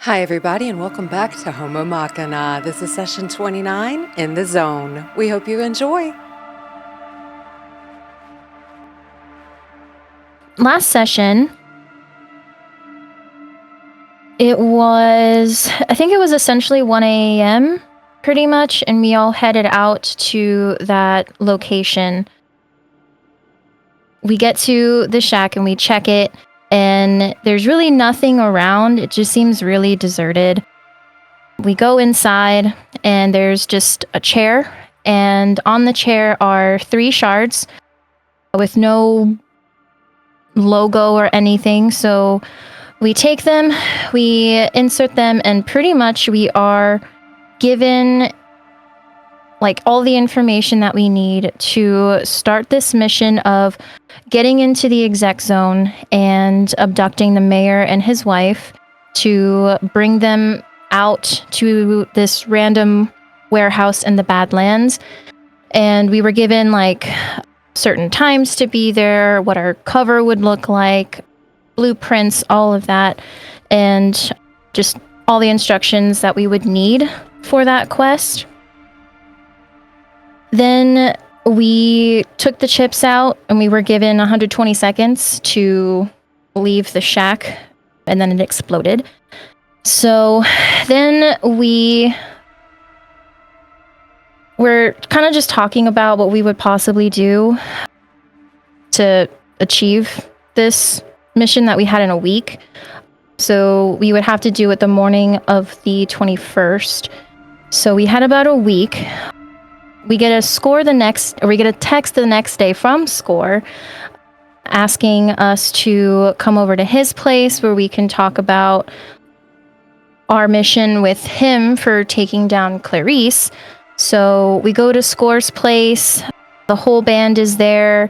Hi, everybody, and welcome back to Homomachina. This is session 29 in the zone. We hope you enjoy. Last session, I think it was essentially 1 a.m. pretty much, and we all headed out to that location. We get to the shack and we check it, and there's really nothing around. It just seems really deserted. We go inside, and there's just a chair, and on the chair are 3 shards with no logo or anything, so we take them, we insert them, and pretty much we are given like all the information that we need to start this mission of getting into the exec zone and abducting the mayor and his wife to bring them out to this random warehouse in the Badlands. And we were given like certain times to be there, what our cover would look like, blueprints, all of that, and just all the instructions that we would need for that quest. Then we took the chips out and we were given 120 seconds to leave the shack, and then it exploded. So then we're kind of just talking about what we would possibly do to achieve this mission that we had in a week. So we would have to do it the morning of the 21st. So we had about a week. We get a text the next day from Score asking us to come over to his place where we can talk about our mission with him for taking down Clarice. So we go to Score's place. The whole band is there.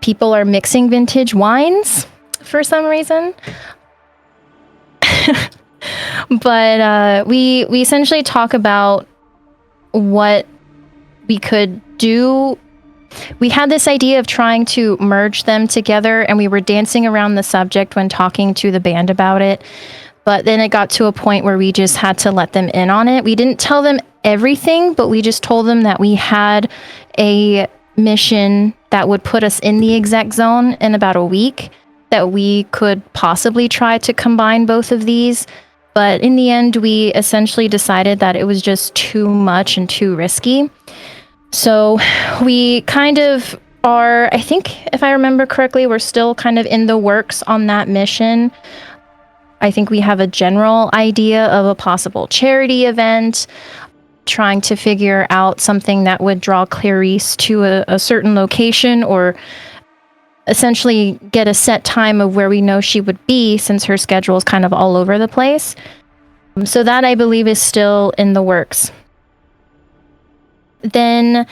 People are mixing vintage wines for some reason. But we essentially talk about what we could do. We had this idea of trying to merge them together, and we were dancing around the subject when talking to the band about it. But then it got to a point where we just had to let them in on it. We didn't tell them everything, but we just told them that we had a mission that would put us in the exec zone in about a week, that we could possibly try to combine both of these. But in the end, we essentially decided that it was just too much and too risky. So we kind of are, I think, if I remember correctly, we're still kind of in the works on that mission. I think we have a general idea of a possible charity event, trying to figure out something that would draw Clarice to a certain location, or essentially get a set time of where we know she would be, since her schedule is kind of all over the place. So that, I believe, is still in the works. Then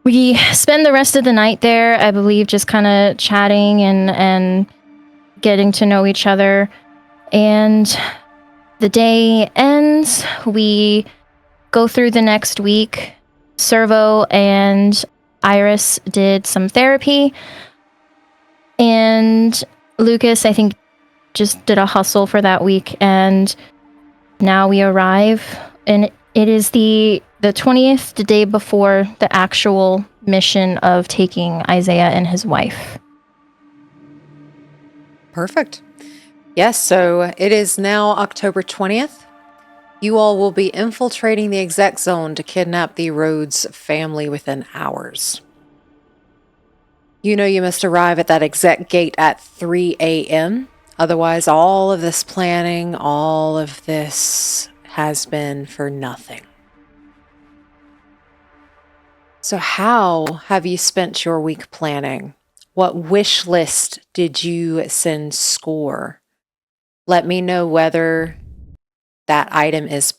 we spend the rest of the night there, I believe, just kind of chatting and getting to know each other. And the day ends. We go through the next week. Cerveau and Iris did some therapy. And Lucas, I think, just did a hustle for that week. And now we arrive. And it is the 20th, the day before the actual mission of taking Isaiah and his wife. Perfect. Yes, so it is now October 20th. You all will be infiltrating the exec zone to kidnap the Rhodes family within hours. You know you must arrive at that exec gate at 3 a.m. Otherwise, all of this planning, all of this has been for nothing. So how have you spent your week planning? What wish list did you send Score? Let me know whether that item is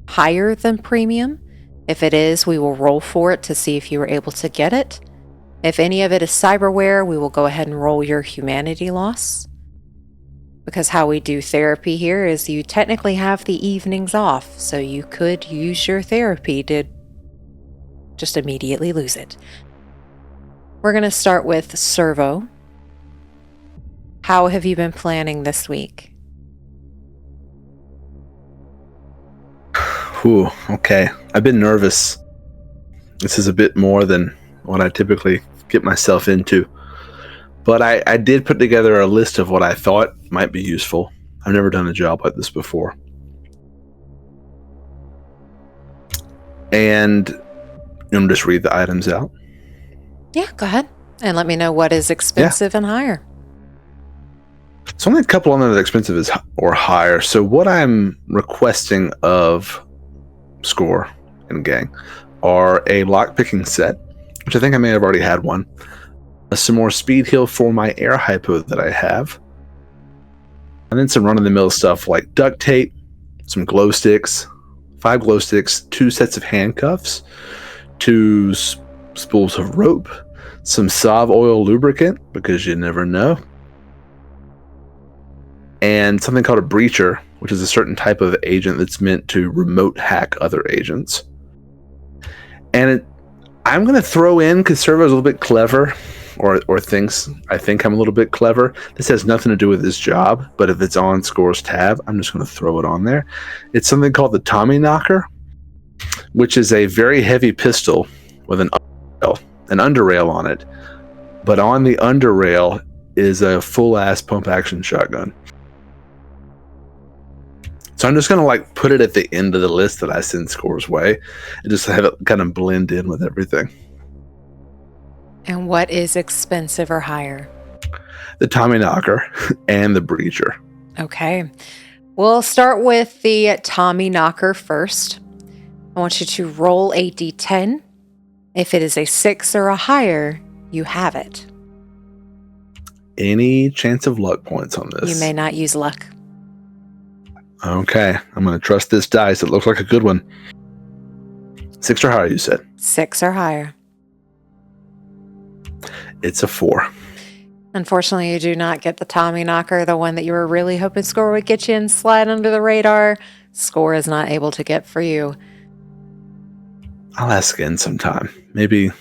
higher than premium. If it is, we will roll for it to see if you were able to get it. If any of it is cyberware, we will go ahead and roll your humanity loss. Because how we do therapy here is you technically have the evenings off, so you could use your therapy to just immediately lose it. We're going to start with Cerveau. How have you been planning this week? Whew, okay. I've been nervous. This is a bit more than what I typically get myself into. But I did put together a list of what I thought might be useful. I've never done a job like this before. And I'm just read the items out. Yeah, go ahead. And let me know what is expensive and higher. It's only a couple on there that expensive or higher. So what I'm requesting of Score and Gang are a lockpicking set, which I think I may have already had one. Some more speed heal for my air hypo that I have. And then some run-of-the-mill stuff like duct tape, some glow sticks, 5 glow sticks, 2 sets of handcuffs, 2 spools of rope, some Salve oil lubricant, because you never know, and something called a breacher, which is a certain type of agent that's meant to remote hack other agents. And I'm going to throw in, because Cerveau's a little bit clever, or thinks I think I'm a little bit clever. This has nothing to do with his job, but if it's on Score's tab, I'm just going to throw it on there. It's something called the Tommy Knocker, which is a very heavy pistol with an underrail on it. But on the underrail is a full-ass pump-action shotgun. So I'm just going to put it at the end of the list that I send Score's way and just have it kind of blend in with everything. And what is expensive or higher? The Tommy Knocker and the Breacher. Okay. We'll start with the Tommy Knocker first. I want you to roll a d10. If it is a 6 or a higher, you have it. Any chance of luck points on this? You may not use luck. Okay. I'm going to trust this dice. It looks like a good one. 6 or higher, you said? 6 or higher. It's a 4. Unfortunately, you do not get the Tommy Knocker, the one that you were really hoping Score would get you and slide under the radar. Score is not able to get for you. I'll ask again sometime. Maybe,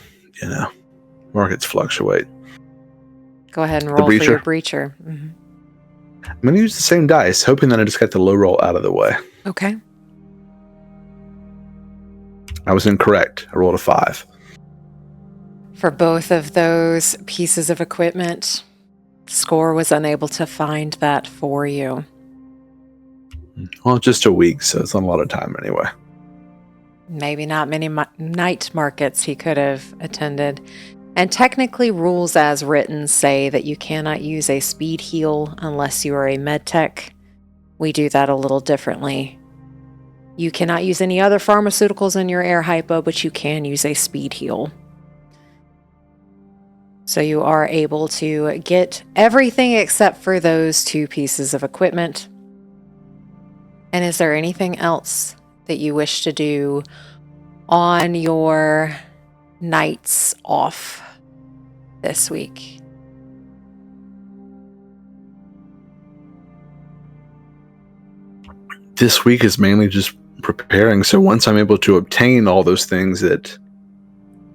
markets fluctuate. Go ahead and roll for your breacher. Mm-hmm. I'm going to use the same dice, hoping that I just got the low roll out of the way. Okay. I was incorrect. I rolled a 5. For both of those pieces of equipment, Score was unable to find that for you. Well, just a week, so it's not a lot of time anyway. Maybe not many night markets he could have attended. And technically, rules as written say that you cannot use a speed heal unless you are a medtech. We do that a little differently. You cannot use any other pharmaceuticals in your air hypo, but you can use a speed heal. So you are able to get everything except for those 2 pieces of equipment. And is there anything else that you wish to do on your nights off this week? This week is mainly just preparing. So once I'm able to obtain all those things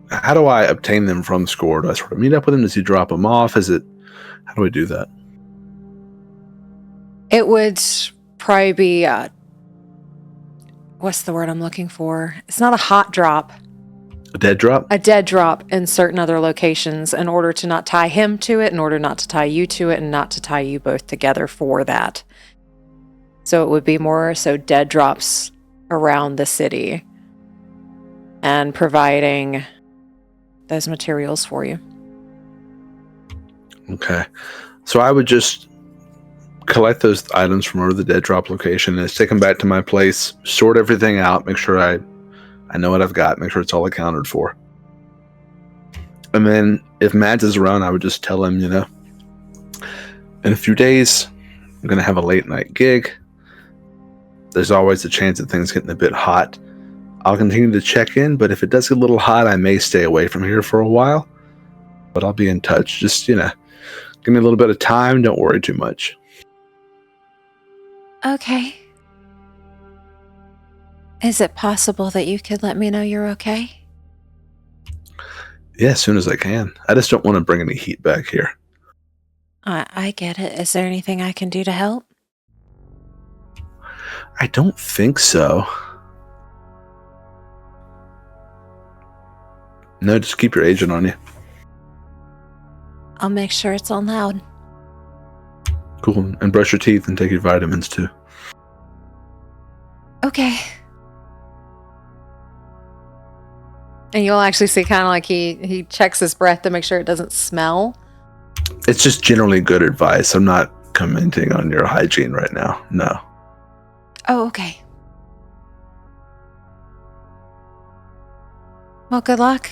how do I obtain them from Score? Do I sort of meet up with him? Does he drop them off? How do we do that? It would probably be, what's the word I'm looking for? It's not a hot drop. A dead drop? A dead drop in certain other locations in order to not tie him to it, in order not to tie you to it, and not to tie you both together for that. So it would be more so dead drops around the city and providing those materials for you. Okay. So I would just collect those items from over the dead drop location and take them back to my place, sort everything out, make sure I know what I've got, make sure it's all accounted for. And then if Mads is around, I would just tell him, in a few days, I'm going to have a late night gig. There's always a chance that things getting a bit hot. I'll continue to check in, but if it does get a little hot, I may stay away from here for a while. But I'll be in touch. Just, give me a little bit of time. Don't worry too much. Okay. Is it possible that you could let me know you're okay? Yeah, as soon as I can. I just don't want to bring any heat back here. I get it. Is there anything I can do to help? I don't think so. No, just keep your agent on you. I'll make sure it's on loud. Cool. And brush your teeth and take your vitamins too. Okay. And you'll actually see kind of like he checks his breath to make sure it doesn't smell. It's just generally good advice. I'm not commenting on your hygiene right now. No. Oh, okay. Well, good luck.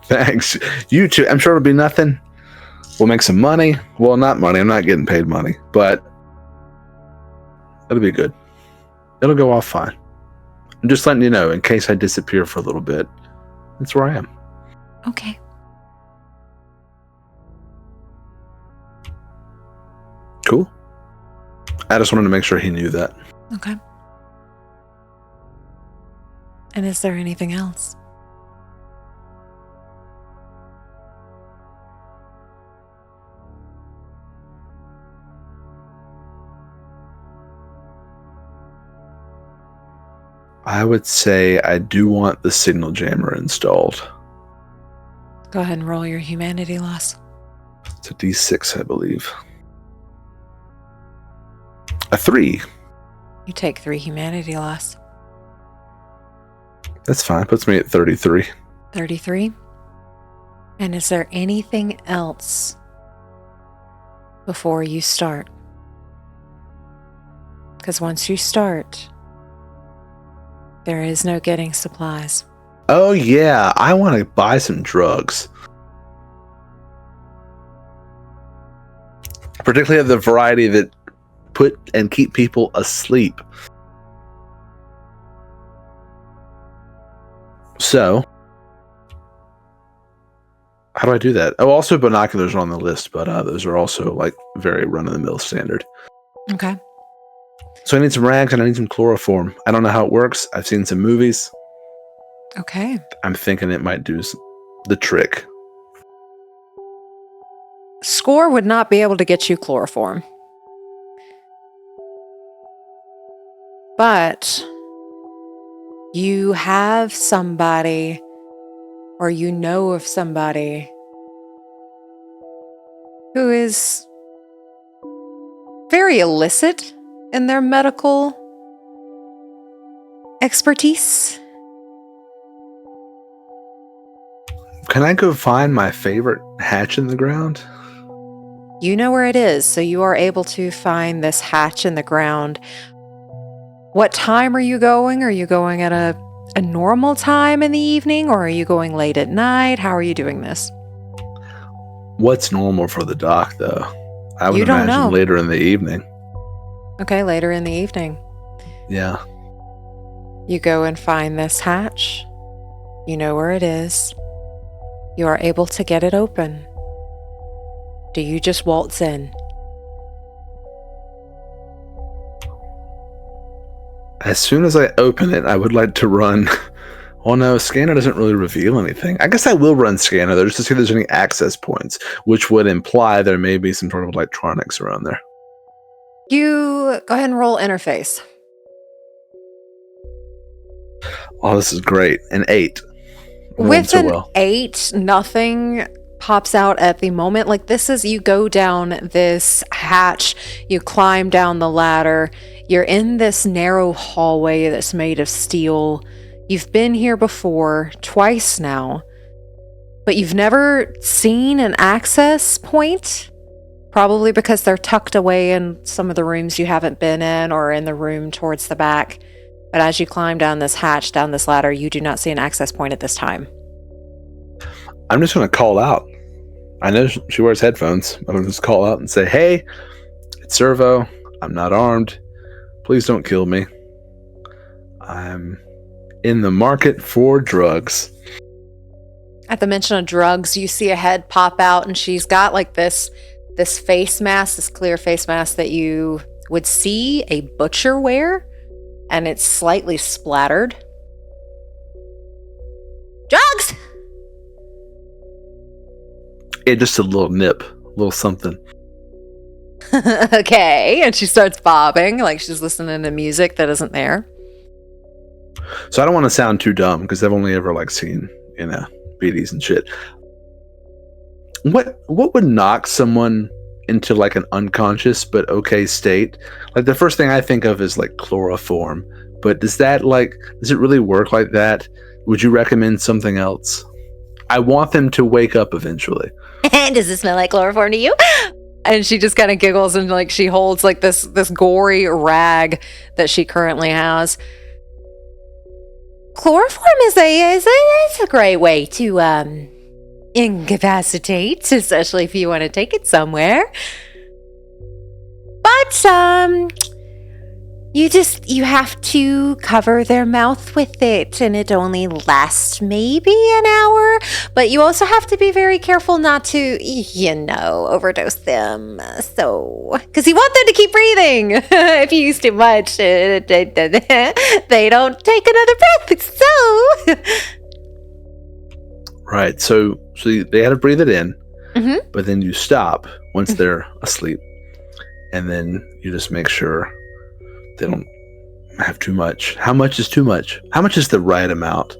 Thanks. You too. I'm sure it'll be nothing. We'll make some money. Well, not money. I'm not getting paid money, but it'll be good. It'll go off fine. I'm just letting you know in case I disappear for a little bit. That's where I am. Okay. Cool. I just wanted to make sure he knew that. Okay. And is there anything else? I would say I do want the signal jammer installed. Go ahead and roll your humanity loss. It's a D6, I believe. A 3. You take 3 humanity loss. That's fine. Puts me at 33. 33. And is there anything else before you start? Because once you start, there is no getting supplies. Oh, yeah. I want to buy some drugs. Particularly of the variety that put and keep people asleep. So, how do I do that? Oh, also binoculars are on the list, but those are also like very run-of-the-mill standard. Okay. So I need some rags and I need some chloroform. I don't know how it works. I've seen some movies. Okay. I'm thinking it might do the trick. Score would not be able to get you chloroform. But you have somebody, or you know of somebody, who is very illicit in their medical expertise. Can I go find my favorite hatch in the ground? You know where it is, so you are able to find this hatch in the ground. What time are you going? Are you going at a normal time in the evening, or are you going late at night? How are you doing this? What's normal for the dock, though? I would You don't imagine know. later in the evening. Okay, later in the evening. Yeah. You go and find this hatch. You know where it is. You are able to get it open. Do you just waltz in? As soon as I open it, I would like to run. Well, no, scanner doesn't really reveal anything. I guess I will run scanner there just to see if there's any access points, which would imply there may be some sort of electronics around there. You go ahead and roll interface. Oh, this is great. An 8. Rolling With so an well. 8, nothing pops out at the moment. Like, this is, you go down this hatch, you climb down the ladder, you're in this narrow hallway that's made of steel. You've been here before, twice now, but you've never seen an access point, probably because they're tucked away in some of the rooms you haven't been in, or in the room towards the back. But as you climb down this hatch, down this ladder, you do not see an access point at this time. I'm just going to call out. I know she wears headphones. I'm going to just call out and say, hey, it's Cerveau. I'm not armed. Please don't kill me. I'm in the market for drugs. At the mention of drugs, you see a head pop out, and she's got like this face mask, this clear face mask that you would see a butcher wear, and it's slightly splattered. Drugs! Yeah, just a little nip, a little something. Okay, and she starts bobbing like she's listening to music that isn't there. So I don't want to sound too dumb because I've only ever seen BDs and shit. What would knock someone into like an unconscious but okay state? Like the first thing I think of is like chloroform, but does it really work like that? Would you recommend something else? I want them to wake up eventually. Does it smell like chloroform to you? And she just kind of giggles and like she holds like this gory rag that she currently has. Chloroform is a great way to incapacitate, especially if you want to take it somewhere. But you have to cover their mouth with it, and it only lasts maybe an hour. But you also have to be very careful not to, overdose them. So, because you want them to keep breathing. If you use too much, they don't take another breath. So, right. So they had to breathe it in, mm-hmm. but then you stop once they're asleep, and then you just make sure they don't have too much. How much is too much? How much is the right amount?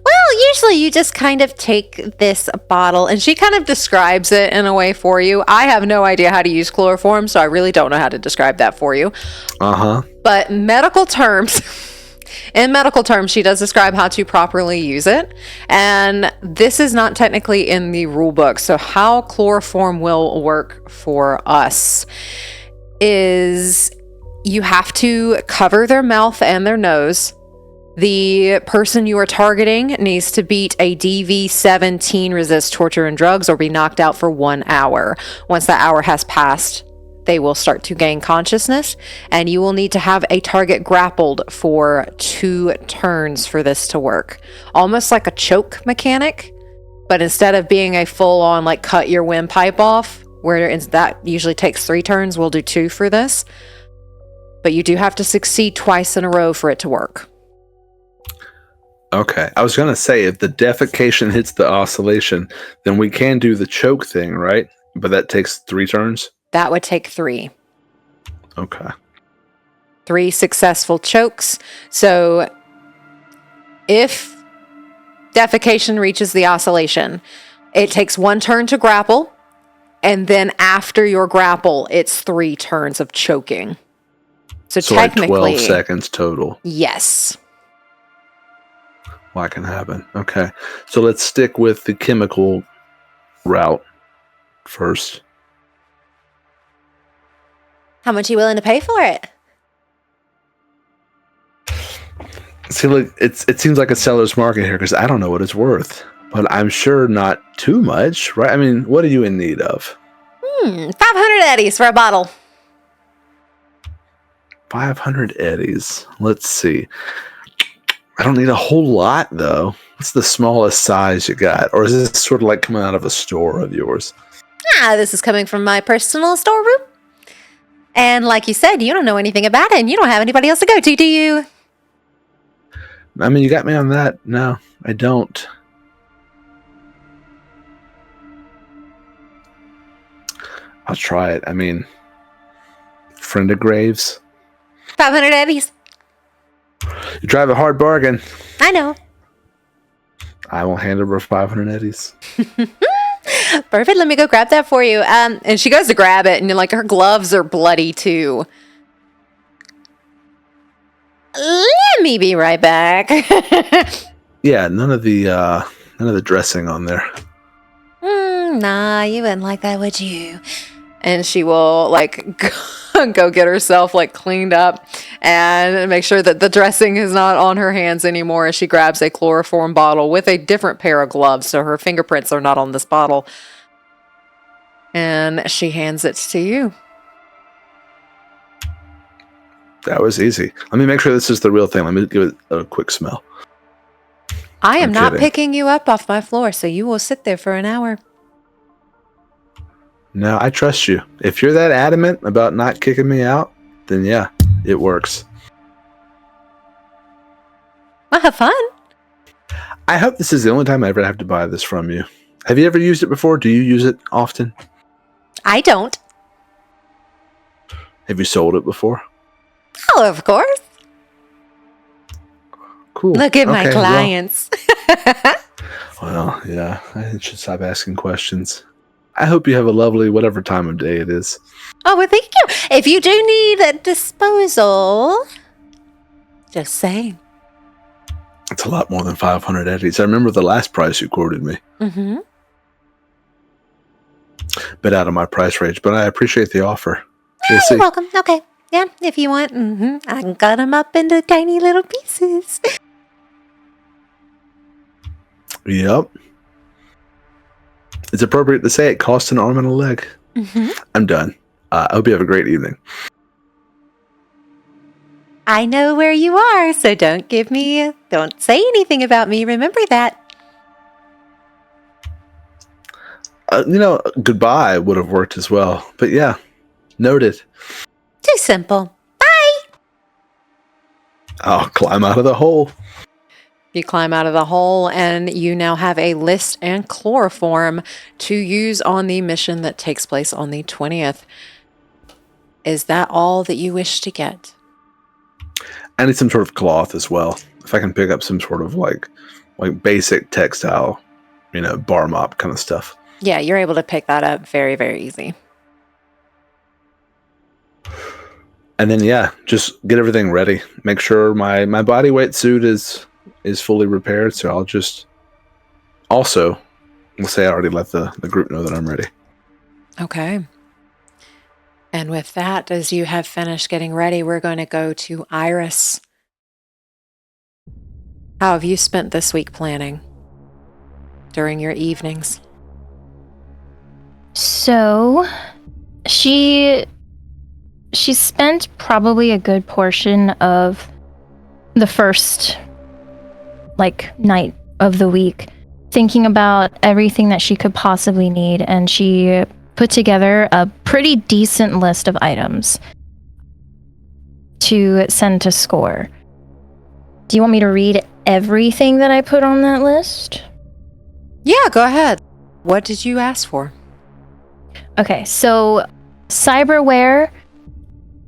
Well, usually you just kind of take this bottle, and she kind of describes it in a way for you. I have no idea how to use chloroform, so I really don't know how to describe that for you. Uh-huh. But in medical terms, she does describe how to properly use it. And this is not technically in the rule book. So how chloroform will work for us is you have to cover their mouth and their nose. The person you are targeting needs to beat a DV-17 resist torture and drugs or be knocked out for 1 hour. Once that hour has passed, they will start to gain consciousness, and you will need to have a target grappled for 2 turns for this to work. Almost like a choke mechanic, but instead of being a full-on like cut your windpipe off, where that usually takes 3 turns, we'll do 2 for this. But you do have to succeed twice in a row for it to work. Okay. I was going to say, if the defecation hits the oscillation, then we can do the choke thing, right? But that takes 3 turns? That would take 3. Okay. 3 successful chokes. So if defecation reaches the oscillation, it takes 1 turn to grapple. And then after your grapple, it's 3 turns of choking. So technically, like 12 seconds total. Yes. What can happen? Okay. So let's stick with the chemical route first. How much are you willing to pay for it? See, look, it seems like a seller's market here because I don't know what it's worth, but I'm sure not too much, right? I mean, what are you in need of? 500 eddies for a bottle. 500 eddies. Let's see. I don't need a whole lot, though. What's the smallest size you got? Or is this sort of like coming out of a store of yours? This is coming from my personal storeroom. And like you said, you don't know anything about it, and you don't have anybody else to go to, do you? I mean, you got me on that. No, I don't. I'll try it. I mean, friend of Graves. 500 eddies. You drive a hard bargain. I know. I will hand over 500 eddies. Perfect. Let me go grab that for you. And she goes to grab it, and like her gloves are bloody too. Let me be right back. Yeah, none of the dressing on there. Nah, you wouldn't like that, would you? And she will like go get herself like cleaned up and make sure that the dressing is not on her hands anymore as she grabs a chloroform bottle with a different pair of gloves so her fingerprints are not on this bottle. And she hands it to you. That was easy. Let me make sure this is the real thing. Let me give it a quick smell. I am not kidding. picking you up off my floor, so you will sit there for an hour. No, I trust you. If you're that adamant about not kicking me out, then yeah, it works. Well, have fun. I hope this is the only time I ever have to buy this from you. Have you ever used it before? Do you use it often? I don't. Have you sold it before? Oh, of course. Cool. Look at my Okay, clients. Well, yeah, I should stop asking questions. I hope you have a lovely whatever time of day it is. Oh, well, thank you. If you do need a disposal, just saying. It's a lot more than 500 eddies. I remember the last price you quoted me. Mm-hmm. Bit out of my price range, but I appreciate the offer. We'll You're see. welcome. Okay. Yeah, if you want, I can cut them up into tiny little pieces. Yep. It's appropriate to say it costs an arm and a leg. Mm-hmm. I'm done. I hope you have a great evening. I know where you are, so don't say anything about me. Remember that. Goodbye would have worked as well. But yeah, noted. Too simple. I'll climb out of the hole. You climb out of the hole, and you now have a list and chloroform to use on the mission that takes place on the 20th. Is that all that you wish to get? I need some sort of cloth as well. If I can pick up some sort of like basic textile, bar mop kind of stuff. Yeah, you're able to pick that up very, very easy. And then, just get everything ready. Make sure my body weight suit is fully repaired. So I'll just also, let's say I already let the group know that I'm ready. Okay. And with that, as you have finished getting ready, we're going to go to Iris. How have you spent this week planning during your evenings? So, she spent probably a good portion of the first night of the week thinking about everything that she could possibly need, and she put together a pretty decent list of items to send to score. Do you want me to read everything that I put on that list? Yeah, go ahead. What did you ask for? Okay, so cyberware,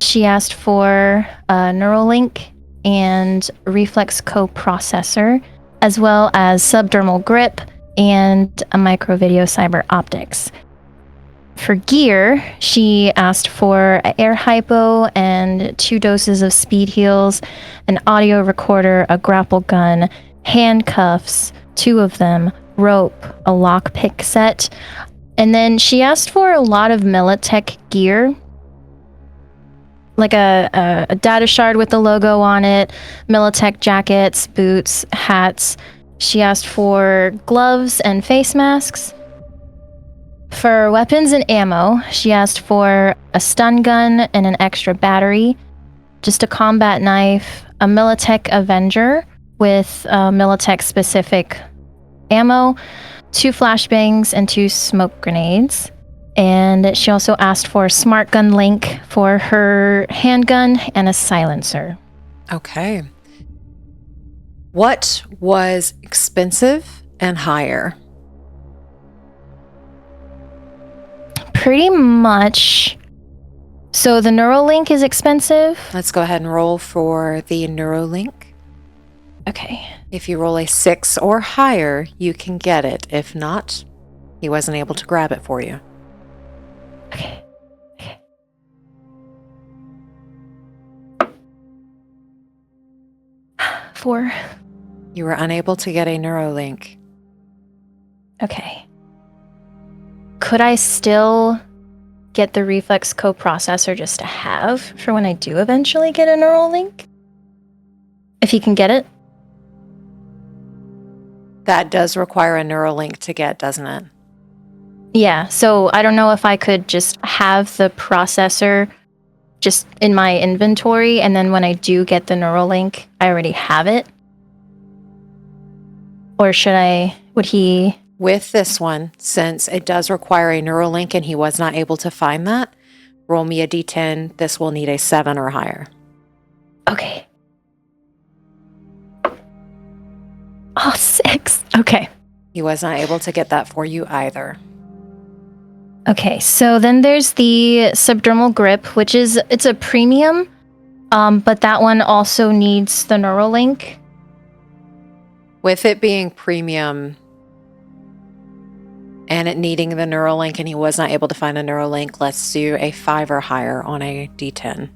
she asked for a Neuralink and reflex coprocessor, as well as subdermal grip and a microvideo cyber optics. For gear, she asked for an air hypo and 2 doses of speed heals, an audio recorder, a grapple gun, handcuffs, 2 of them, rope, a lockpick set, and then she asked for a lot of Militech gear, like a data shard with the logo on it, Militech jackets, boots, hats. She asked for gloves and face masks. For weapons and ammo, she asked for a stun gun and an extra battery, just a combat knife, a Militech Avenger with Militech specific ammo, 2 flashbangs and 2 smoke grenades. And she also asked for a smart gun link for her handgun and a silencer. Okay. What was expensive and higher? Pretty much. So the Neuralink is expensive. Let's go ahead and roll for the Neuralink. Okay. If you roll a 6 or higher, you can get it. If not, he wasn't able to grab it for you. Okay. 4. You were unable to get a Neuralink. Okay. Could I still get the reflex coprocessor just to have for when I do eventually get a Neuralink? If you can get it? That does require a Neuralink to get, doesn't it? Yeah, so I don't know if I could just have the processor just in my inventory, and then when I do get the Neuralink, I already have it. Or would he... With this one, since it does require a Neuralink and he was not able to find that, roll me a d10. This will need a 7 or higher. Okay. Oh, 6. Okay. He was not able to get that for you either. Okay, so then there's the subdermal grip, which it's a premium, but that one also needs the Neuralink. With it being premium and it needing the Neuralink, and he was not able to find a Neuralink, let's do a 5 or higher on a D10.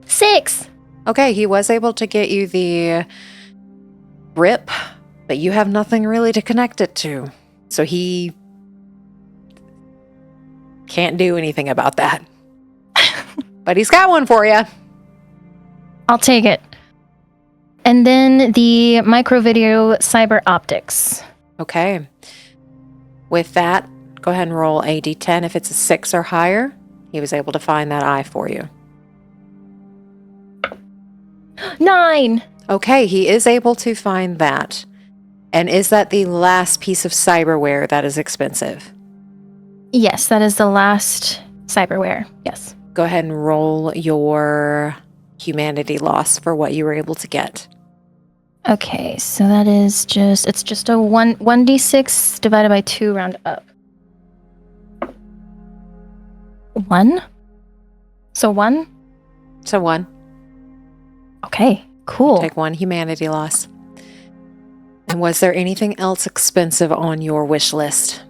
6. Okay, he was able to get you the grip, but you have nothing really to connect it to. So he can't do anything about that. But he's got one for you. I'll take it. And then the micro video cyber optics. Okay. With that, go ahead and roll a D10. If it's a 6 or higher, he was able to find that eye for you. 9. Okay, he is able to find that. And is that the last piece of cyberware that is expensive? Yes, that is the last cyberware. Yes. Go ahead and roll your humanity loss for what you were able to get. Okay, so that is it's just a 1d6 divided by 2 round up. 1? So 1? So 1. Okay, cool. Take 1 humanity loss. And was there anything else expensive on your wish list?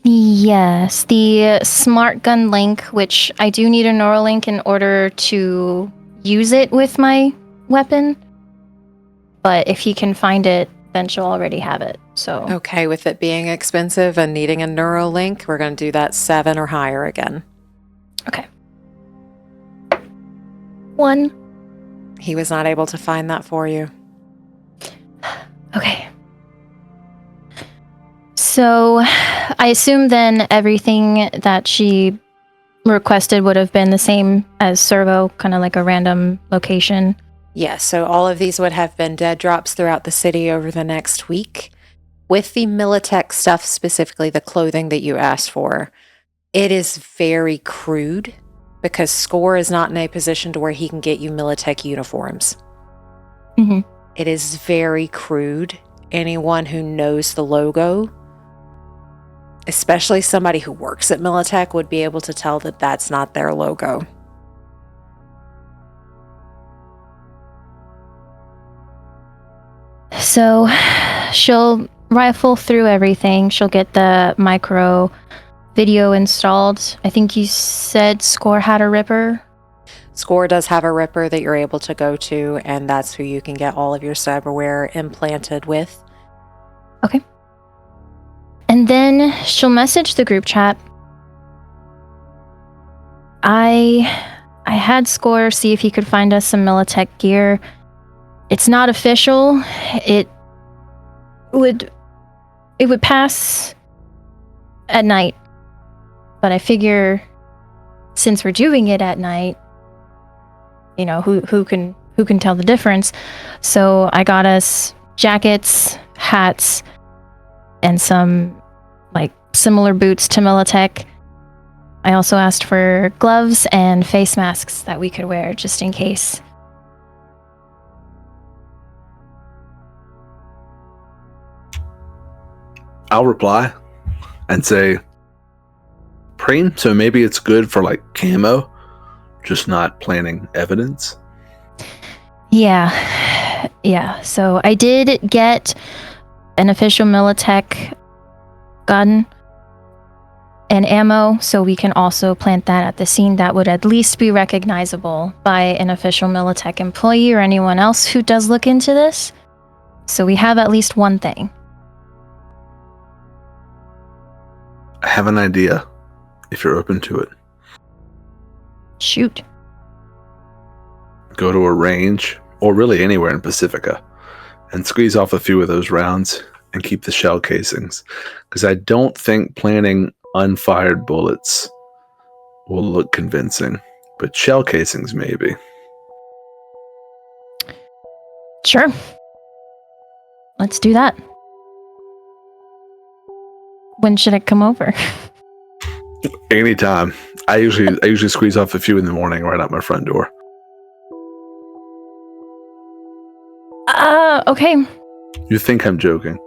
Yes, the smart gun link, which I do need a Neuralink in order to use it with my weapon. But if he can find it, then she'll already have it. So Okay, with it being expensive and needing a Neuralink, we're going to do that 7 or higher again. okay. 1. He was not able to find that for you. Okay. So I assume then everything that she requested would have been the same as Cerveau, kind of like a random location. Yes, so all of these would have been dead drops throughout the city over the next week. With the Militech stuff, specifically the clothing that you asked for, it is very crude because Score is not in a position to where he can get you Militech uniforms. Mhm. It is very crude. Anyone who knows the logo, especially somebody who works at Militech, would be able to tell that that's not their logo. So she'll rifle through everything. She'll get the micro video installed. I think you said Score had a Ripper. Score does have a Ripper that you're able to go to, and that's who you can get all of your cyberware implanted with. Okay. And then she'll message the group chat. I had Score see if he could find us some Militech gear. It's not official. It would pass at night. But I figure since we're doing it at night, you know, who can tell the difference? So I got us jackets, hats, and some like similar boots to Militech. I also asked for gloves and face masks that we could wear just in case. I'll reply and say, Preen, so maybe it's good for like camo, just not planting evidence. Yeah. So I did get an official Militech gun and ammo, so we can also plant that at the scene. That would at least be recognizable by an official Militech employee or anyone else who does look into this. So we have at least one thing. I have an idea, if you're open to it. Shoot. Go to a range, or really anywhere in Pacifica, and squeeze off a few of those rounds and keep the shell casings. Because I don't think planting unfired bullets will look convincing, but shell casings maybe. Sure. Let's do that. When should it come over? Anytime. I usually squeeze off a few in the morning right out my front door. Okay. You think I'm joking?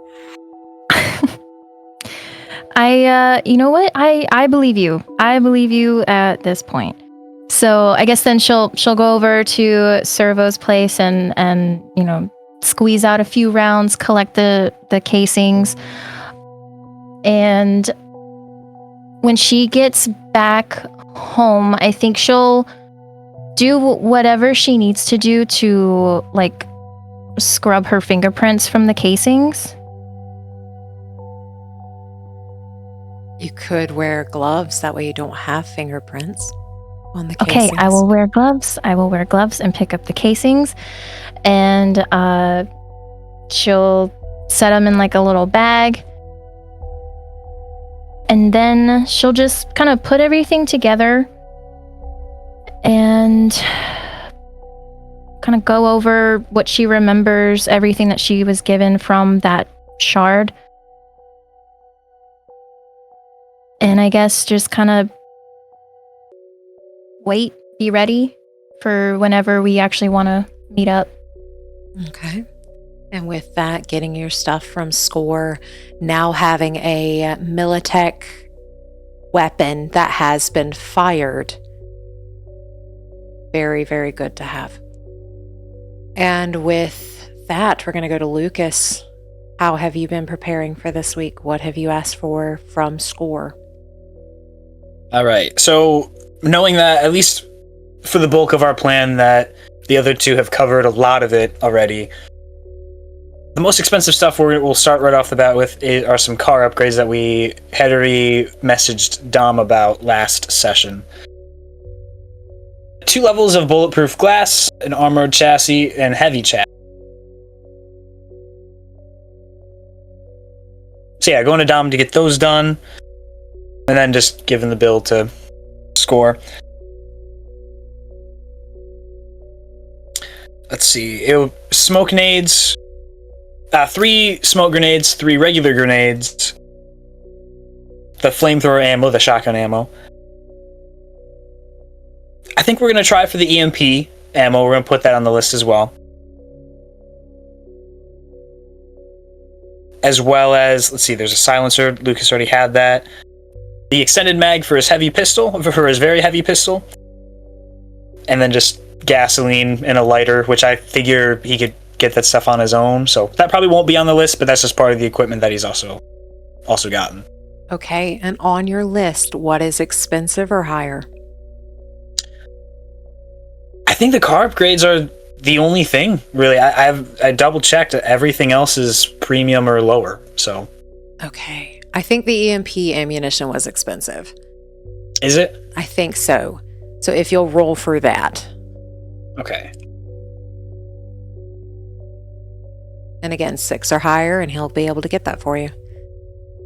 You know what? I believe you. I believe you at this point. So I guess then she'll go over to Cervo's place and squeeze out a few rounds, collect the casings, and when she gets back home, I think she'll do whatever she needs to do to like scrub her fingerprints from the casings. You could wear gloves, that way you don't have fingerprints on the Okay, casings. I will wear gloves. I will wear gloves and pick up the casings, and she'll set them in like a little bag, and then she'll just kind of put everything together and kind of go over what she remembers, everything that she was given from that shard. And I guess just kind of wait, be ready for whenever we actually want to meet up. Okay. And with that, getting your stuff from Score, now having a Militech weapon that has been fired. Very, very good to have. And with that, we're going to go to Lucas. How have you been preparing for this week? What have you asked for from Score? All right. So knowing that, at least for the bulk of our plan, that the other two have covered a lot of it already, the most expensive stuff we'll start right off the bat with are some car upgrades that we had already messaged Dom about last session. 2 levels of bulletproof glass, an armored chassis, and heavy chassis. So yeah, going to Dom to get those done, and then just giving the bill to Score. Let's see. Smoke nades. 3 smoke grenades, 3 regular grenades. The flamethrower ammo, the shotgun ammo. I think we're going to try for the EMP ammo. We're going to put that on the list as well. As well as, let's see, there's a silencer. Lucas already had that. The extended mag for his heavy pistol, for his very heavy pistol. And then just gasoline and a lighter, which I figure he could get that stuff on his own. So that probably won't be on the list, but that's just part of the equipment that he's also gotten. Okay, and on your list, what is expensive or higher? I think the car upgrades are the only thing, really. I double checked. Everything else is premium or lower. So, okay, I think the EMP ammunition was expensive. Is it? I think so. So if you'll roll for that. Okay. And again, 6 or higher, and he'll be able to get that for you.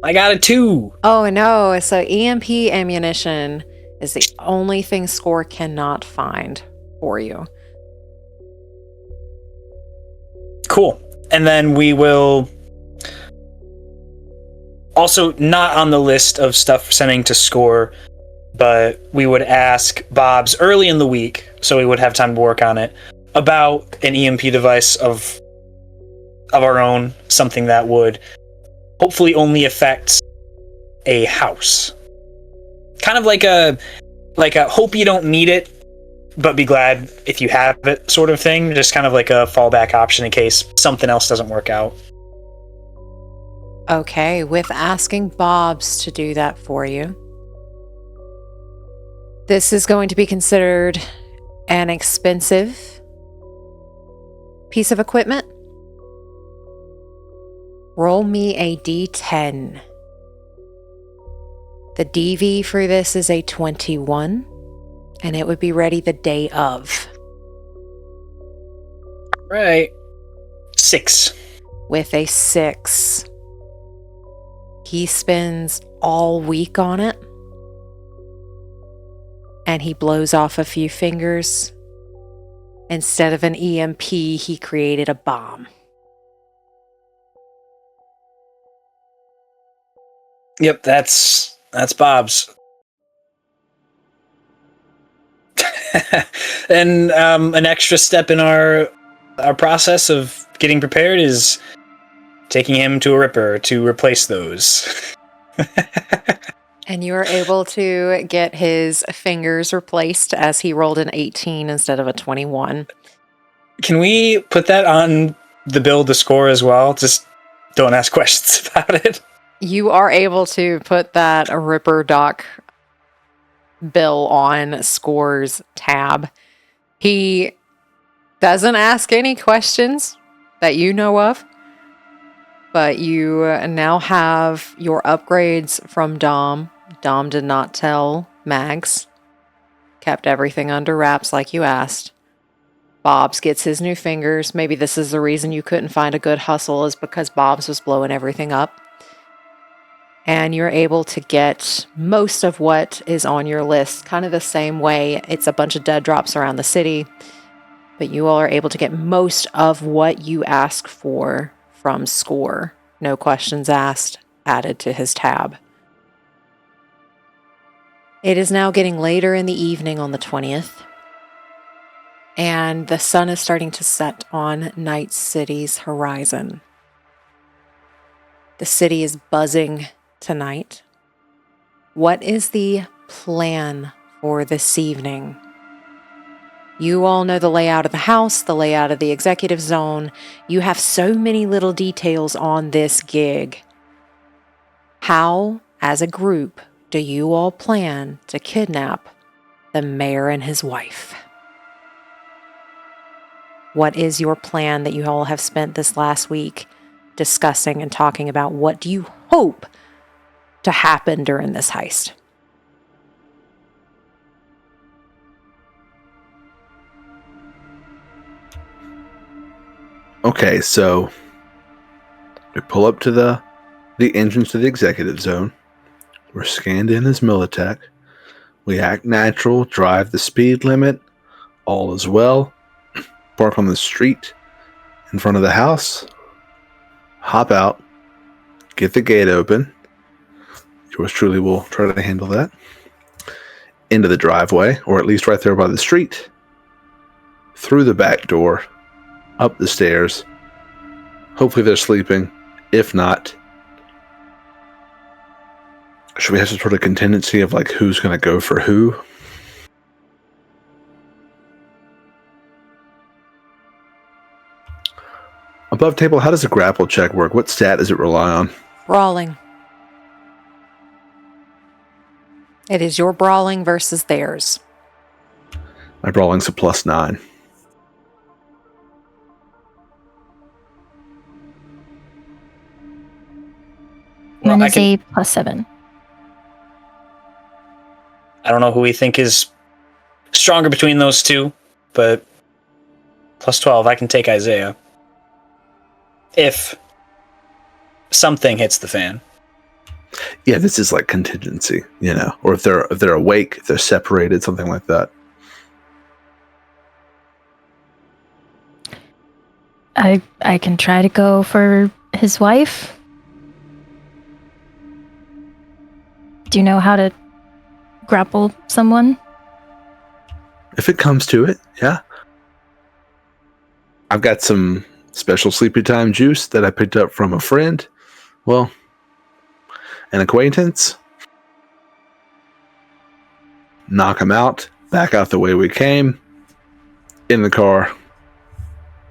I got a 2. Oh no! So EMP ammunition is the only thing Score cannot find for you. Cool. And then we will also, not on the list of stuff sending to Score, but we would ask Bob's early in the week, so we would have time to work on it, about an EMP device of our own, something that would hopefully only affect a house. Kind of like a hope you don't need it, but be glad if you have it sort of thing. Just kind of like a fallback option in case something else doesn't work out. Okay, with asking Bob's to do that for you, this is going to be considered an expensive piece of equipment. Roll me a d10. The DV for this is a 21, and it would be ready the day of. Right. 6. With a 6. He spends all week on it, and he blows off a few fingers. Instead of an EMP, he created a bomb. Yep, that's Bob's. And an extra step in our process of getting prepared is taking him to a Ripper to replace those. And you were able to get his fingers replaced as he rolled an 18 instead of a 21. Can we put that on the bill to score as well? Just don't ask questions about it. You are able to put that Ripper Doc bill on Score's tab. He doesn't ask any questions that you know of, but you now have your upgrades from Dom. Dom did not tell Mags. Kept everything under wraps like you asked. Bob's gets his new fingers. Maybe this is the reason you couldn't find a good hustle, is because Bob's was blowing everything up. And you're able to get most of what is on your list kind of the same way. It's a bunch of dead drops around the city, but you all are able to get most of what you ask for from Score. No questions asked, added to his tab. It is now getting later in the evening on the 20th, and the sun is starting to set on Night City's horizon. The city is buzzing tonight. What is the plan for this evening? You all know the layout of the house, the layout of the executive zone. You have so many little details on this gig. How, as a group, do you all plan to kidnap the mayor and his wife? What is your plan that you all have spent this last week discussing and talking about? What do you hope to happen during this heist? Okay, so we pull up to the entrance to the executive zone. We're scanned in as Militech. We act natural, drive the speed limit. All is well. Park on the street in front of the house. Hop out. Get the gate open. Yours truly will try to handle that. Into the driveway, or at least right there by the street. Through the back door. Up the stairs. Hopefully they're sleeping. If not, should we have some sort of contingency of like who's going to go for who? Above table, how does a grapple check work? What stat does it rely on? Brawling. It is your brawling versus theirs. My brawling's a +9. Mine is a +7. I don't know who we think is stronger between those two, but +12, I can take Isaiah. If something hits the fan. Yeah, this is like contingency, you know, or if they're awake, if they're separated, something like that. I can try to go for his wife. Do you know how to grapple someone? If it comes to it, yeah. I've got some special sleepy time juice that I picked up from a friend. Well, an acquaintance. Knock them out. Back out the way we came. In the car.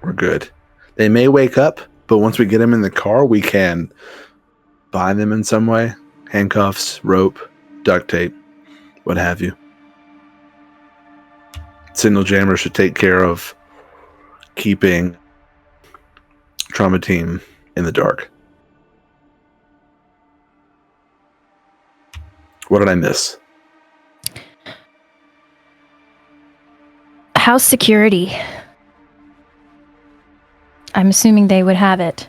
We're good. They may wake up, but once we get them in the car, we can bind them in some way. Handcuffs, rope, duct tape, what have you. Signal jammer should take care of keeping trauma team in the dark. What did I miss? House security. I'm assuming they would have it.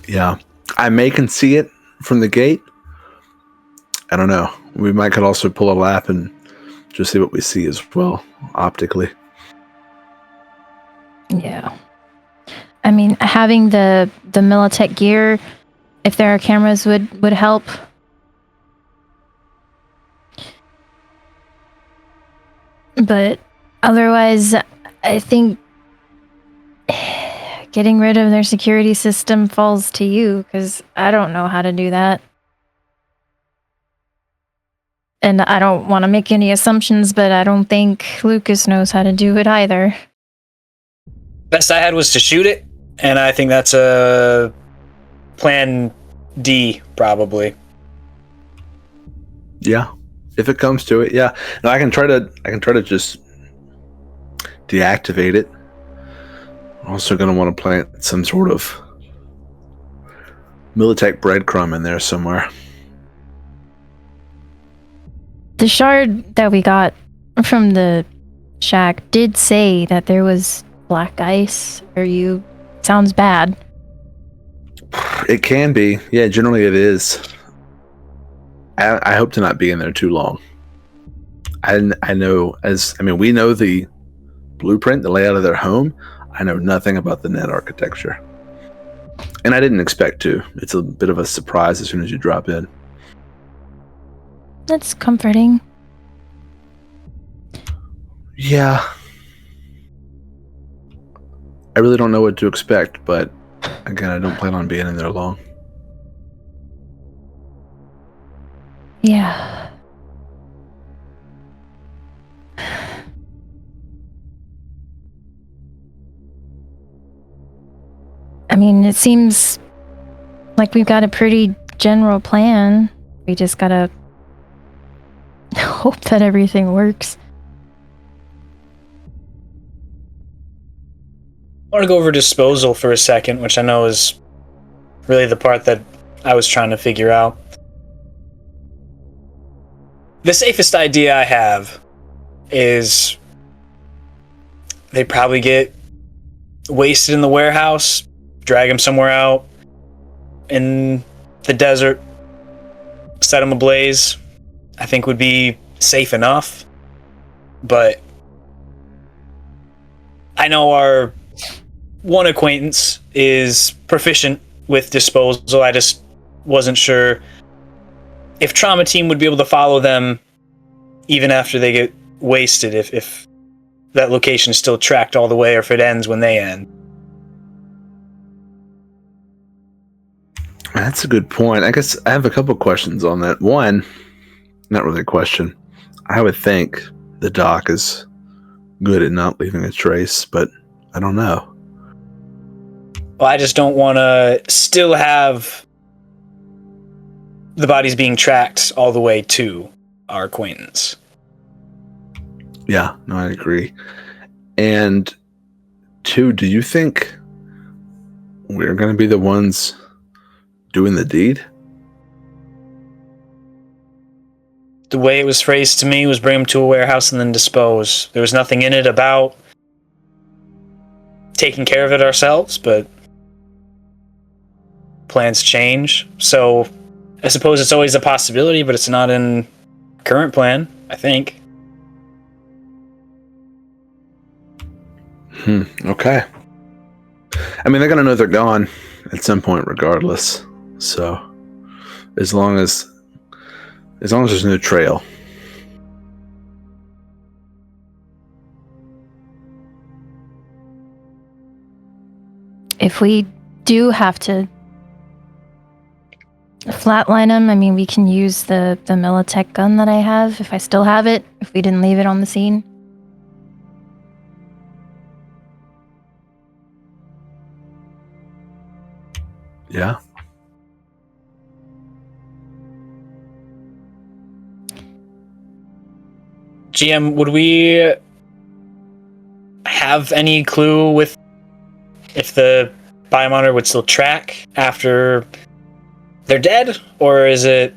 Yeah. I can see it from the gate. I don't know. We could also pull a lap and just see what we see as well, optically. Yeah. I mean, having the Militech gear, if there are cameras, would help. But otherwise, I think getting rid of their security system falls to you, because I don't know how to do that. And I don't want to make any assumptions, but I don't think Lucas knows how to do it either. Best I had was to shoot it, and I think that's a plan D, probably. Yeah, if it comes to it, yeah. No, I can try to just deactivate it. I'm also going to want to plant some sort of Militech breadcrumb in there somewhere. The shard that we got from the shack did say that there was black ice. Sounds bad. It can be. Yeah, generally it is. I hope to not be in there too long. I know we know the blueprint, the layout of their home. I know nothing about the net architecture. And I didn't expect to. It's a bit of a surprise as soon as you drop in. That's comforting. Yeah. I really don't know what to expect, but again, I don't plan on being in there long. Yeah. I mean, it seems like we've got a pretty general plan. We just gotta hope that everything works. I want to go over disposal for a second, which I know is really the part that I was trying to figure out. The safest idea I have is they probably get wasted in the warehouse, drag them somewhere out in the desert, set them ablaze. I think would be safe enough. But I know our one acquaintance is proficient with disposal. I just wasn't sure if Trauma Team would be able to follow them even after they get wasted, if that location is still tracked all the way, or if it ends when they end. That's a good point. I guess I have a couple questions on that. One, not really a question. I would think the doc is good at not leaving a trace, but I don't know. Well, I just don't want to still have the bodies being tracked all the way to our acquaintance. Yeah, no, I agree. And two, do you think we're going to be the ones doing the deed? The way it was phrased to me was bring them to a warehouse and then dispose. There was nothing in it about taking care of it ourselves, but plans change. So I suppose it's always a possibility, but it's not in current plan, I think. Okay. I mean, they're going to know they're gone at some point regardless. So as long as there's no trail. If we do have to flatline them, I mean, we can use the Militech gun that I have, if I still have it, if we didn't leave it on the scene. Yeah. GM, would we have any clue with if the biomonitor would still track after they're dead, or is it?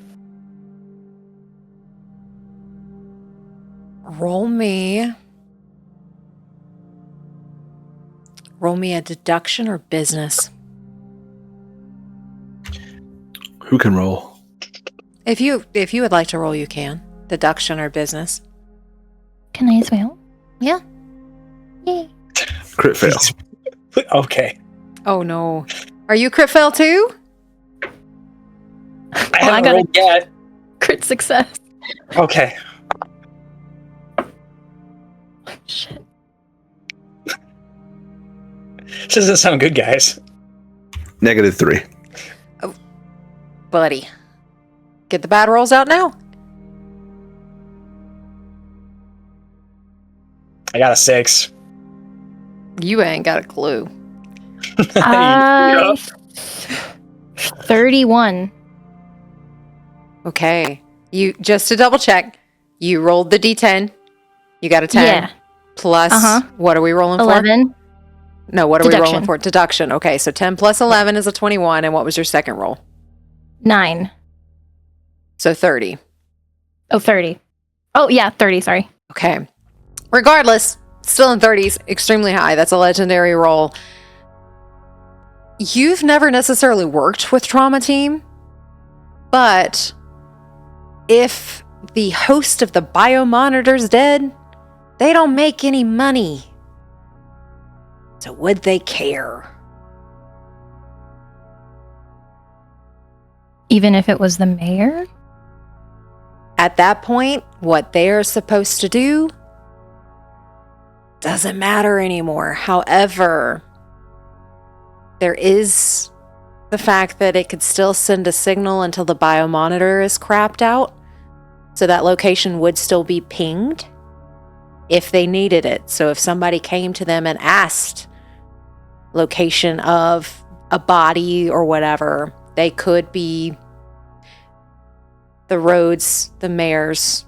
Roll me a deduction or business. Who can roll? If you would like to roll, you can. Deduction or business. Can I as well? Yeah. Yay. Crit fail. Okay. Oh no. Are you crit fail too? I haven't rolled yet. Crit success. Okay. Shit. This doesn't sound good, guys. -3. Buddy. Get the bad rolls out now. I got a 6. You ain't got a clue. 31. Okay. You just to double check, you rolled the D10. You got a 10. Yeah. Plus, what are we rolling 11. for? No, what are we rolling Deduction. for? Deduction. Okay, so 10 plus 11 is a 21. And what was your second roll? 9. So 30. Oh, 30. Oh, yeah, 30, sorry. Okay. Regardless, still in 30s, extremely high. That's a legendary roll. You've never necessarily worked with Trauma Team, but if the host of the biomonitor's dead, they don't make any money. So would they care? Even if it was the mayor? At that point, what they are supposed to do doesn't matter anymore. However, there is the fact that it could still send a signal until the biomonitor is crapped out. So that location would still be pinged if they needed it. So if somebody came to them and asked location of a body or whatever, they could be the roads, the mayor's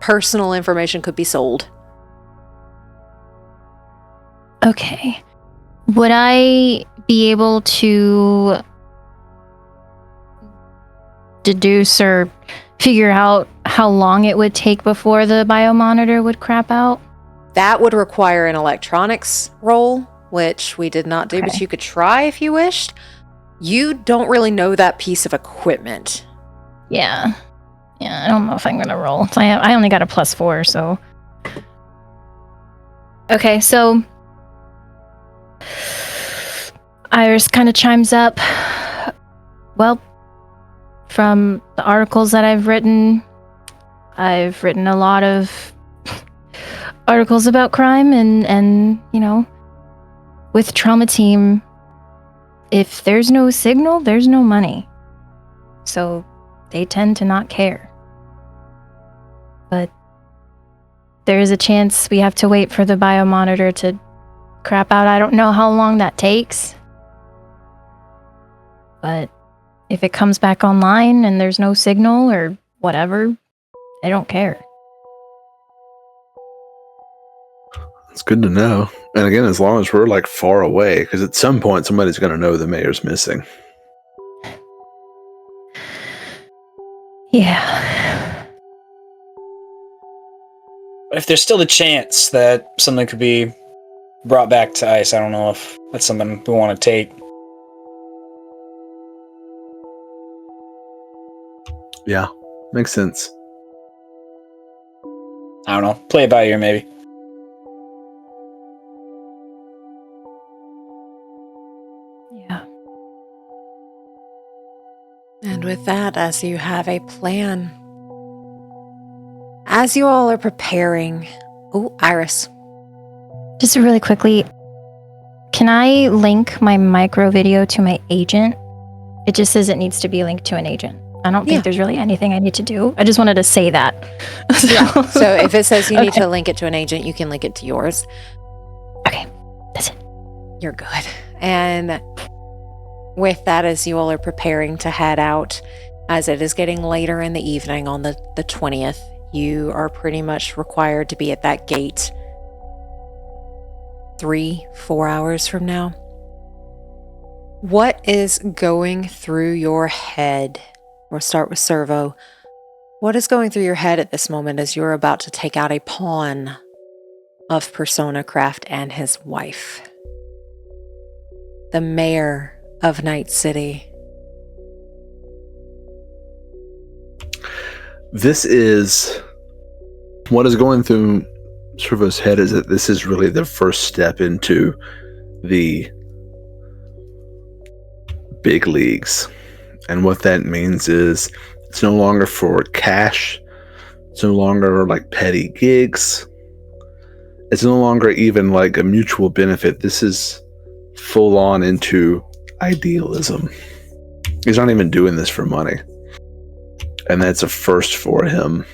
personal information could be sold. Okay. Would I be able to deduce or figure out how long it would take before the biomonitor would crap out? That would require an electronics roll, which we did not do, but Okay. you could try if you wished. You don't really know that piece of equipment. Yeah. Yeah, I don't know if I'm gonna roll. I only got a +4, so. Okay, so Iris kind of chimes up. Well, from the articles that I've written a lot of articles about crime and you know, with Trauma Team, if there's no signal, there's no money. So they tend to not care. But there is a chance we have to wait for the biomonitor to crap out. I don't know how long that takes. But if it comes back online and there's no signal or whatever, they don't care. It's good to know. And again, as long as we're like far away, because at some point somebody's going to know the mayor's missing. Yeah. But if there's still a chance that something could be brought back to ice, I don't know if that's something we want to take. Yeah, makes sense. I don't know. Play it by ear, maybe. Yeah. And with that, as you have a plan, as you all are preparing, Iris. Just really quickly, can I link my micro video to my agent? It just says it needs to be linked to an agent. I don't think there's really anything I need to do. I just wanted to say that. So if it says you need Okay. to link it to an agent, you can link it to yours. Okay, that's it. You're good. And with that, as you all are preparing to head out, as it is getting later in the evening on the 20th, you are pretty much required to be at that gate 3-4 hours from now. What is going through your head? We'll start with Cerveau. What is going through your head at this moment as you're about to take out a pawn of Persona Craft and his wife? The mayor of Night City. This is what is going through Cerveau's head is that this is really the first step into the big leagues. And what that means is it's no longer for cash. It's no longer like petty gigs. It's no longer even like a mutual benefit. This is full on into idealism. He's not even doing this for money. And that's a first for him.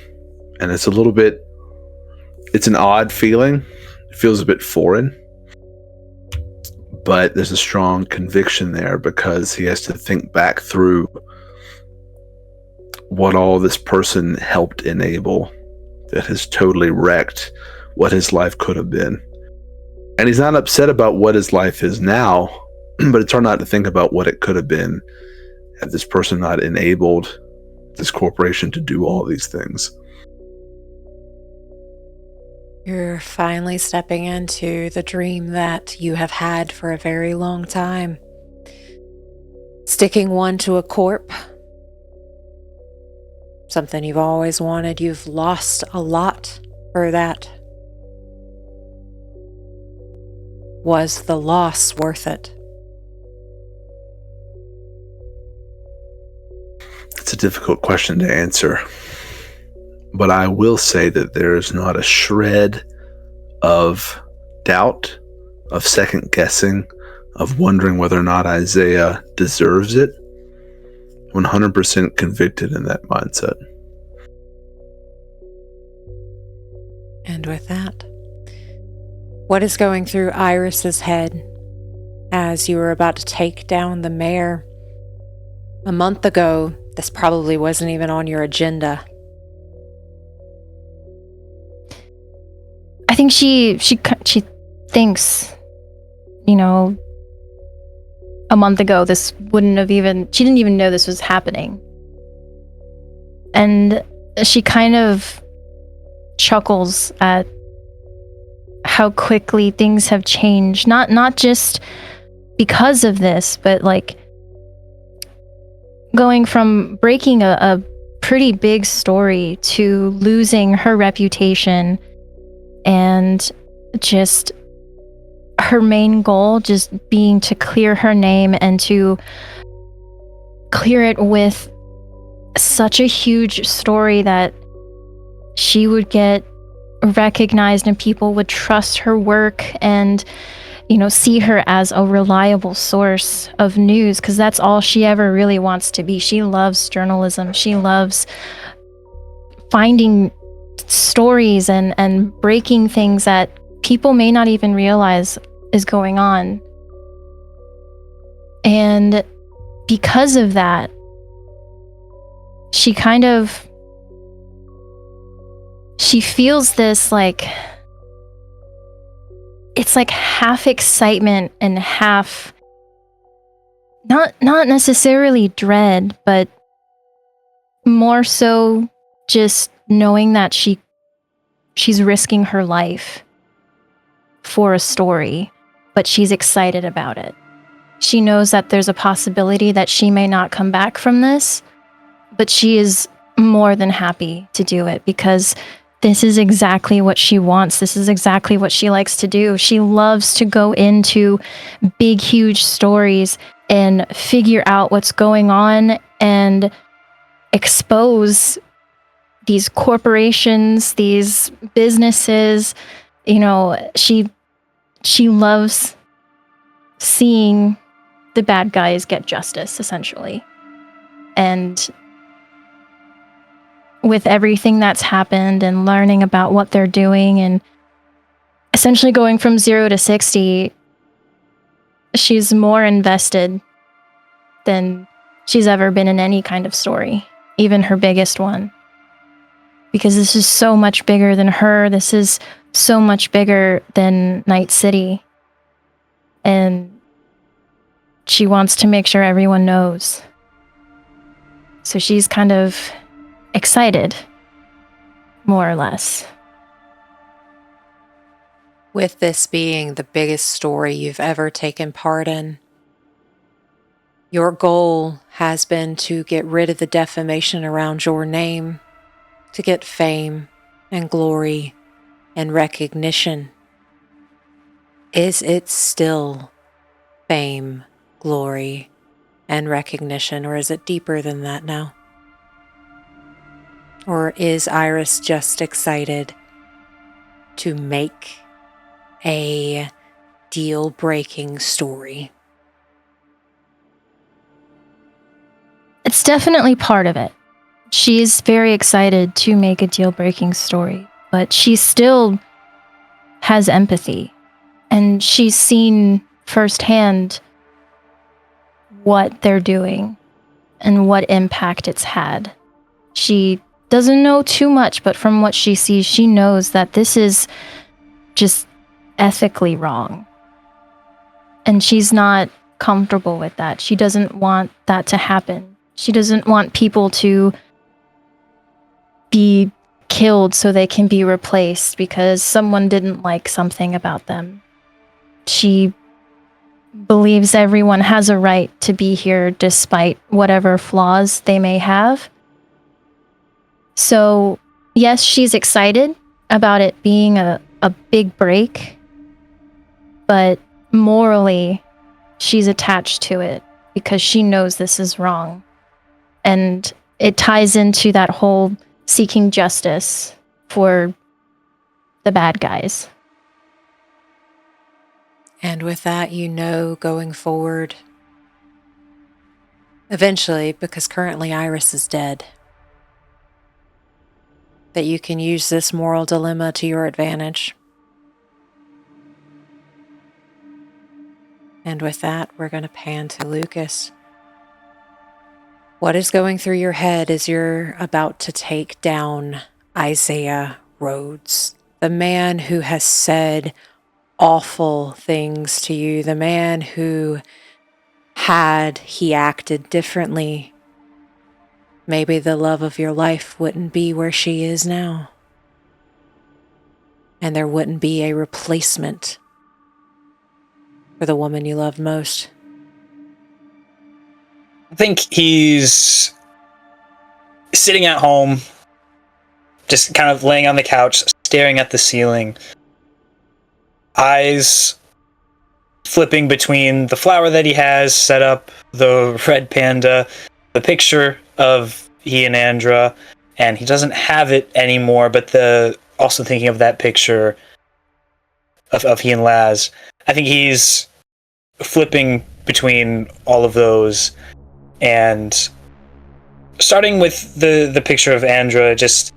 And it's a little bit It's an odd feeling. It feels a bit foreign. But there's a strong conviction there because he has to think back through what all this person helped enable that has totally wrecked what his life could have been. And he's not upset about what his life is now, but it's hard not to think about what it could have been had this person not enabled this corporation to do all these things. You're finally stepping into the dream that you have had for a very long time. Sticking one to a corp. Something you've always wanted. You've lost a lot for that. Was the loss worth it? It's a difficult question to answer. But I will say that there is not a shred of doubt, of second guessing, of wondering whether or not Isaiah deserves it. 100% convicted in that mindset. And with that, what is going through Iris's head as you were about to take down the mayor? A month ago, this probably wasn't even on your agenda. I think she thinks, you know, a month ago this wouldn't have even, she didn't even know this was happening. And she kind of chuckles at how quickly things have changed, not just because of this, but like going from breaking a pretty big story to losing her reputation and just her main goal just being to clear her name and to clear it with such a huge story that she would get recognized and people would trust her work and, you know, see her as a reliable source of news, because that's all she ever really wants to be. She loves journalism. She loves finding stories and breaking things that people may not even realize is going on. And because of that, she feels this, like, it's like half excitement and half not necessarily dread, but more so just knowing that she's risking her life for a story, but she's excited about it. She knows that there's a possibility that she may not come back from this, but she is more than happy to do it because this is exactly what she wants. This is exactly what she likes to do. She loves to go into big, huge stories and figure out what's going on and expose these corporations, these businesses. You know, she loves seeing the bad guys get justice, essentially. And with everything that's happened and learning about what they're doing and essentially going from 0 to 60, she's more invested than she's ever been in any kind of story, even her biggest one. Because this is so much bigger than her. This is so much bigger than Night City. And she wants to make sure everyone knows. So she's kind of excited, more or less. With this being the biggest story you've ever taken part in, your goal has been to get rid of the defamation around your name, to get fame and glory and recognition. Is it still fame, glory, and recognition, or is it deeper than that now? Or is Iris just excited to make a deal-breaking story? It's definitely part of it. She's very excited to make a deal-breaking story, but she still has empathy. And she's seen firsthand what they're doing and what impact it's had. She doesn't know too much, but from what she sees, she knows that this is just ethically wrong. And she's not comfortable with that. She doesn't want that to happen. She doesn't want people to be killed so they can be replaced because someone didn't like something about them. She believes everyone has a right to be here despite whatever flaws they may have. So, yes, she's excited about it being a big break, but morally, she's attached to it because she knows this is wrong. And it ties into that whole seeking justice for the bad guys. And with that, going forward, eventually, because currently Iris is dead, that you can use this moral dilemma to your advantage. And with that, we're going to pan to Lucas. What is going through your head as you're about to take down Isaiah Rhodes, the man who has said awful things to you, the man who, had he acted differently, maybe the love of your life wouldn't be where she is now. And there wouldn't be a replacement for the woman you loved most. I think he's sitting at home, just kind of laying on the couch, staring at the ceiling, eyes flipping between the flower that he has set up, the red panda, the picture of he and Andra, and he doesn't have it anymore, but also thinking of that picture of he and Laz. I think he's flipping between all of those, and starting with the picture of Andra, just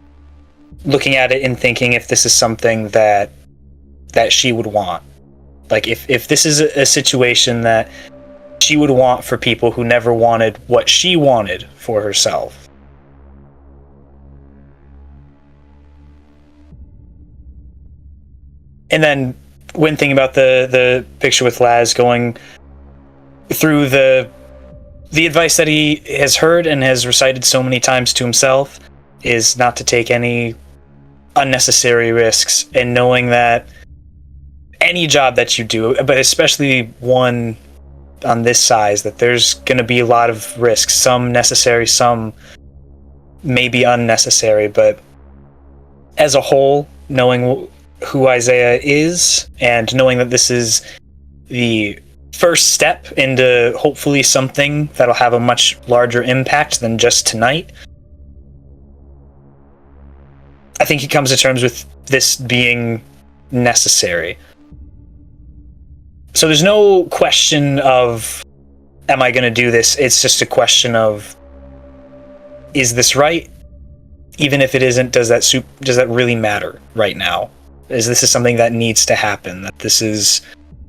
looking at it and thinking if this is something that she would want. Like, if this is a situation that she would want for people who never wanted what she wanted for herself. And then when thinking about the picture with Laz, going through the advice that he has heard and has recited so many times to himself is not to take any unnecessary risks, and knowing that any job that you do, but especially one on this size, that there's going to be a lot of risks, some necessary, some maybe unnecessary, but as a whole, knowing who Isaiah is and knowing that this is the first step into hopefully something that'll have a much larger impact than just tonight, I think he comes to terms with this being necessary. So there's no question of, am I going to do this? It's just a question of, is this right? Even if it isn't, does that really matter right now? Is this something that needs to happen? That this is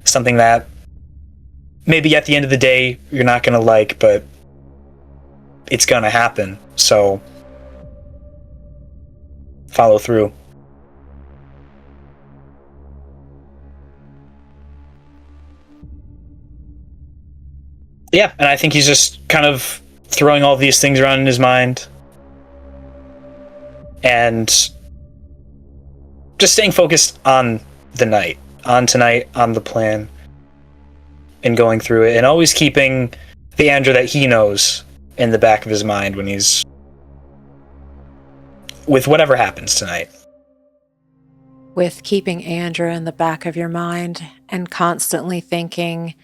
something that maybe at the end of the day you're not going to like, but it's going to happen. So follow through. Yeah, and I think he's just kind of throwing all these things around in his mind and just staying focused on the night, on tonight, on the plan, and going through it, and always keeping the Andrew that he knows in the back of his mind when he's with whatever happens tonight. With keeping Andra in the back of your mind and constantly thinking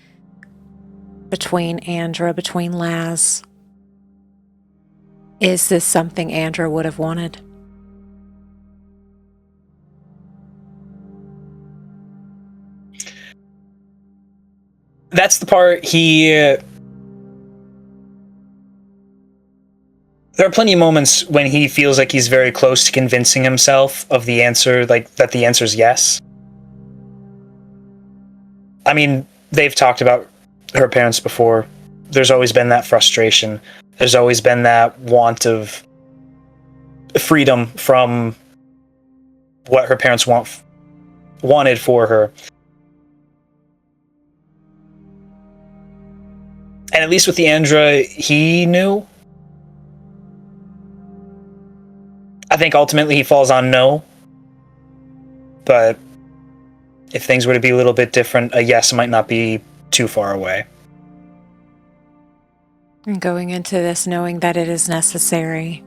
between Laz, is this something Andra would have wanted? That's the part he there are plenty of moments when he feels like he's very close to convincing himself of the answer, like that the answer is yes. I mean, they've talked about her parents before. There's always been that frustration. There's always been that want of freedom from what her parents wanted for her. And at least with the Andra, he knew. I think ultimately he falls on no. But if things were to be a little bit different, a yes might not be too far away. And going into this knowing that it is necessary.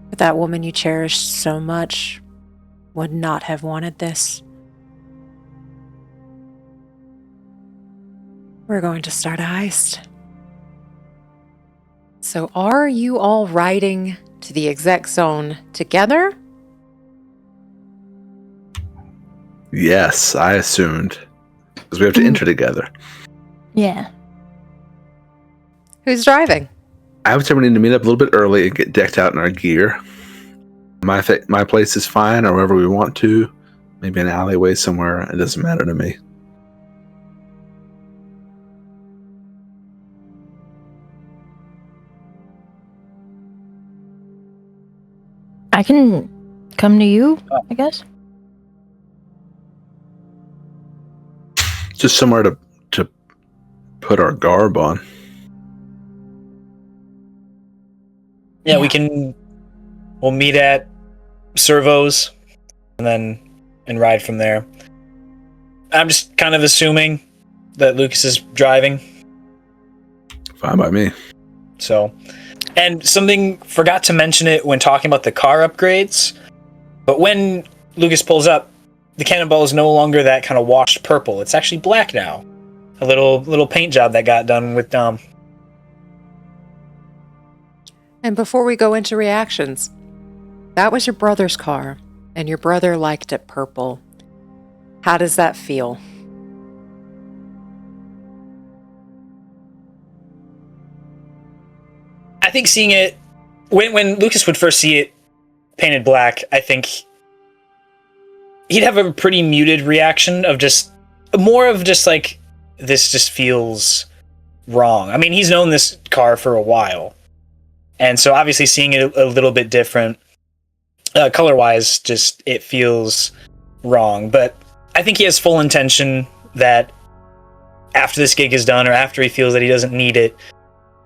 But that woman you cherished so much would not have wanted this. We're going to start a heist. So are you all riding to the exec zone together? Yes, I assumed. Because we have to enter together. Yeah. Who's driving? I would say we need to meet up a little bit early and get decked out in our gear. My place is fine, or wherever we want to. Maybe an alleyway somewhere. It doesn't matter to me. I can come to you, I guess. Just somewhere to put our garb on. Yeah, we'll meet at Cerveau's and ride from there. I'm just kind of assuming that Lucas is driving. Fine by me. So, and something, forgot to mention it when talking about the car upgrades, but when Lucas pulls up, the cannonball is no longer that kind of washed purple. It's actually black now. A little paint job that got done with Dom. And before we go into reactions, that was your brother's car, and your brother liked it purple. How does that feel? I think seeing it, when Lucas would first see it painted black, I think he'd have a pretty muted reaction of more of like, this just feels wrong. I mean, he's known this car for a while. And so obviously seeing it a little bit different, color-wise, it feels wrong. But I think he has full intention that after this gig is done, or after he feels that he doesn't need it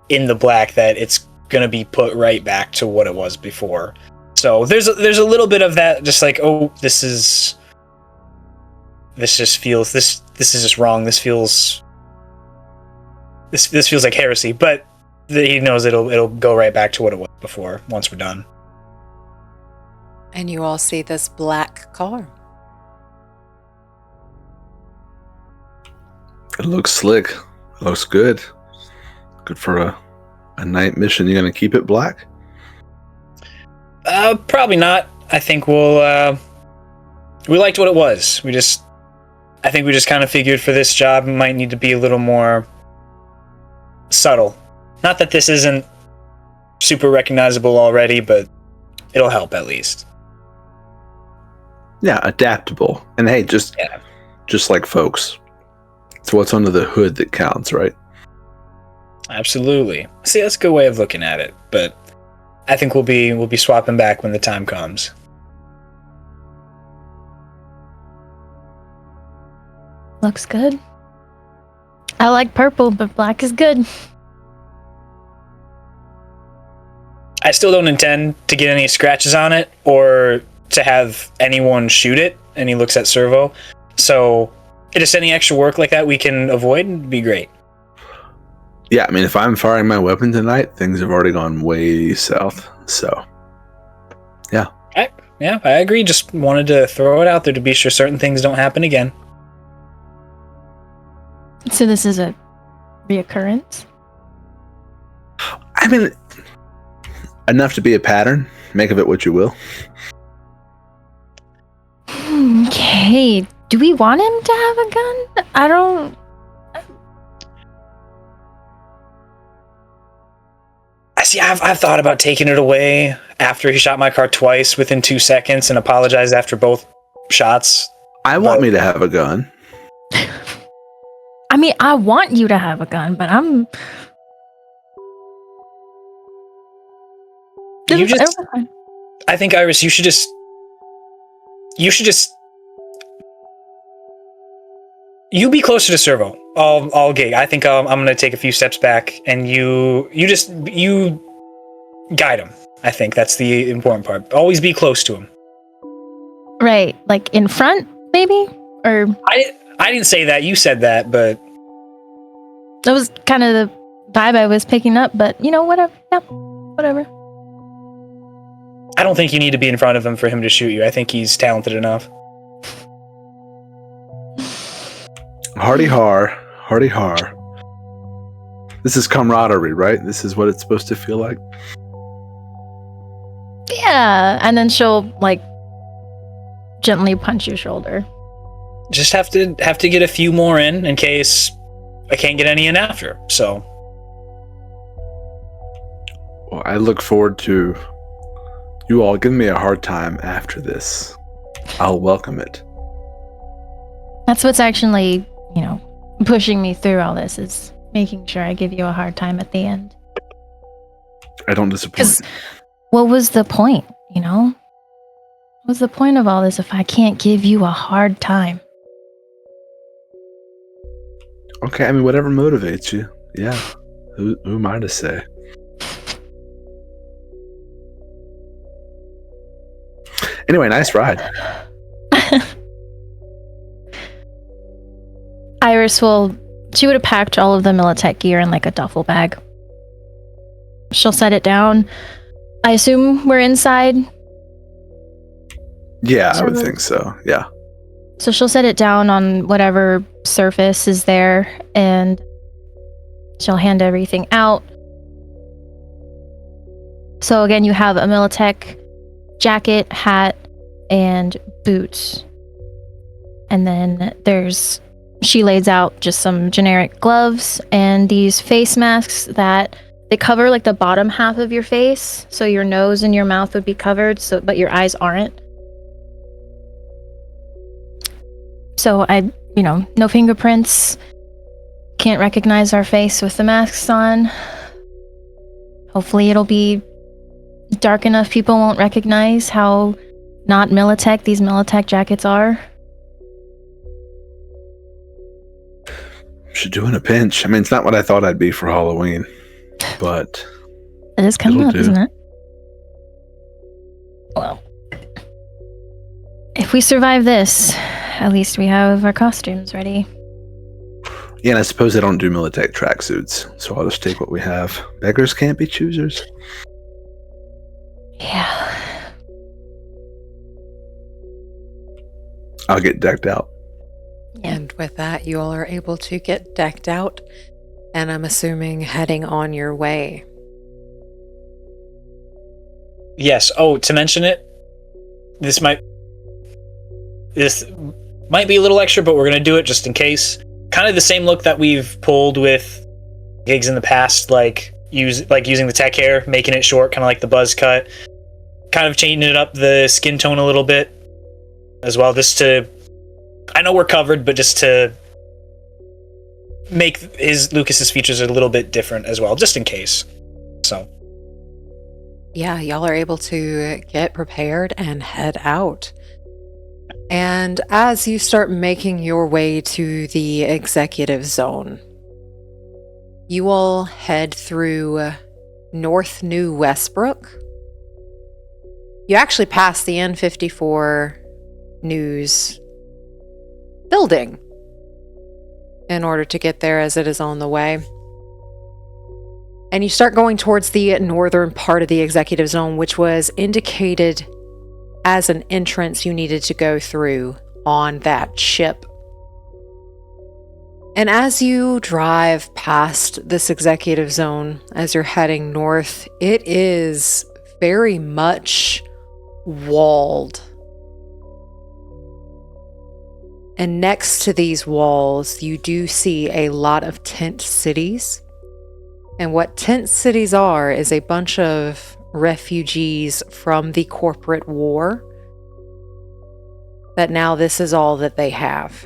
in the black, that it's going to be put right back to what it was before. So there's a little bit of that, just like, oh, this is just wrong. This feels like heresy. But he knows it'll go right back to what it was before once we're done. And you all see this black car. It looks slick. It looks good. Good for a night mission. You gonna keep it black? Probably not. I think we liked what it was. I think we just kind of figured for this job it might need to be a little more subtle. Not that this isn't super recognizable already, but it'll help at least. Yeah, adaptable. And hey, just like folks. It's what's under the hood that counts, right? Absolutely. See, that's a good way of looking at it, but I think we'll be swapping back when the time comes. Looks good. I like purple, but black is good. I still don't intend to get any scratches on it or to have anyone shoot it, and he looks at Cerveau. So just any extra work like that we can avoid would be great. Yeah, I mean, if I'm firing my weapon tonight, things have already gone way south. So, yeah. Yeah, I agree. Just wanted to throw it out there to be sure certain things don't happen again. So this is a reoccurrence? I mean, enough to be a pattern. Make of it what you will. Okay. Do we want him to have a gun? I don't... See, I've thought about taking it away after he shot my car twice within 2 seconds and apologized after both shots. I want me to have a gun. I mean, I want you to have a gun, but I'm. I think, Iris, you should just. You be closer to Cerveau all gig. I think I'm gonna take a few steps back, and you guide him. I think that's the important part. Always be close to him. Right, like in front, maybe, or I didn't say that. You said that, but that was kind of the vibe I was picking up. But whatever. Yeah, whatever. I don't think you need to be in front of him for him to shoot you. I think he's talented enough. Hardy har. This is camaraderie, right? This is what it's supposed to feel like. Yeah, and then she'll gently punch your shoulder. Just have to get a few more in case I can't get any in after. So, Well, I look forward to you all giving me a hard time after this. I'll welcome it. That's what's actually, pushing me through all this, is making sure I give you a hard time at the end. I don't disappoint. What was the point, What was the point of all this if I can't give you a hard time? Okay, I mean, whatever motivates you. Yeah. Who am I to say? Anyway, nice ride. Iris she would have packed all of the Militech gear in a duffel bag. She'll set it down. I assume we're inside. Yeah, I would think so. Yeah. So she'll set it down on whatever surface is there, and she'll hand everything out. So again, you have a Militech jacket, hat, and boots. And then she lays out just some generic gloves and these face masks that they cover the bottom half of your face. So your nose and your mouth would be covered, but your eyes aren't. So no fingerprints. Can't recognize our face with the masks on. Hopefully it'll be dark enough people won't recognize how not Militech these Militech jackets are. Should do in a pinch. I mean, it's not what I thought I'd be for Halloween, but it is coming it'll up, do. isn't it? Well, if we survive this, at least we have our costumes ready. Yeah, and I suppose they don't do Militech tracksuits, so I'll just take what we have. Beggars can't be choosers. Yeah. I'll get decked out. And with that, you all are able to get decked out, and I'm assuming heading on your way. yes. Oh, to mention it, this might be a little extra, but we're gonna do it just in case. Kind of the same look that we've pulled with gigs in the past, using the tech hair, making it short, kind of like the buzz cut, kind of changing it up the skin tone a little bit as well, just to, I know we're covered, but just to make Lucas's features a little bit different as well, just in case. So Yeah, y'all are able to get prepared and head out. And as you start making your way to the executive zone, you all head through North New Westbrook. You actually pass the N54 News building in order to get there, as it is on the way. And you start going towards the northern part of the executive zone, which was indicated as an entrance you needed to go through on that ship. And as you drive past this executive zone, as you're heading north, it is very much walled. And next to these walls, you do see a lot of tent cities. And what tent cities are is a bunch of refugees from the corporate war, that now this is all that they have.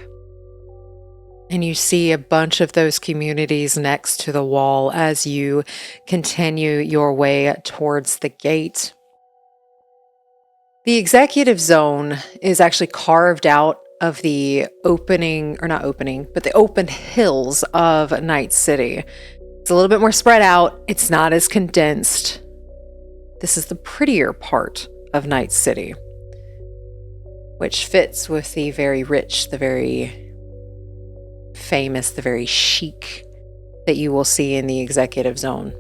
And you see a bunch of those communities next to the wall as you continue your way towards the gate. The executive zone is actually carved out of the opening, or not opening, but the open hills of Night City. It's a little bit more spread out. It's not as condensed. This is the prettier part of Night City, which fits with the very rich, the very famous, the very chic that you will see in the executive zone.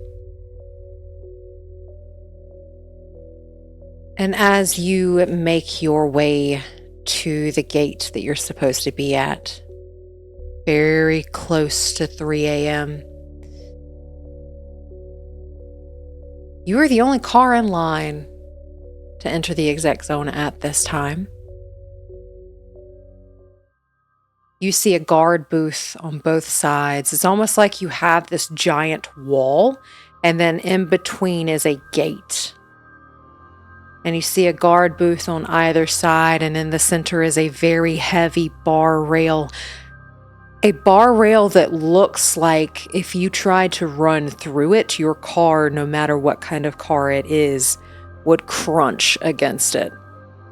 And as you make your way to the gate that you're supposed to be at, very close to 3 a.m., you are the only car in line to enter the exec zone at this time. You see a guard booth on both sides. It's almost like you have this giant wall, and then in between is a gate. And you see a guard booth on either side, and in the center is a very heavy bar rail. A bar rail that looks like if you tried to run through it, your car, no matter what kind of car it is, would crunch against it.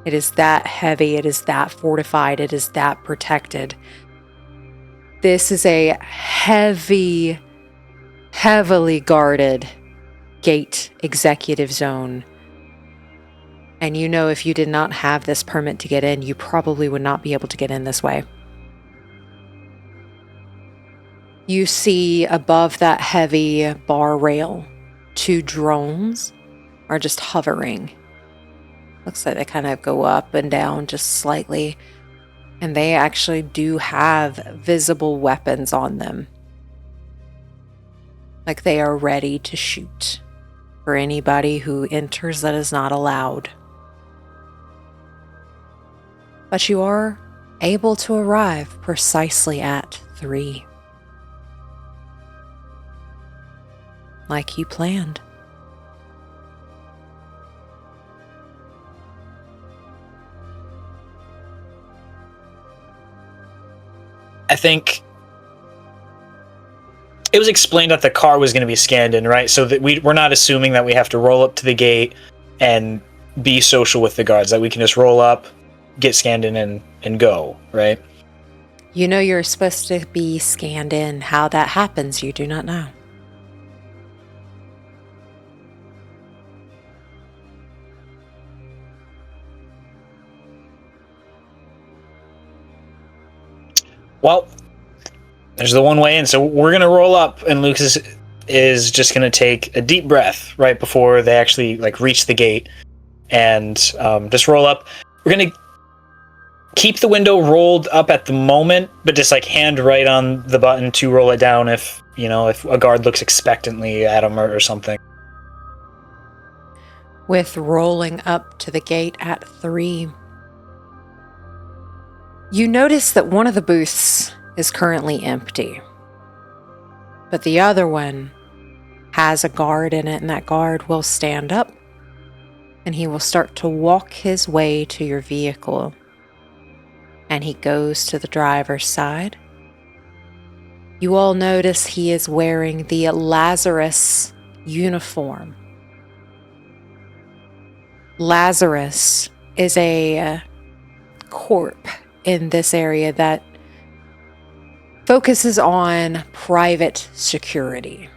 It is that heavy, it is that fortified, it is that protected. This is a heavily guarded gate executive zone. And you know if you did not have this permit to get in, you probably would not be able to get in this way. You see above that heavy bar rail, 2 drones are just hovering. Looks like they kind of go up and down just slightly. And they actually do have visible weapons on them. Like they are ready to shoot for anybody who enters that is not allowed. But you are able to arrive precisely at 3. Like you planned. I think it was explained that the car was going to be scanned in, right? So that we're not assuming that we have to roll up to the gate and be social with the guards, that we can just roll up, get scanned in, and go, right? You know you're supposed to be scanned in. How that happens, you do not know. Well, there's the one way in, so we're going to roll up, and Lucas is just going to take a deep breath right before they actually reach the gate, and just roll up. We're going to keep the window rolled up at the moment, but just hand right on the button to roll it down if a guard looks expectantly at him or something. With rolling up to the gate at 3, you notice that one of the booths is currently empty, but the other one has a guard in it, and that guard will stand up and he will start to walk his way to your vehicle, and he goes to the driver's side. You all notice he is wearing the Lazarus uniform. Lazarus is a corp in this area that focuses on private security,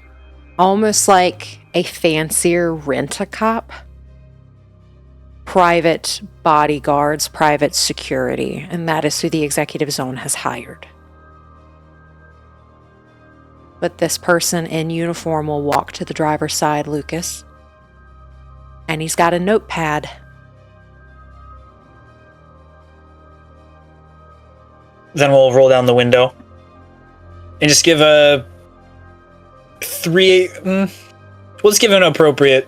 almost like a fancier rent-a-cop. Private bodyguards, private security, and that is who the executive zone has hired. But this person in uniform will walk to the driver's side, Lucas, and he's got a notepad. Then we'll roll down the window and just give a 3. We'll just give an appropriate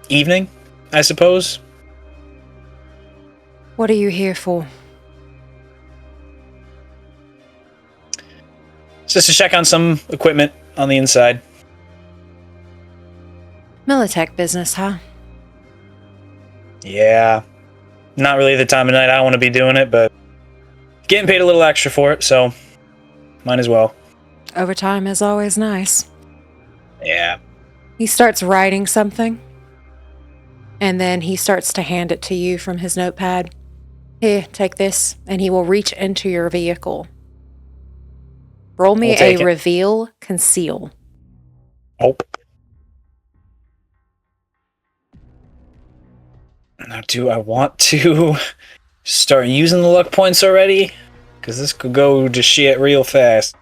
evening, I suppose. What are you here for? Just to check on some equipment on the inside. Militech business, huh? Yeah. Not really the time of night I want to be doing it, but getting paid a little extra for it, so might as well. Overtime is always nice. Yeah. He starts writing something, and then he starts to hand it to you from his notepad. Here, take this, and he will reach into your vehicle. Roll me a reveal conceal. Oh. Now, do I want to start using the luck points already? Because this could go to shit real fast.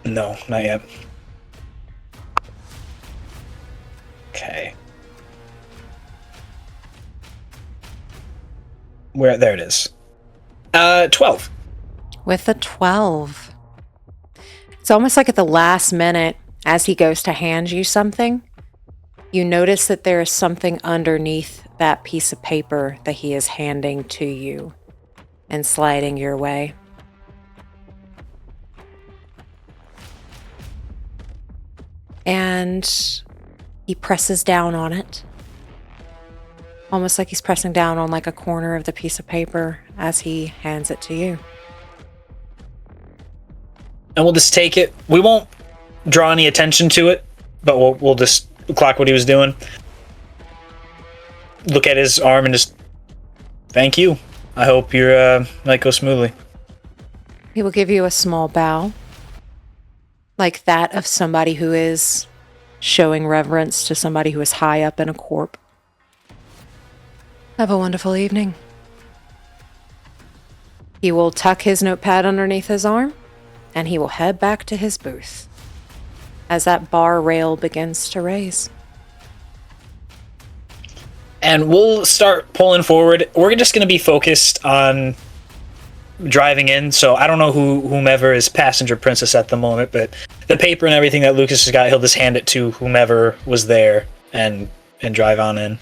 No, not yet. Okay. There it is. 12. With a 12. It's almost like at the last minute, as he goes to hand you something, you notice that there is something underneath that piece of paper that he is handing to you and sliding your way. And he presses down on it. Almost like he's pressing down on like a corner of the piece of paper as he hands it to you. And we'll just take it. We won't draw any attention to it, but we'll just clock what he was doing. Look at his arm and just thank you. I hope your night goes smoothly. He will give you a small bow, like that of somebody who is showing reverence to somebody who is high up in a corp. Have a wonderful evening. He will tuck his notepad underneath his arm, and he will head back to his booth as that bar rail begins to raise. And we'll start pulling forward. We're just going to be focused on driving in, so I don't know whomever is passenger princess at the moment, but the paper and everything that Lucas has got, he'll just hand it to whomever was there and drive on in.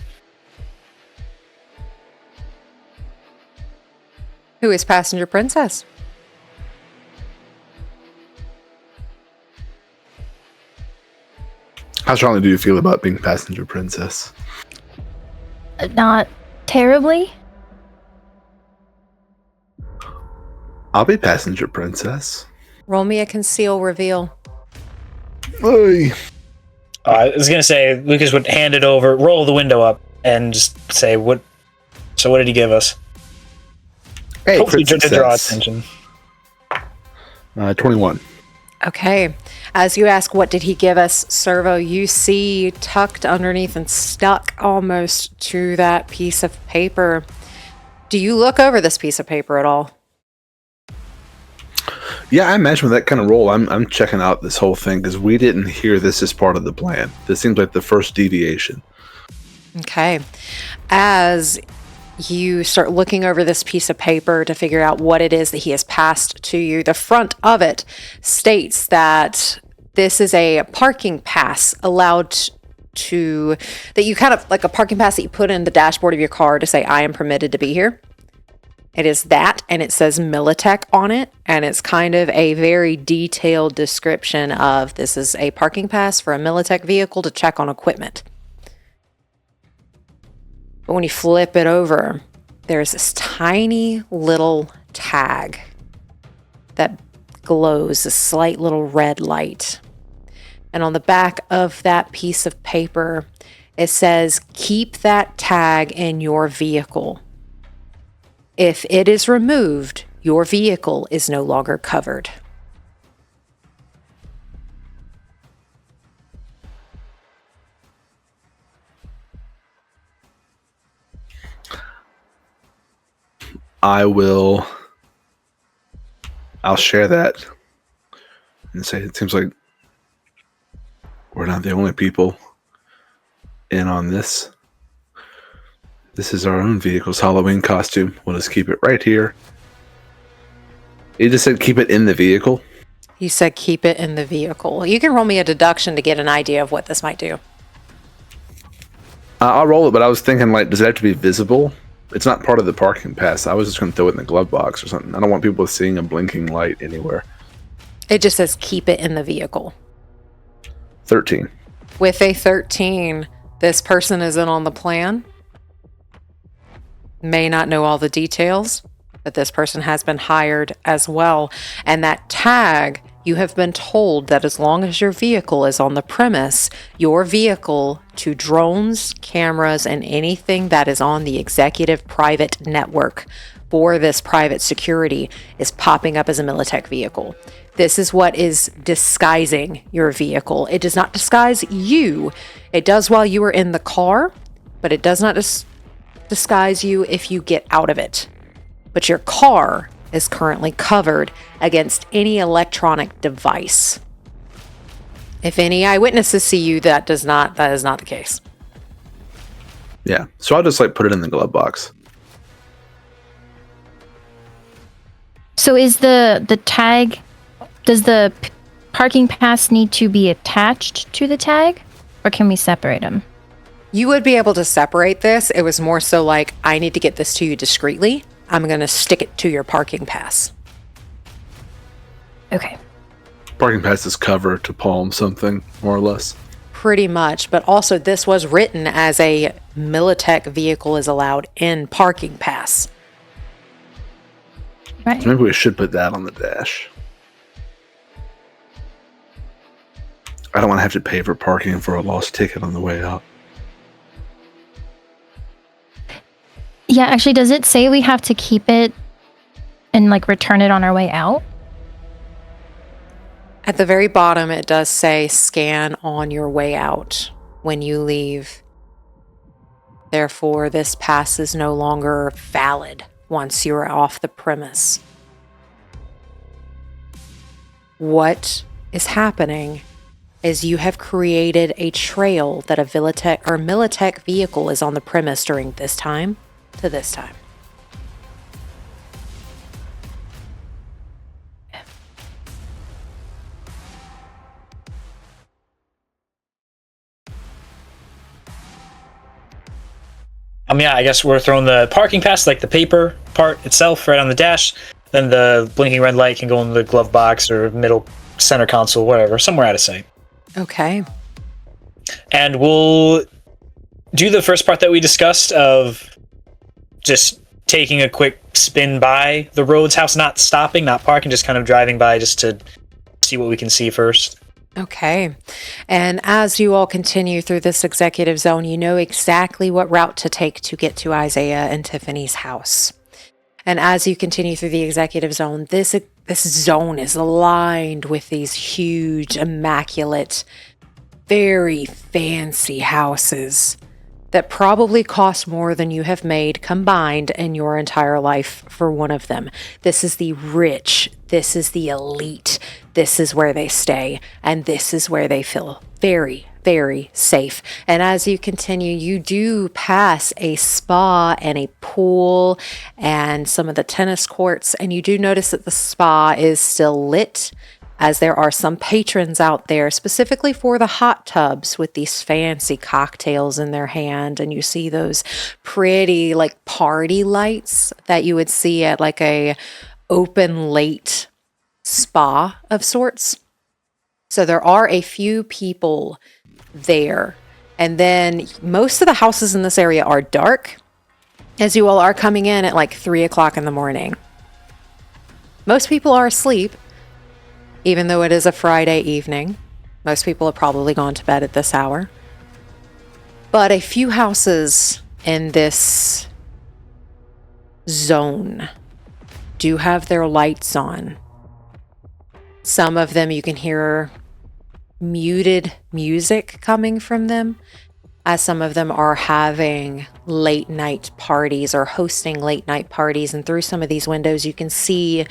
Who is passenger princess? How strongly do you feel about being passenger princess? Not terribly. I'll be passenger princess. Roll me a conceal reveal. Oy. I was going to say, Lucas would hand it over, roll the window up, and just say, what did he give us? Hey, hopefully to draw success. attention. 21. Okay. As you ask, what did he give us, Cerveau, you see tucked underneath and stuck almost to that piece of paper. Do you look over this piece of paper at all? Yeah, I imagine with that kind of role, I'm checking out this whole thing because we didn't hear this as part of the plan. This seems like the first deviation. Okay. As you start looking over this piece of paper to figure out what it is that he has passed to you, the front of it states that this is a parking pass allowed to, that you kind of, like a parking pass that you put in the dashboard of your car to say, I am permitted to be here. It is that, and it says Militech on it, and it's kind of a very detailed description of this is a parking pass for a Militech vehicle to check on equipment. But when you flip it over, there's this tiny little tag that glows, a slight little red light. And on the back of that piece of paper, it says, keep that tag in your vehicle. If it is removed, your vehicle is no longer covered. I'll share that and say it seems like we're not the only people in on this. This is our own vehicle's Halloween costume. We'll just keep it right here. He just said keep it in the vehicle. He said keep it in the vehicle. You can roll me a deduction to get an idea of what this might do. I'll roll it, but I was thinking, like, does it have to be visible? It's not part of the parking pass. I was just going to throw it in the glove box or something. I don't want people seeing a blinking light anywhere. It just says keep it in the vehicle. 13. With a 13, this person is in on the plan. May not know all the details, but this person has been hired as well. And that tag, you have been told that as long as your vehicle is on the premise, your vehicle to drones, cameras, and anything that is on the executive private network for this private security is popping up as a Militech vehicle. This is what is disguising your vehicle. It does not disguise you. It does while you are in the car, but it does not disguise you if you get out of it. But your car is currently covered against any electronic device. If any eyewitnesses see you, that is not the case. Yeah. So I'll just put it in the glove box. So is the tag, does the parking pass need to be attached to the tag, or can we separate them? You would be able to separate this. It was more so I need to get this to you discreetly. I'm going to stick it to your parking pass. Okay. Parking pass is cover to palm something, more or less. Pretty much. But also this was written as a Militech vehicle is allowed in parking pass. Right. So maybe we should put that on the dash. I don't want to have to pay for parking for a lost ticket on the way out. Yeah, actually, does it say we have to keep it and return it on our way out? At the very bottom, it does say scan on your way out when you leave. Therefore, this pass is no longer valid once you are off the premise. What is happening is you have created a trail that a Militech vehicle is on the premise during this time to this time. Yeah, I guess we're throwing the parking pass, the paper part itself, right on the dash. Then the blinking red light can go in the glove box or middle center console, whatever, somewhere out of sight. Okay. And we'll do the first part that we discussed of just taking a quick spin by the Rhodes house, not stopping, not parking, just kind of driving by just to see what we can see first. Okay. And as you all continue through this executive zone, you know exactly what route to take to get to Isaiah and Tiffany's house. And as you continue through the executive zone, this zone is lined with these huge, immaculate, very fancy houses that probably cost more than you have made combined in your entire life for one of them. This is the rich, this is the elite, this is where they stay, and this is where they feel very, very safe. And as you continue, you do pass a spa and a pool and some of the tennis courts, and you do notice that the spa is still lit, as there are some patrons out there specifically for the hot tubs with these fancy cocktails in their hand. And you see those pretty party lights that you would see at a open late spa of sorts. So there are a few people there. And then most of the houses in this area are dark, as you all are coming in at 3 o'clock in the morning. Most people are asleep. Even though it is a Friday evening, most people have probably gone to bed at this hour. But a few houses in this zone do have their lights on. Some of them you can hear muted music coming from them, as some of them are having late night parties or hosting late night parties. And through some of these windows, you can see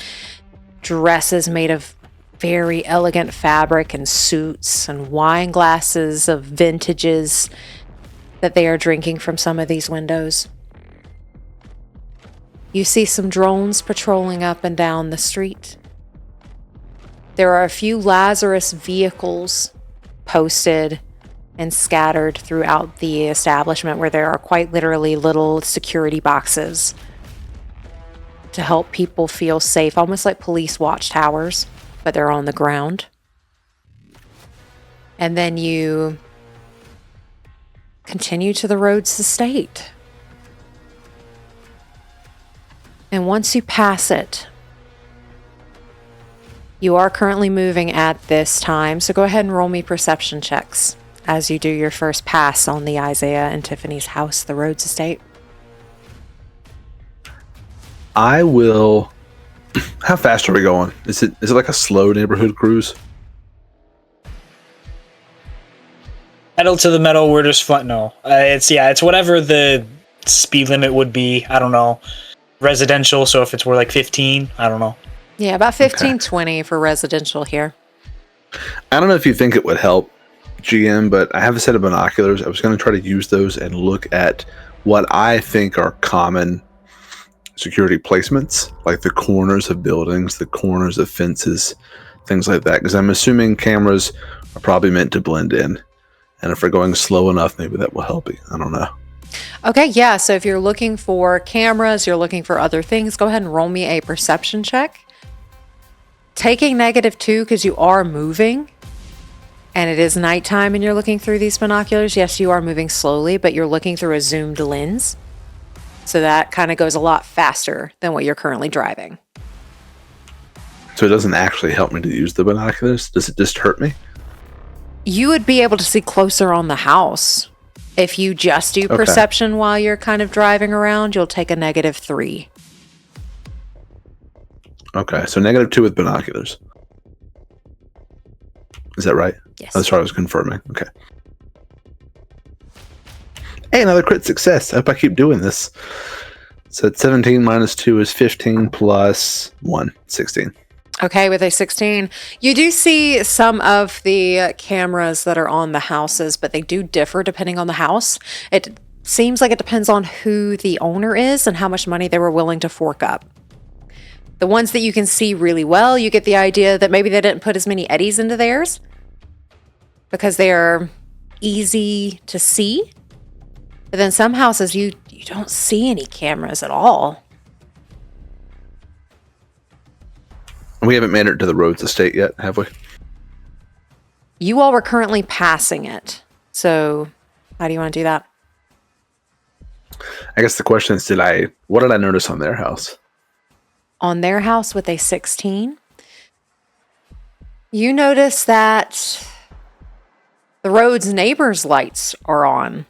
dresses made of very elegant fabric and suits and wine glasses of vintages that they are drinking from some of these windows. You see some drones patrolling up and down the street. There are a few Lazarus vehicles posted and scattered throughout the establishment, where there are quite literally little security boxes to help people feel safe, almost like police watchtowers, but they're on the ground. And then you continue to the Rhodes Estate. And once you pass it, you are currently moving at this time, so go ahead and roll me perception checks as you do your first pass on the Isaiah and Tiffany's house, the Rhodes Estate. I will. How fast are we going? Is it like a slow neighborhood cruise? Pedal to the metal, we're just fun. No, it's whatever the speed limit would be. I don't know. Residential, so if we're like 15, I don't know. Yeah, about 15, Okay. 20 for residential here. I don't know if you think it would help, GM, but I have a set of binoculars. I was going to try to use those and look at what I think are common security placements, like the corners of buildings, the corners of fences, things like that, because I'm assuming cameras are probably meant to blend in. And if we're going slow enough, maybe that will help you. I don't know. Okay, yeah, so if you're looking for cameras, you're looking for other things, go ahead and roll me a perception check. Taking -2 because you are moving, and it is nighttime and you're looking through these binoculars. Yes, you are moving slowly, but you're looking through a zoomed lens. So that kind of goes a lot faster than what you're currently driving. So it doesn't actually help me to use the binoculars? Does it just hurt me? You would be able to see closer on the house. If you just do Okay. perception while you're kind of driving around, you'll take a -3. Okay, so -2 with binoculars. Is that right? Yes. That's what I was confirming. Okay. Hey, another crit success. I hope I keep doing this. So it's 17 minus 2 is 15 plus 1, 16. Okay, with a 16. You do see some of the cameras that are on the houses, but they do differ depending on the house. It seems like it depends on who the owner is and how much money they were willing to fork up. The ones that you can see really well, you get the idea that maybe they didn't put as many eddies into theirs because they are easy to see. But then some houses, you don't see any cameras at all. We haven't made it to the Rhodes Estate yet, have we? You all were currently passing it. So how do you want to do that? I guess the question is, what did I notice on their house? On their house with a 16, you notice that the Rhodes neighbors' lights are on.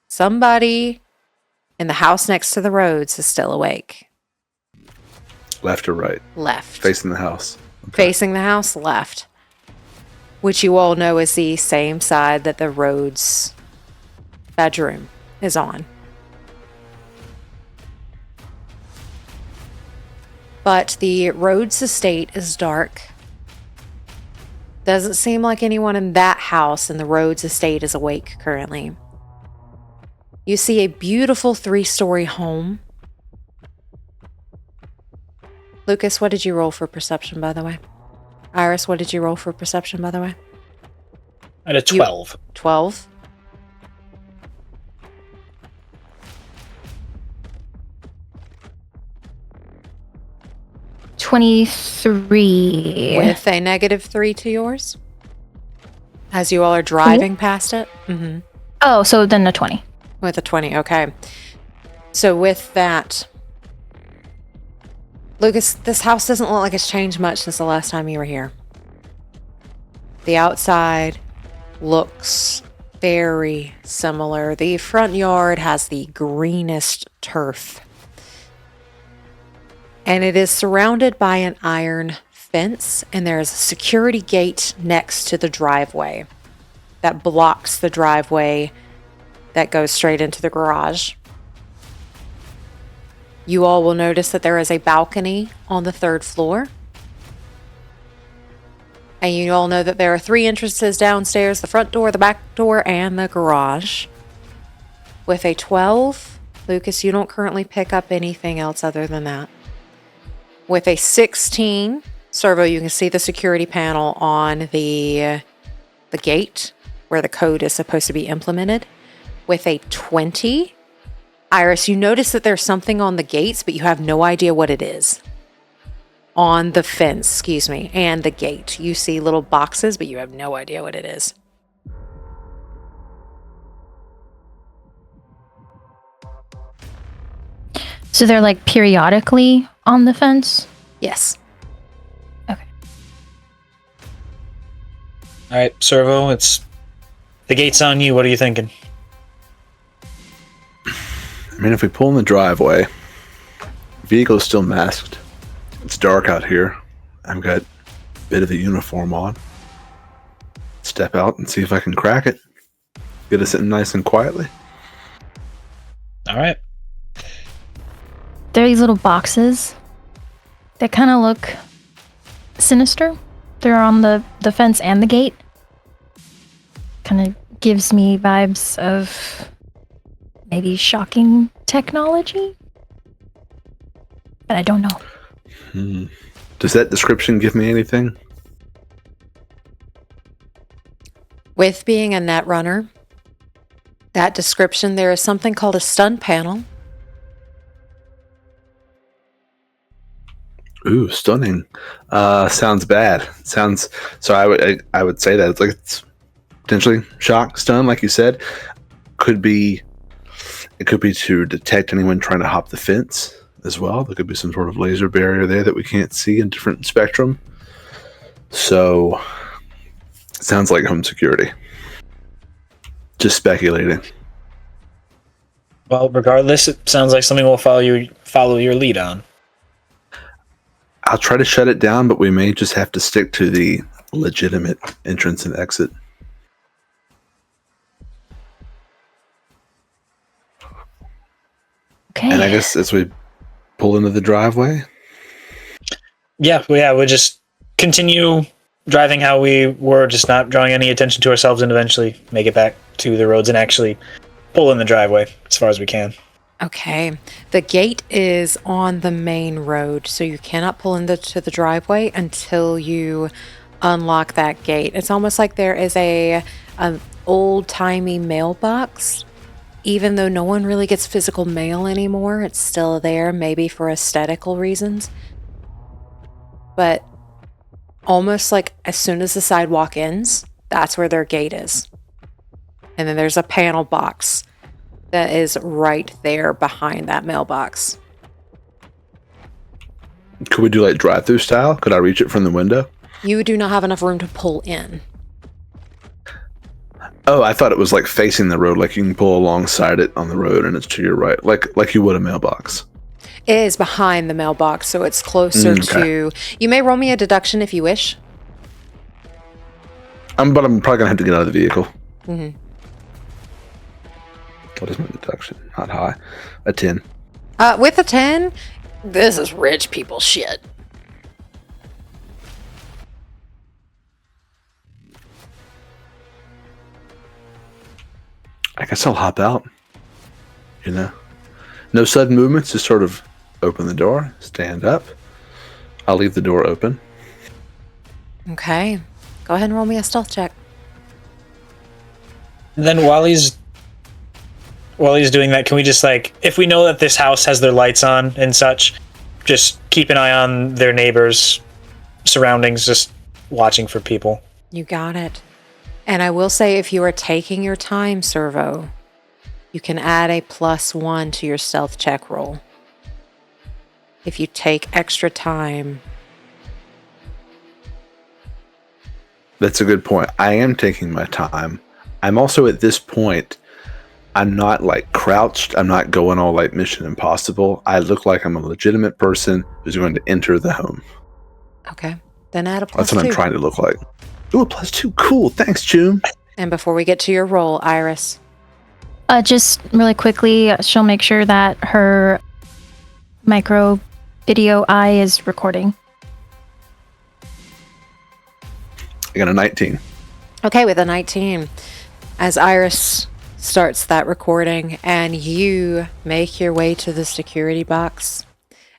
Somebody in the house next to the Rhodes is still awake. Left or right? Left. Facing the house. Okay. Facing the house, left. Which you all know is the same side that the Rhodes bedroom is on. But the Rhodes estate is dark. Doesn't seem like anyone in that house in the Rhodes estate is awake currently. You see a beautiful 3-story home. Lucas, what did you roll for perception, by the way? Iris, what did you roll for perception, by the way? At a 12. 12. $23. With a -3 to yours? As you all are driving past it? Mm-hmm. Oh, so then a 20. With a 20, okay. So with that, Lucas, this house doesn't look like it's changed much since the last time you were here. The outside looks very similar. The front yard has the greenest turf. And it is surrounded by an iron fence, and there is a security gate next to the driveway that blocks the driveway that goes straight into the garage. You all will notice that there is a balcony on the 3rd floor. And you all know that there are 3 entrances downstairs: the front door, the back door, and the garage. With a 12, Lucas, you don't currently pick up anything else other than that. With a 16, Cerveau, you can see the security panel on the gate. where the code is supposed to be implemented. With a 20, Iris, you notice that there's something on the gates, but you have no idea what it is. On the fence, and the gate. You see little boxes, but you have no idea what it is. So they're like periodically on the fence? Yes. Okay. All right, Cerveau, it's the gate's on you. What are you thinking? I mean, if we pull in the driveway, vehicle's still masked. It's dark out here. I've got a bit of a uniform on. Step out and see if I can crack it. Get us in nice and quietly. All right. There are these little boxes that kind of look sinister. They're on the fence and the gate. Kind of gives me vibes of maybe shocking technology. But I don't know. Does that description give me anything? With being a net runner, that description, there is something called a stun panel. Ooh, stunning. Sounds bad. So I would say that it's potentially shock, stun, like you said. It could be to detect anyone trying to hop the fence as well. There could be some sort of laser barrier there that we can't see in different spectrum. So it sounds like home security. Just speculating. Well, regardless, it sounds like something we'll follow your lead on. I'll try to shut it down, but we may just have to stick to the legitimate entrance and exit. Okay. And I guess as we pull into the driveway. Yeah, we'll just continue driving how we were, just not drawing any attention to ourselves, and eventually make it back to the roads and actually pull in the driveway as far as we can. Okay. The gate is on the main road, so you cannot pull into the driveway until you unlock that gate. It's almost like there is an old-timey mailbox. Even though no one really gets physical mail anymore, it's still there, maybe for aesthetical reasons. But almost like as soon as the sidewalk ends, that's where their gate is. And then there's a panel box that is right there behind that mailbox. Could we do like drive-through style? Could I reach it from the window? You do not have enough room to pull in. Oh, I thought it was like facing the road, like you can pull alongside it on the road and it's to your right, like you would a mailbox. It is behind the mailbox, so it's closer to... You may roll me a deduction if you wish. But I'm probably going to have to get out of the vehicle. Mm-hmm. What is my deduction? Not high. A 10. With a 10, this is rich people shit. I guess I'll hop out. You know? No sudden movements, just sort of open the door, stand up. I'll leave the door open. Okay. Go ahead and roll me a stealth check. And then while he's doing that, can we just, like, if we know that this house has their lights on and such, just keep an eye on their neighbors' surroundings, just watching for people. You got it. And I will say, if you are taking your time, Cerveau, you can add a +1 to your stealth check roll. If you take extra time. That's a good point. I am taking my time. I'm also at this point, I'm not like crouched. I'm not going all like Mission Impossible. I look like I'm a legitimate person who's going to enter the home. Okay. Then add a +2. That's what I'm trying to look like. Ooh, a +2. Cool. Thanks, Choom. And before we get to your roll, Iris. Just really quickly, she'll make sure that her micro video eye is recording. I got a 19. Okay, with a 19. As Iris starts that recording and you make your way to the security box,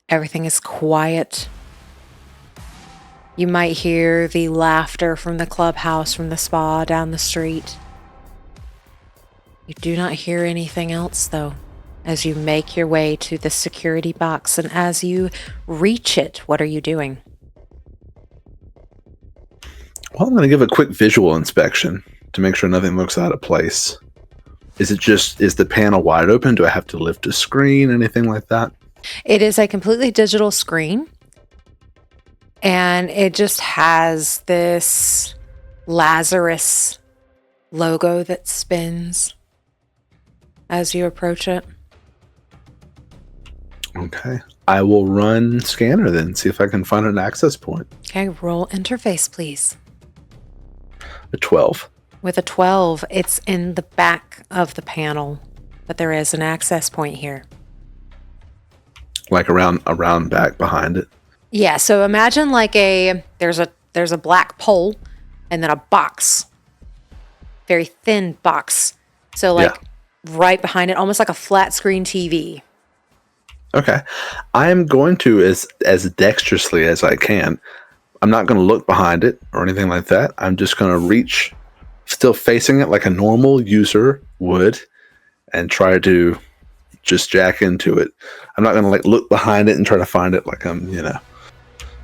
everything is quiet. You might hear the laughter from the clubhouse from the spa down the street. You do not hear anything else, though, as you make your way to the security box. And as you reach it, what are you doing? Well, I'm going to give a quick visual inspection to make sure nothing looks out of place. Is the panel wide open? Do I have to lift a screen? Anything like that? It is a completely digital screen. And it just has this Lazarus logo that spins as you approach it. Okay. I will run scanner then, see if I can find an access point. Okay, roll interface, please. A 12. With a 12, it's in the back of the panel, but there is an access point here. Like around back behind it. Yeah, so imagine like there's a black pole and then a box. Very thin box. So like right behind it, almost like a flat screen TV. Okay. I'm going to, as dexterously as I can, I'm not going to look behind it or anything like that. I'm just going to reach, still facing it like a normal user would, and try to just jack into it. I'm not going to like look behind it and try to find it like I'm,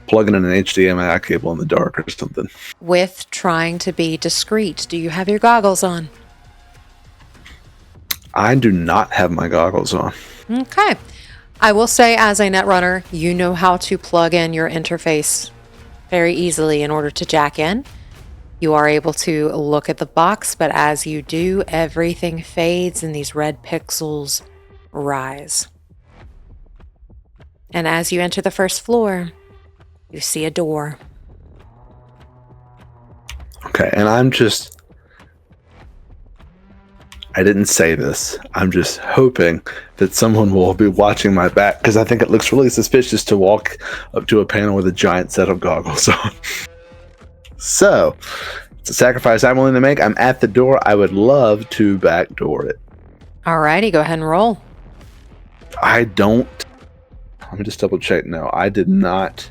plugging in an HDMI cable in the dark or something. With trying to be discreet, do you have your goggles on? I do not have my goggles on. Okay. I will say, as a netrunner, you know how to plug in your interface very easily in order to jack in. You are able to look at the box, but as you do, everything fades and these red pixels rise. And as you enter the first floor, you see a door. Okay, and I didn't say this. I'm just hoping that someone will be watching my back, because I think it looks really suspicious to walk up to a panel with a giant set of goggles on. So, it's a sacrifice I'm willing to make. I'm at the door. I would love to backdoor it. Alrighty, go ahead and roll. Let me just double check. No, I did not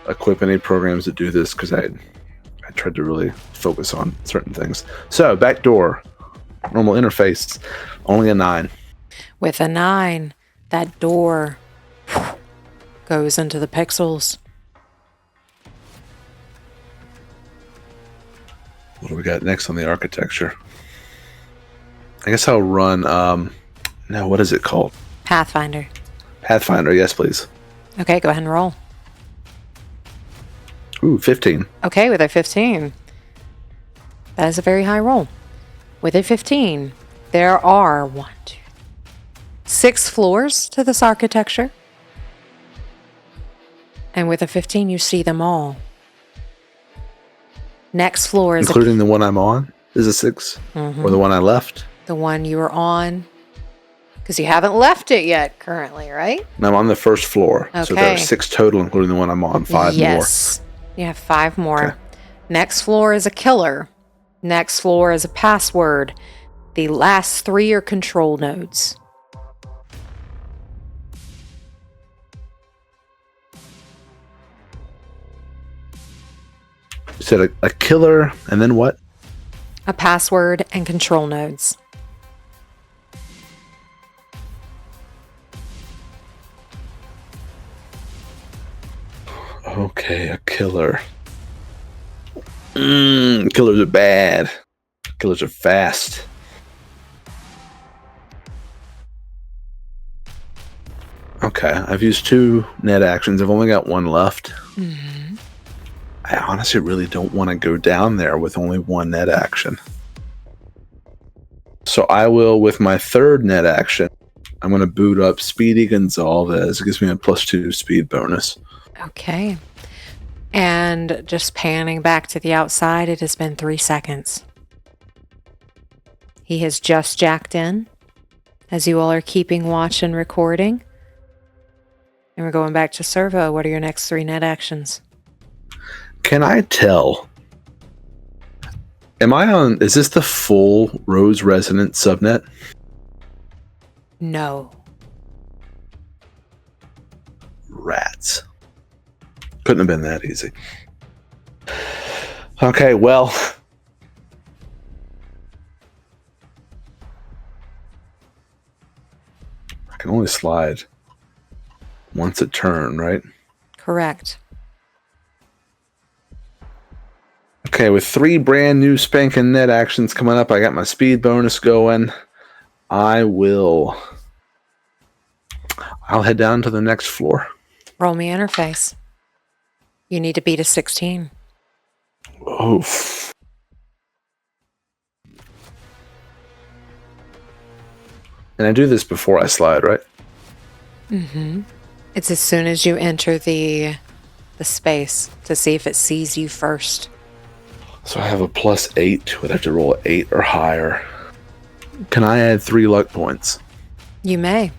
equip any programs that do this because I tried to really focus on certain things. So, backdoor. Normal interface, only a 9. With a 9, that door goes into the pixels. What do we got next on the architecture? I guess I'll run, what is it called? Pathfinder. Pathfinder, yes, please. Okay, go ahead and roll. Ooh, 15. Okay, with a 15. That is a very high roll. With a 15, there are 6 floors to this architecture. And with a 15, you see them all. Next floor is including the one I'm on? Is a 6? Mm-hmm. Or the one I left? The one you were on. Because you haven't left it yet currently, right? And I'm on the first floor. Okay. So there are 6 total, including the one I'm on. 5 more. Yes. You have 5 more. Okay. Next floor is a killer. Next floor is a password. The last 3 are control nodes. You said a killer, and then what? A password and control nodes. Okay, a killer. Killers are bad. Killers are fast. Okay, I've used 2 net actions. I've only got 1 left. Mm-hmm. I honestly really don't want to go down there with only 1 net action. So I will, with my 3rd net action, I'm going to boot up Speedy Gonzalez. It gives me a +2 speed bonus. Okay. And just panning back to the outside, it has been 3 seconds. He has just jacked in, as you all are keeping watch and recording. And we're going back to Cerveau. What are your next 3 net actions? Can I tell? Is this the full Rose Resonant subnet? No. Rats. Couldn't have been that easy. Okay, well, can only slide once a turn, right? Correct. Okay, with 3 brand new spanking net actions coming up, I got my speed bonus going. I'll head down to the next floor. Roll me interface. You need to beat a 16. Oof. And I do this before I slide, right? Mm-hmm. It's as soon as you enter the space to see if it sees you first. So I have a +8. Would have to roll 8 or higher. Can I add 3 luck points? You may.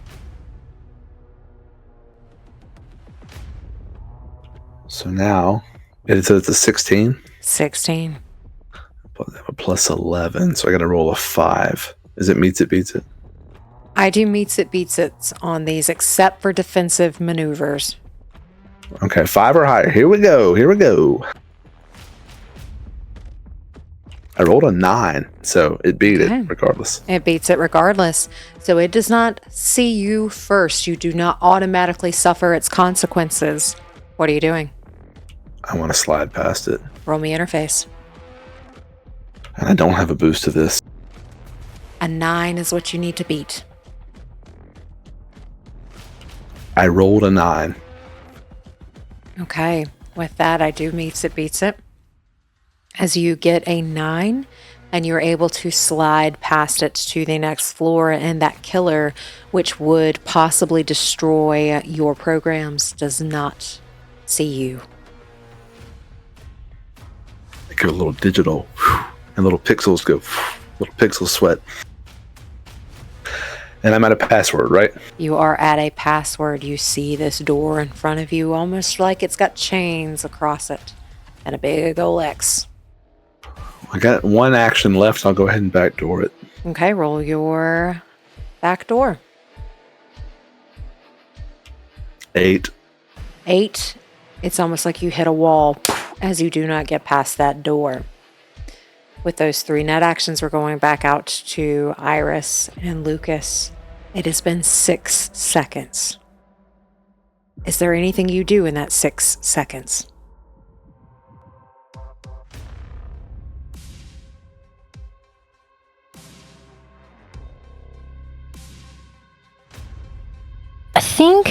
So now, it's a 16. 16. I have a +11, so I got to roll a 5. Is it meets it, beats it? I do meets it, beats it on these, except for defensive maneuvers. Okay, 5 or higher. Here we go. I rolled a 9, so it beat Okay. it regardless. It beats it regardless. So it does not see you first. You do not automatically suffer its consequences. What are you doing? I want to slide past it. Roll me interface. And I don't have a boost to this. A 9 is what you need to beat. I rolled a 9. Okay. With that, I do meets it, beats it. As you get a 9 and you're able to slide past it to the next floor, and that killer, which would possibly destroy your programs, does not see you. I give a little digital, and little pixels go, little pixels sweat. And I'm at a password, right? You are at a password. You see this door in front of you, almost like it's got chains across it and a big old X. I got 1 action left. I'll go ahead and backdoor it. Okay, roll your back door. 8. 8. It's almost like you hit a wall as you do not get past that door. With those 3 net actions, we're going back out to Iris and Lucas. It has been 6 seconds. Is there anything you do in that 6 seconds? I think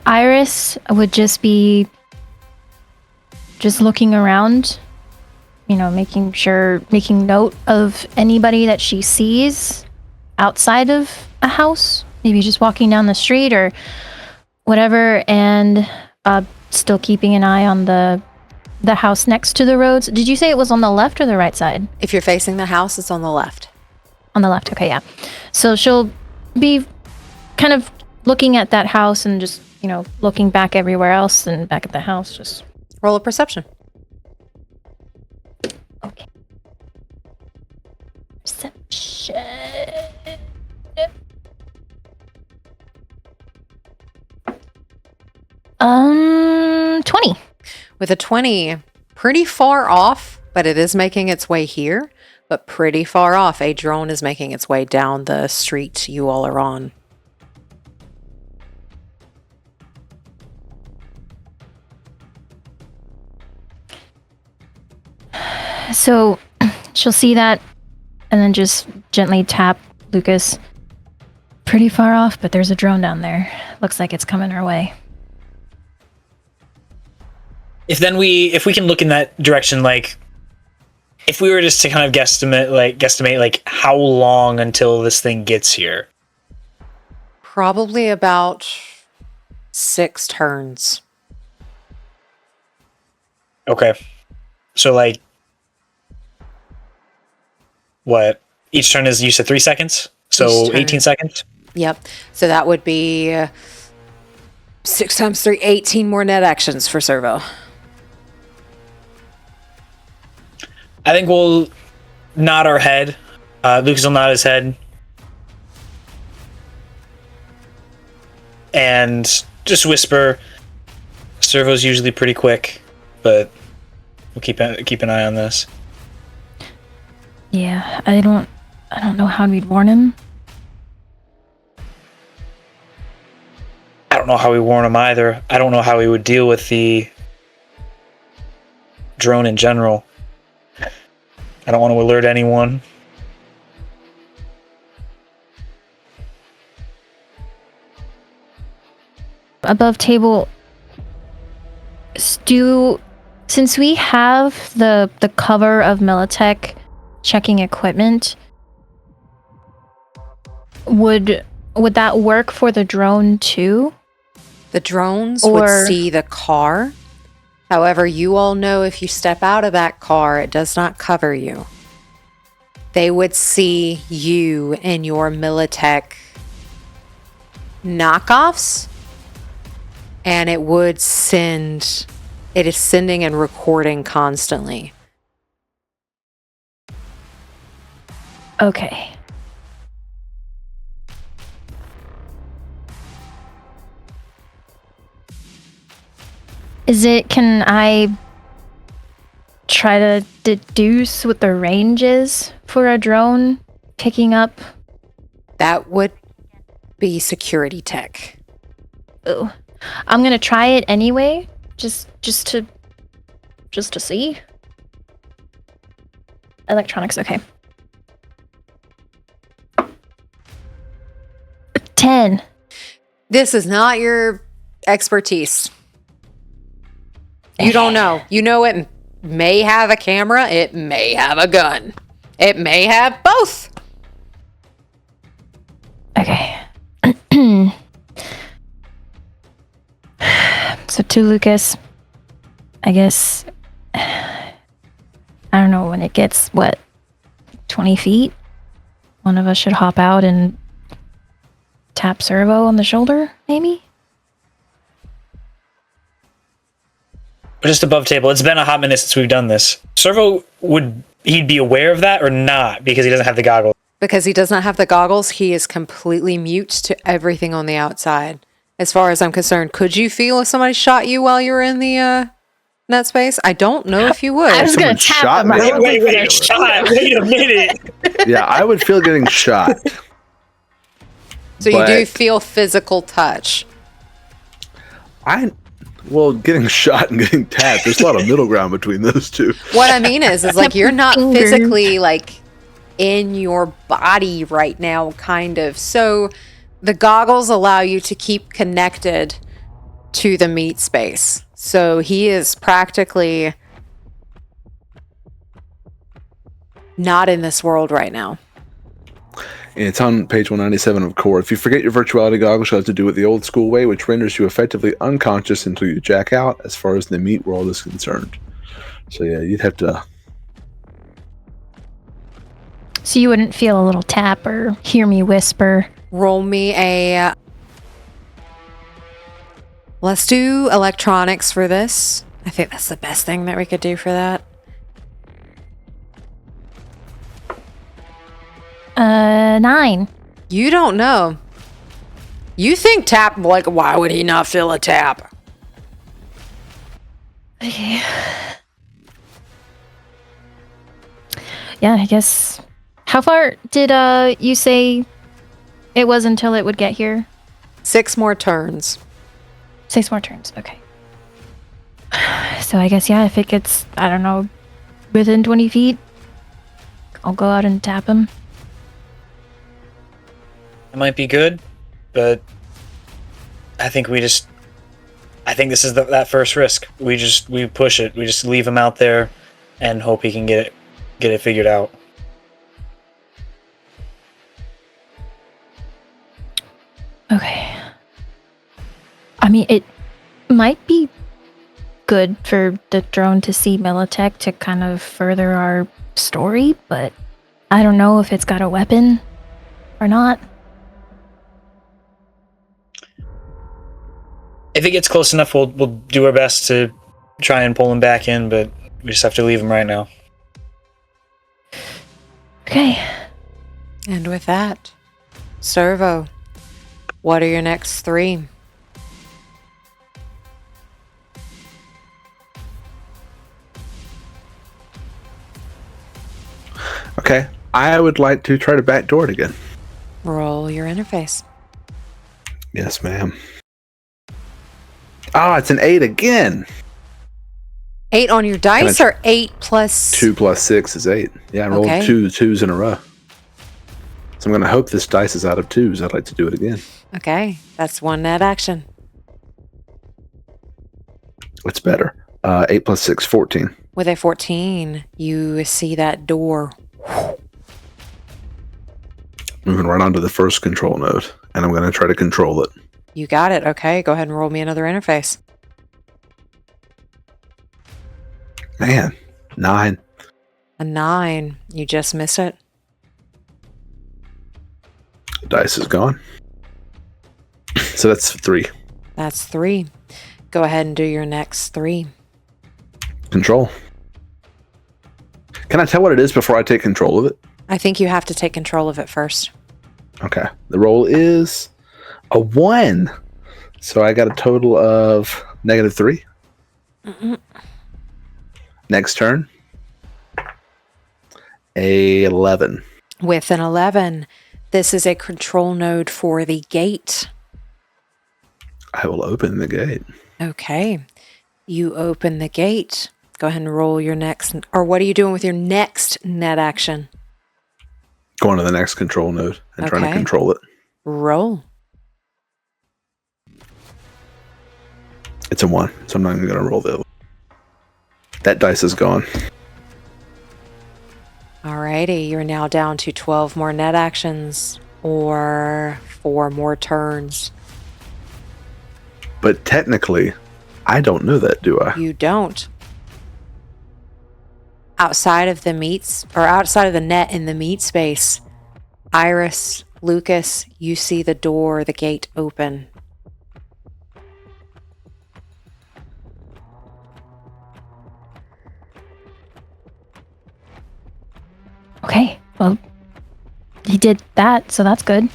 Iris would just be looking around, making note of anybody that she sees outside of a house, maybe just walking down the street or whatever, and still keeping an eye on the house next to the roads. Did you say it was on the left or the right side? If you're facing the house, it's on the left. On the left, okay, yeah. So she'll be kind of looking at that house and just, looking back everywhere else and back at the house, just... Roll a perception. Okay. Perception. 20. With a 20, pretty far off, but it is making its way here. But pretty far off, a drone is making its way down the street you all are on. So she'll see that and then just gently tap Lucas. Pretty far off, but there's a drone down there. Looks like it's coming our way. If we can look in that direction, like if we were just to kind of guesstimate how long until this thing gets here. Probably about 6 turns. Okay. So what? Each turn is, you said 3 seconds? So 18 seconds? Yep. So that would be 6 times 3, 18 more net actions for Cerveau. I think we'll nod our head. Lucas will nod his head. And just whisper. Cervo's usually pretty quick, but we'll keep an eye on this. Yeah, I don't know how we'd warn him. know how we warn him either. I don't know how he would deal with the drone in general. I don't want to alert anyone. Above table, since we have the cover of Militech checking equipment, would that work for the drone too? The drones would see the car. However, you all know if you step out of that car, it does not cover you. They would see you and your Militech knockoffs, and it is sending and recording constantly. Okay. Can I try to deduce what the range is for a drone picking up? That would be security tech. Oh, I'm gonna try it anyway, just to see. Electronics, okay. 10. This is not your expertise. You don't know. You know it may have a camera, it may have a gun. It may have both. Okay. So to Lucas, I guess, I don't know, when it gets, 20 feet? One of us should hop out and tap Cerveau on the shoulder, maybe? Just above table. It's been a hot minute since we've done this. Cerveau, he'd be aware of that or not because he doesn't have the goggles? Because he does not have the goggles, he is completely mute to everything on the outside. As far as I'm concerned, could you feel if somebody shot you while you were in the net space? I don't know if you would. I was going to tap him. Wait, shot. Wait a minute. Yeah, I would feel getting shot. So you do feel physical touch. Well, getting shot and getting tapped, there's a lot of middle ground between those two. What I mean is like you're not physically like in your body right now, kind of. So the goggles allow you to keep connected to the meat space. So he is practically not in this world right now. And it's on page 197 of Core. If you forget your virtuality goggles, you'll have to do it the old school way, which renders you effectively unconscious until you jack out as far as the meat world is concerned. So yeah, you'd have to... So you wouldn't feel a little tap or hear me whisper? Roll me a... Let's do electronics for this. I think that's the best thing that we could do for that. 9. You don't know. You think tap, like, why would he not feel a tap? Okay. Yeah, I guess. How far did you say it was until it would get here? 6 more turns. 6 more turns, okay. So I guess, yeah, if it gets, I don't know, within 20 feet, I'll go out and tap him. It might be good, but I think this is that first risk. We push it. We just leave him out there and hope he can get it figured out. Okay. I mean, it might be good for the drone to see Militech to kind of further our story, but I don't know if it's got a weapon or not. If it gets close enough, we'll do our best to try and pull him back in, but we just have to leave him right now. Okay. And with that, Cerveau, what are your next 3? Okay, I would like to try to backdoor it again. Roll your interface. Yes, ma'am. Oh, it's an 8 again. 8 on your dice or 8 plus 2 plus 6 is 8. Yeah, I rolled Okay. two twos in a row. So I'm going to hope this dice is out of 2s. I'd like to do it again. Okay, that's 1 net action. It's better. 8 plus 6, 14. With a 14, you see that door. Moving right onto the first control node, and I'm going to try to control it. You got it. Okay, go ahead and roll me another interface. Man, 9. A 9. You just miss it. The dice is gone. So that's 3. That's 3. Go ahead and do your next 3. Control. Can I tell what it is before I take control of it? I think you have to take control of it first. Okay. The roll is a 1. So I got a total of -3. Next turn. A 11. With an 11, this is a control node for the gate. I will open the gate. Okay. You open the gate. Go ahead and roll your next, or what are you doing with your next net action? Going to the next control node and trying to Okay. control it. Roll. It's a 1, so I'm not even going to roll the other. That dice is gone. Alrighty, you're now down to 12 more net actions or 4 more turns. But technically, I don't know that, do I? You don't. Outside of the meats, or outside of the net in the meat space, Iris, Lucas, you see the door, the gate open. Okay, well, he did that, so that's good.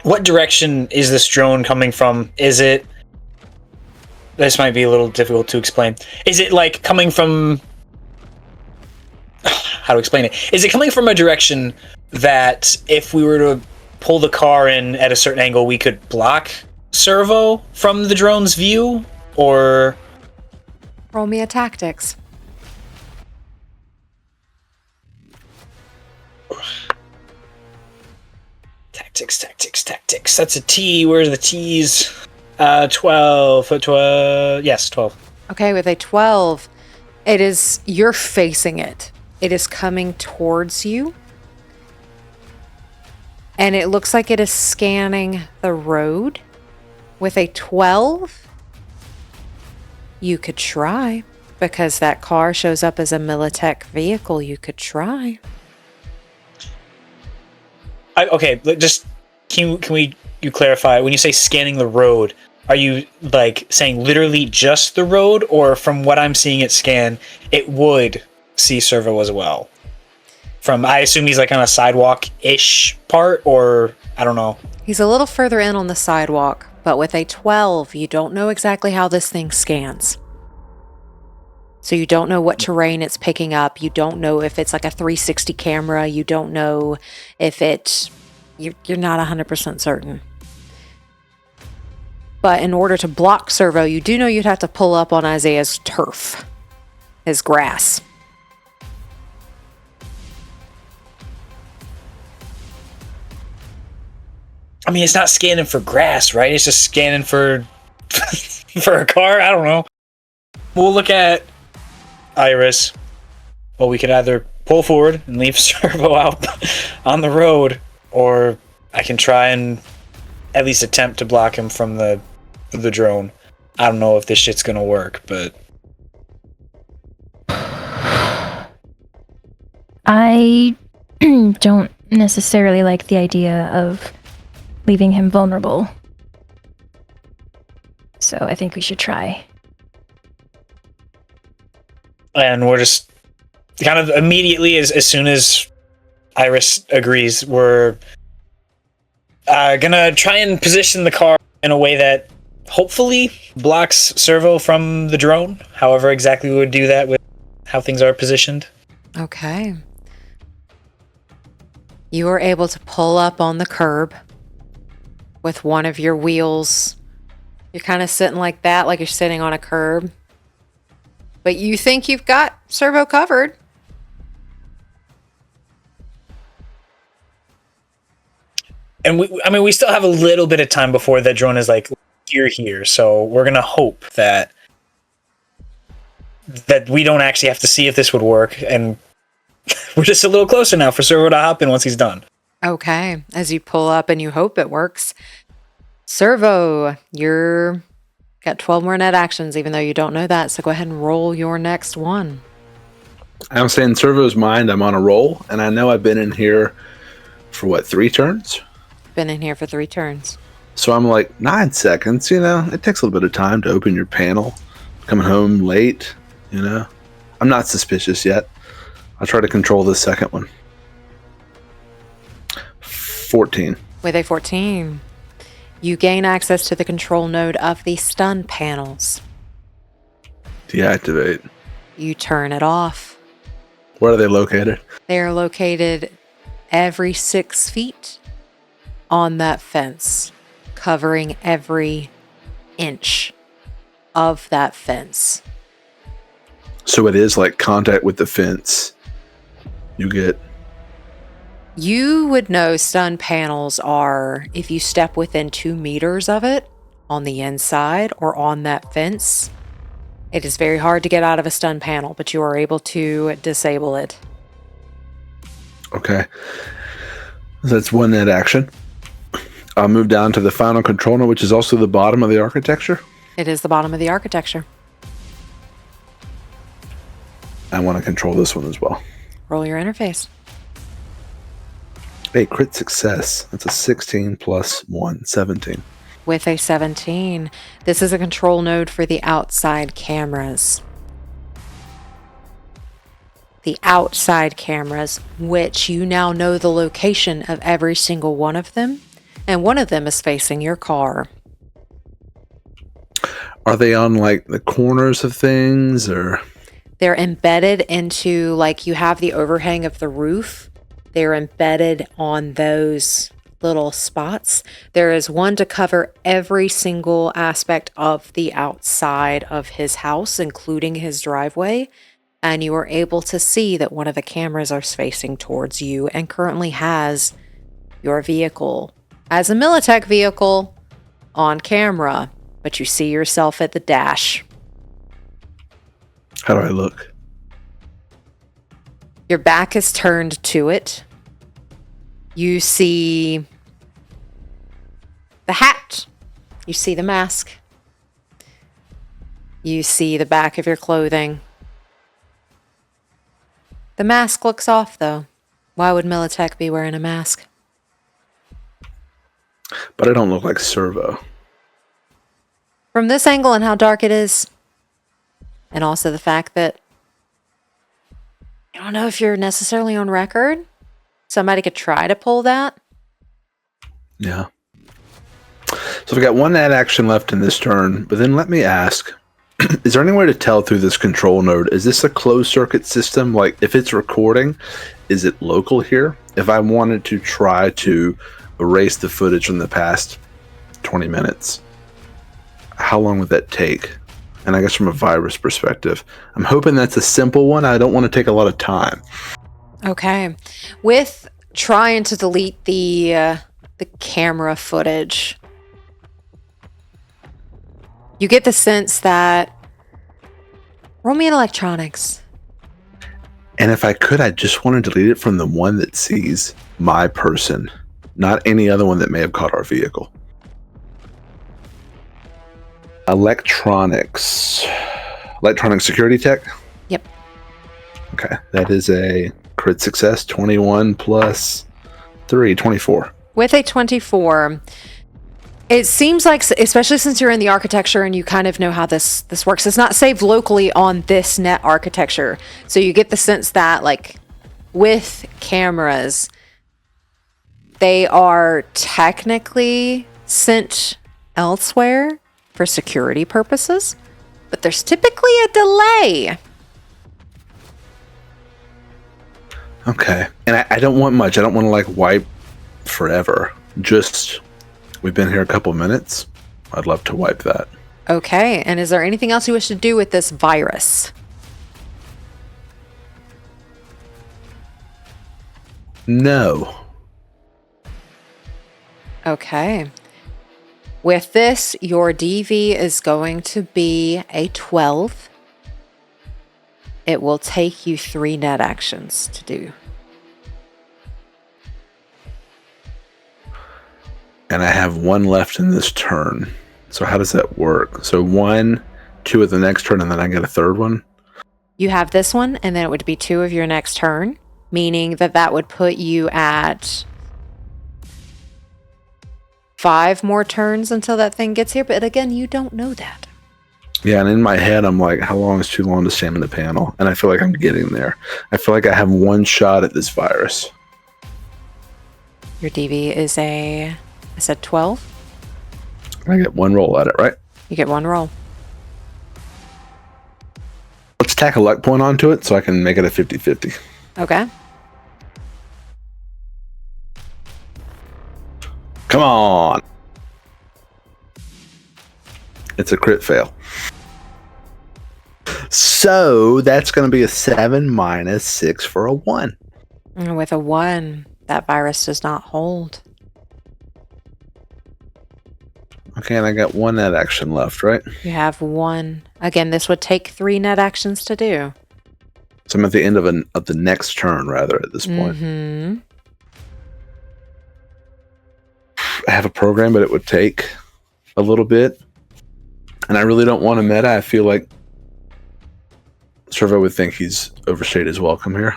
What direction is this drone coming from? Is it... This might be a little difficult to explain. Is it like coming from... How to explain it? Is it coming from a direction that if we were to pull the car in at a certain angle, we could block Cerveau from the drone's view? Or... Roll me a tactics. Tactics. That's a T. Where's the T's? 12. 12. Yes, 12. Okay, with a 12, you're facing it. It is coming towards you. And it looks like it is scanning the road. With a 12, you could try. Because that car shows up as a Militech vehicle, you could try. Okay, just can you clarify when you say scanning the road? Are you like saying literally just the road, or from what I'm seeing it scan, it would see Cerveau as well? I assume he's like on a sidewalk-ish part, or I don't know. He's a little further in on the sidewalk, but with a 12, you don't know exactly how this thing scans. So you don't know what terrain it's picking up. You don't know if it's like a 360 camera. You don't know if you're not 100% certain. But in order to block Cerveau, you do know you'd have to pull up on Isaiah's turf, his grass. I mean, it's not scanning for grass, right? It's just scanning for for a car. I don't know. We'll look at Iris. Well, we could either pull forward and leave Cerveau out on the road, or I can try and at least attempt to block him from the drone. I don't know if this shit's gonna work, but I don't necessarily like the idea of leaving him vulnerable. So I think we should try. and we're just kind of immediately as soon as Iris agrees, we're gonna try and position the car in a way that hopefully blocks Cerveau from the drone. However exactly we would do that with how things are positioned. Okay. You are able to pull up on the curb with one of your wheels. You're kind of sitting like that, like you're sitting on a curb. But you think you've got Cerveau covered. And we still have a little bit of time before that drone is like, you're here. So we're going to hope that we don't actually have to see if this would work. And we're just a little closer now for Cerveau to hop in once he's done. Okay, as you pull up and you hope it works. Cerveau, you're got 12 more net actions, even though you don't know that. So go ahead and roll your next one. I'm saying Cervo's mind, I'm on a roll, and I know I've been in here for what, 3 turns? Been in here for 3 turns. So I'm like, 9 seconds, you know? It takes a little bit of time to open your panel. Coming home late, you know? I'm not suspicious yet. I'll try to control this second one. 14. With a 14, you gain access to the control node of the stun panels. Deactivate. You turn it off. Where are they located? They are located every 6 feet on that fence, covering every inch of that fence. So it is like contact with the fence. You would know stun panels are if you step within 2 meters of it on the inside or on that fence. It is very hard to get out of a stun panel, but you are able to disable it. Okay. That's one net action. I'll move down to the final control node, which is also the bottom of the architecture. It is the bottom of the architecture. I want to control this one as well. Roll your interface. Hey, crit success. That's a 16 plus 1, 17. With a 17, this is a control node for the outside cameras. The outside cameras, which you now know the location of every single one of them, and one of them is facing your car. Are they on like the corners of things, or? They're embedded into, like, you have the overhang of the roof. They're embedded on those little spots. There is one to cover every single aspect of the outside of his house, including his driveway. And you are able to see that one of the cameras are facing towards you and currently has your vehicle as a Militech vehicle on camera, but you see yourself at the dash. How do I look? Your back is turned to it. You see the hat. You see the mask. You see the back of your clothing. The mask looks off, though. Why would Militech be wearing a mask? But I don't look like Cerveau. From this angle and how dark it is, and also the fact that I don't know if you're necessarily on record. Somebody could try to pull that. Yeah. So we've got one net action left in this turn, but then let me ask, is there any way to tell through this control node? Is this a closed circuit system? Like, if it's recording, is it local here? If I wanted to try to erase the footage from the past 20 minutes, how long would that take? And I guess from a virus perspective, I'm hoping that's a simple one. I don't want to take a lot of time. Okay. With trying to delete the camera footage, you get the sense that roll me an electronics. And if I could, I just want to delete it from the one that sees my person, not any other one that may have caught our vehicle. Electronic security tech? Yep. Okay, that is a crit success, 21 plus 3, 24. With a 24, it seems like, especially since you're in the architecture and you kind of know how this works, it's not saved locally on this net architecture. So you get the sense that, like, with cameras, they are technically sent elsewhere for security purposes, but there's typically a delay. Okay. And I don't want much. I don't want to like wipe forever. Just, we've been here a couple minutes. I'd love to wipe that. Okay, and is there anything else you wish to do with this virus? No. Okay. With this, your DV is going to be a 12. It will take you 3 net actions to do. And I have 1 left in this turn. So how does that work? So 1, 2 at the next turn, and then I get a 3rd one? You have this one, and then it would be 2 of your next turn, meaning that would put you at 5 more turns until that thing gets here. But again, you don't know that. Yeah, and in my head, I'm like, how long is too long to stand in the panel? And I feel like I'm getting there. I feel like I have 1 shot at this virus. Your DV is I said 12. I get 1 roll at it, right? You get 1 roll. Let's tack a luck point onto it so I can make it a 50-50. Okay. Come on. It's a crit fail. So that's going to be a 7 minus 6 for a 1. And with a 1, that virus does not hold. Okay, and I got 1 net action left, right? You have 1. Again, this would take 3 net actions to do. So I'm at the end of the next turn, rather, at this point. Mm-hmm. I have a program, but it would take a little bit. And I really don't want a meta. I feel like Cerveau would think he's overstayed his welcome here.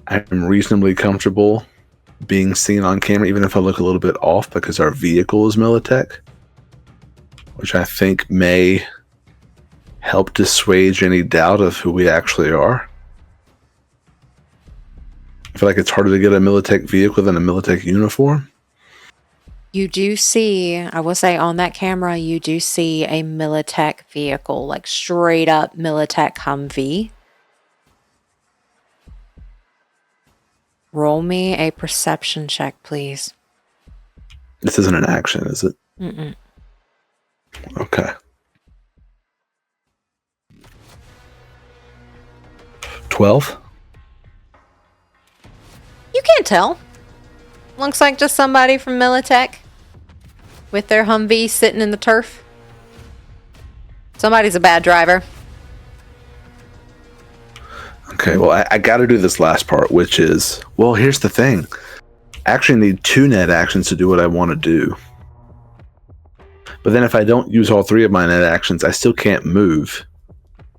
I'm reasonably comfortable being seen on camera, even if I look a little bit off, because our vehicle is Militech, which I think may help dissuade any doubt of who we actually are. I feel like it's harder to get a Militech vehicle than a Militech uniform. You do see, I will say on that camera, you do see a Militech vehicle, like straight up Militech Humvee. Roll me a perception check, please. This isn't an action, is it? Mm-mm. Okay. 12? You can't tell. Looks like just somebody from Militech with their Humvee sitting in the turf. Somebody's a bad driver. Okay, well, I got to do this last part, which is, well, here's the thing. I actually need 2 net actions to do what I want to do. But then if I don't use all 3 of my net actions, I still can't move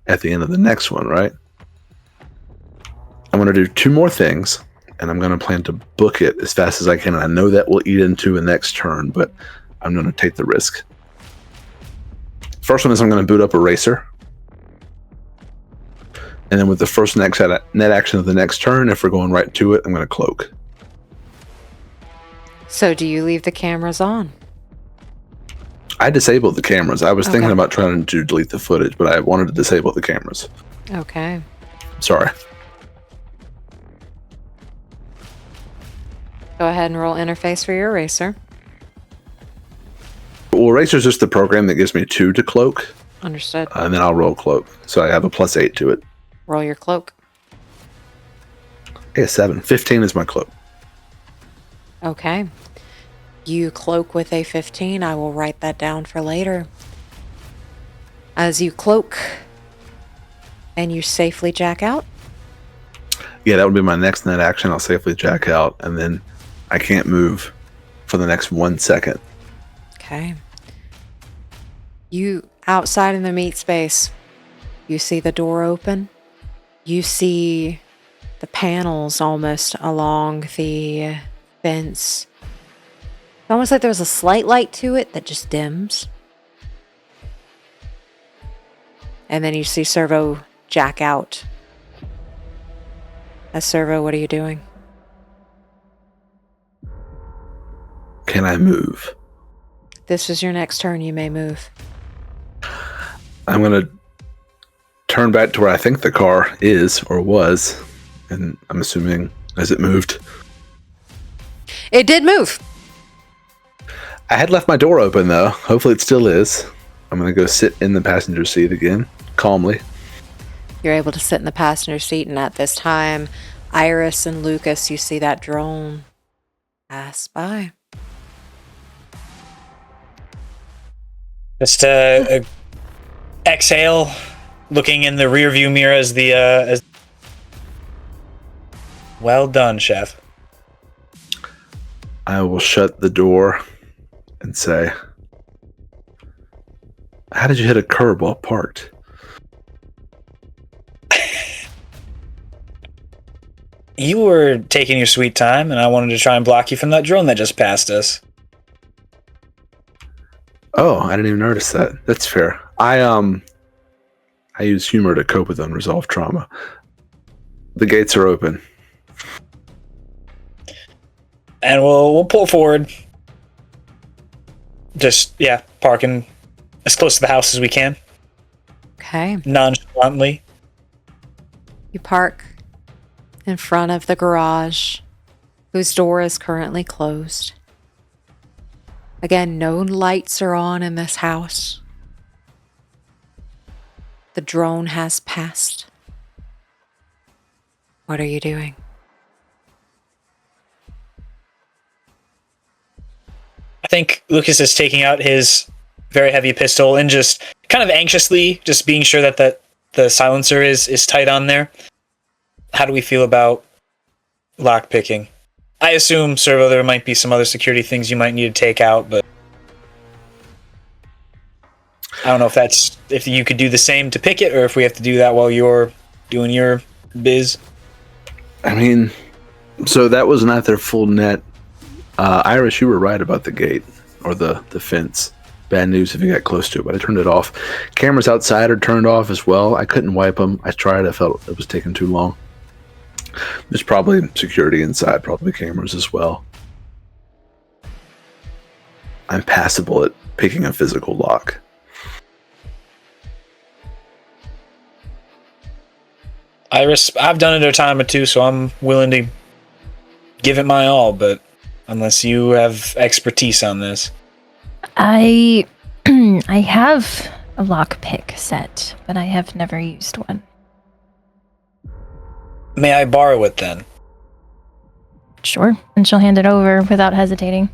at the end of the next one, right? I'm going to do 2 more things, and I'm going to plan to book it as fast as I can. And I know that will eat into a next turn, but I'm going to take the risk. First one is I'm going to boot up a racer. And then with the first net action of the next turn, if we're going right to it, I'm going to cloak. So do you leave the cameras on? I disabled the cameras. I was thinking Okay. about trying to delete the footage, but I wanted to disable the cameras. Okay. Sorry. Go ahead and roll interface for your eraser. Well, Racer's just the program that gives me 2 to cloak, Understood. and then I'll roll cloak. So I have a +8 to it. Roll your cloak. Hey, a 7. 15 is my cloak. Okay. You cloak with a 15. I will write that down for later. As you cloak and you safely jack out. Yeah, that would be my next net action. I'll safely jack out, and then I can't move for the next 1 second. Okay. You, outside in the meat space, you see the door open. You see the panels almost along the fence. It's almost like there's a slight light to it that just dims. And then you see Cerveau jack out. Cerveau, what are you doing? Can I move? This is your next turn. You may move. I'm going to turn back to where I think the car is or was, and I'm assuming as it moved. It did move. I had left my door open though. Hopefully it still is. I'm gonna go sit in the passenger seat again, calmly. You're able to sit in the passenger seat, and at this time, Iris and Lucas, you see that drone pass by. Just exhale, looking in the rearview mirror as the as. Well done, chef. I will shut the door and say, "How did you hit a curb while parked?" You were taking your sweet time, and I wanted to try and block you from that drone that just passed us. Oh, I didn't even notice that. That's fair. I use humor to cope with unresolved trauma. The gates are open. And we'll pull forward. Just, parking as close to the house as we can. Okay. Nonchalantly. You park in front of the garage, whose door is currently closed. Again, no lights are on in this house. The drone has passed. What are you doing? I think Lucas is taking out his very heavy pistol and just kind of anxiously just being sure that the silencer is tight on there. How do we feel about lock picking? I assume, Cerveau, there might be some other security things you might need to take out, but I don't know if you could do the same to pick it, or if we have to do that while you're doing your biz. I mean, so that was not their full net. Iris, you were right about the gate or the fence. Bad news if you got close to it, but I turned it off. Cameras outside are turned off as well. I couldn't wipe them. I tried. I felt it was taking too long. There's probably security inside, probably cameras as well. I'm passable at picking a physical lock. Iris, I've done it a time or two, so I'm willing to give it my all, but unless you have expertise on this. I have a lockpick set, but I have never used one. May I borrow it then? Sure. And she'll hand it over without hesitating.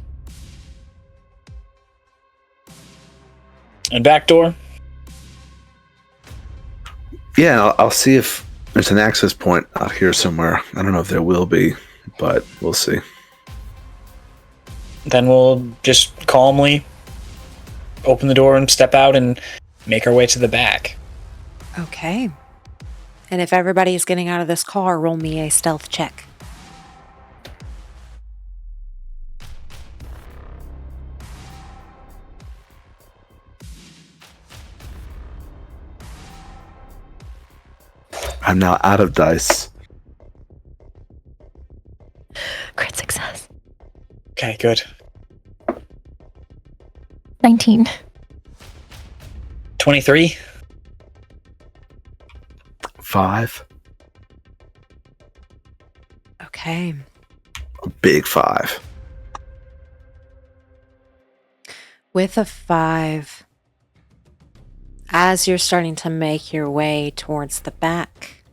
And back door? Yeah, I'll see if there's an access point out here somewhere. I don't know if there will be, but we'll see. Then we'll just calmly open the door and step out and make our way to the back. Okay. And if everybody is getting out of this car, roll me a stealth check. I'm now out of dice. Crit success. Okay, good. 19. 23? 5. Okay. A big 5. With a 5, as you're starting to make your way towards the back,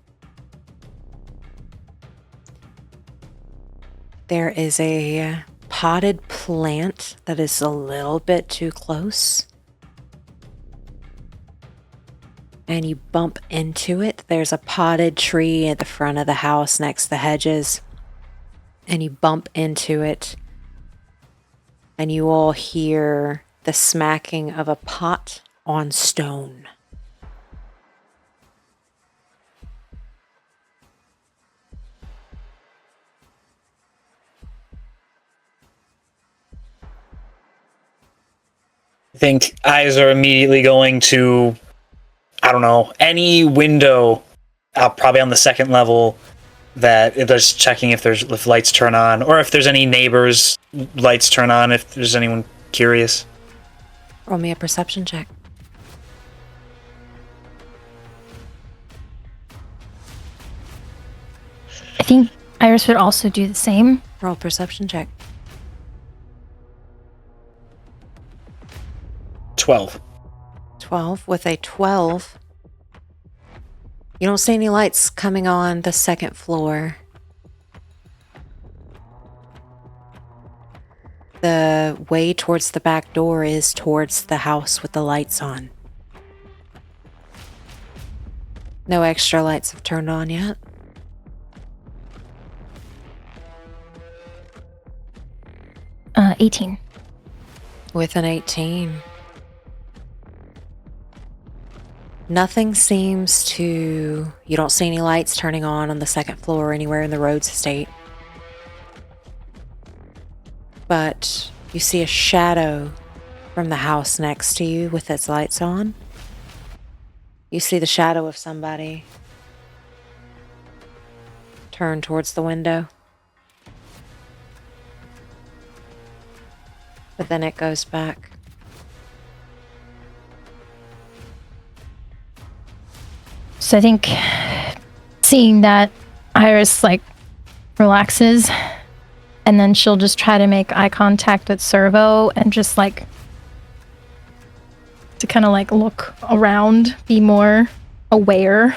there is a potted plant that is a little bit too close. And you bump into it. There's a potted tree at the front of the house next to the hedges. And you bump into it. And you all hear the smacking of a pot on stone. I think eyes are immediately going to, I don't know, any window, probably on the second level, that if there's checking if lights turn on, or if there's any neighbors' lights turn on, if there's anyone curious. Roll me a perception check. think Iris would also do the same. Roll perception check. 12. 12. With a 12, you don't see any lights coming on the second floor. The way towards the back door is towards the house with the lights on. No extra lights have turned on yet. Uh, 18. With an 18. Nothing seems to... You don't see any lights turning on the second floor or anywhere in the Rhodes estate. But you see a shadow from the house next to you with its lights on. You see the shadow of somebody turn towards the window. But then it goes back. So I think seeing that, Iris like relaxes, and then she'll just try to make eye contact with Cerveau and just like to kind of like look around, be more aware.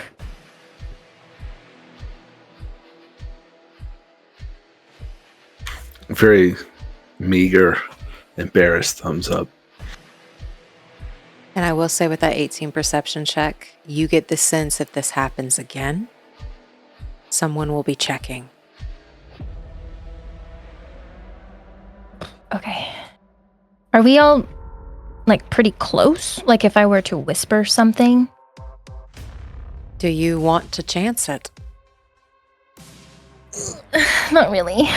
Very meager, embarrassed thumbs up. And I will say with that 18 perception check, you get the sense if this happens again, someone will be checking. Okay. Are we all like pretty close? Like if I were to whisper something? Do you want to chance it? Not really.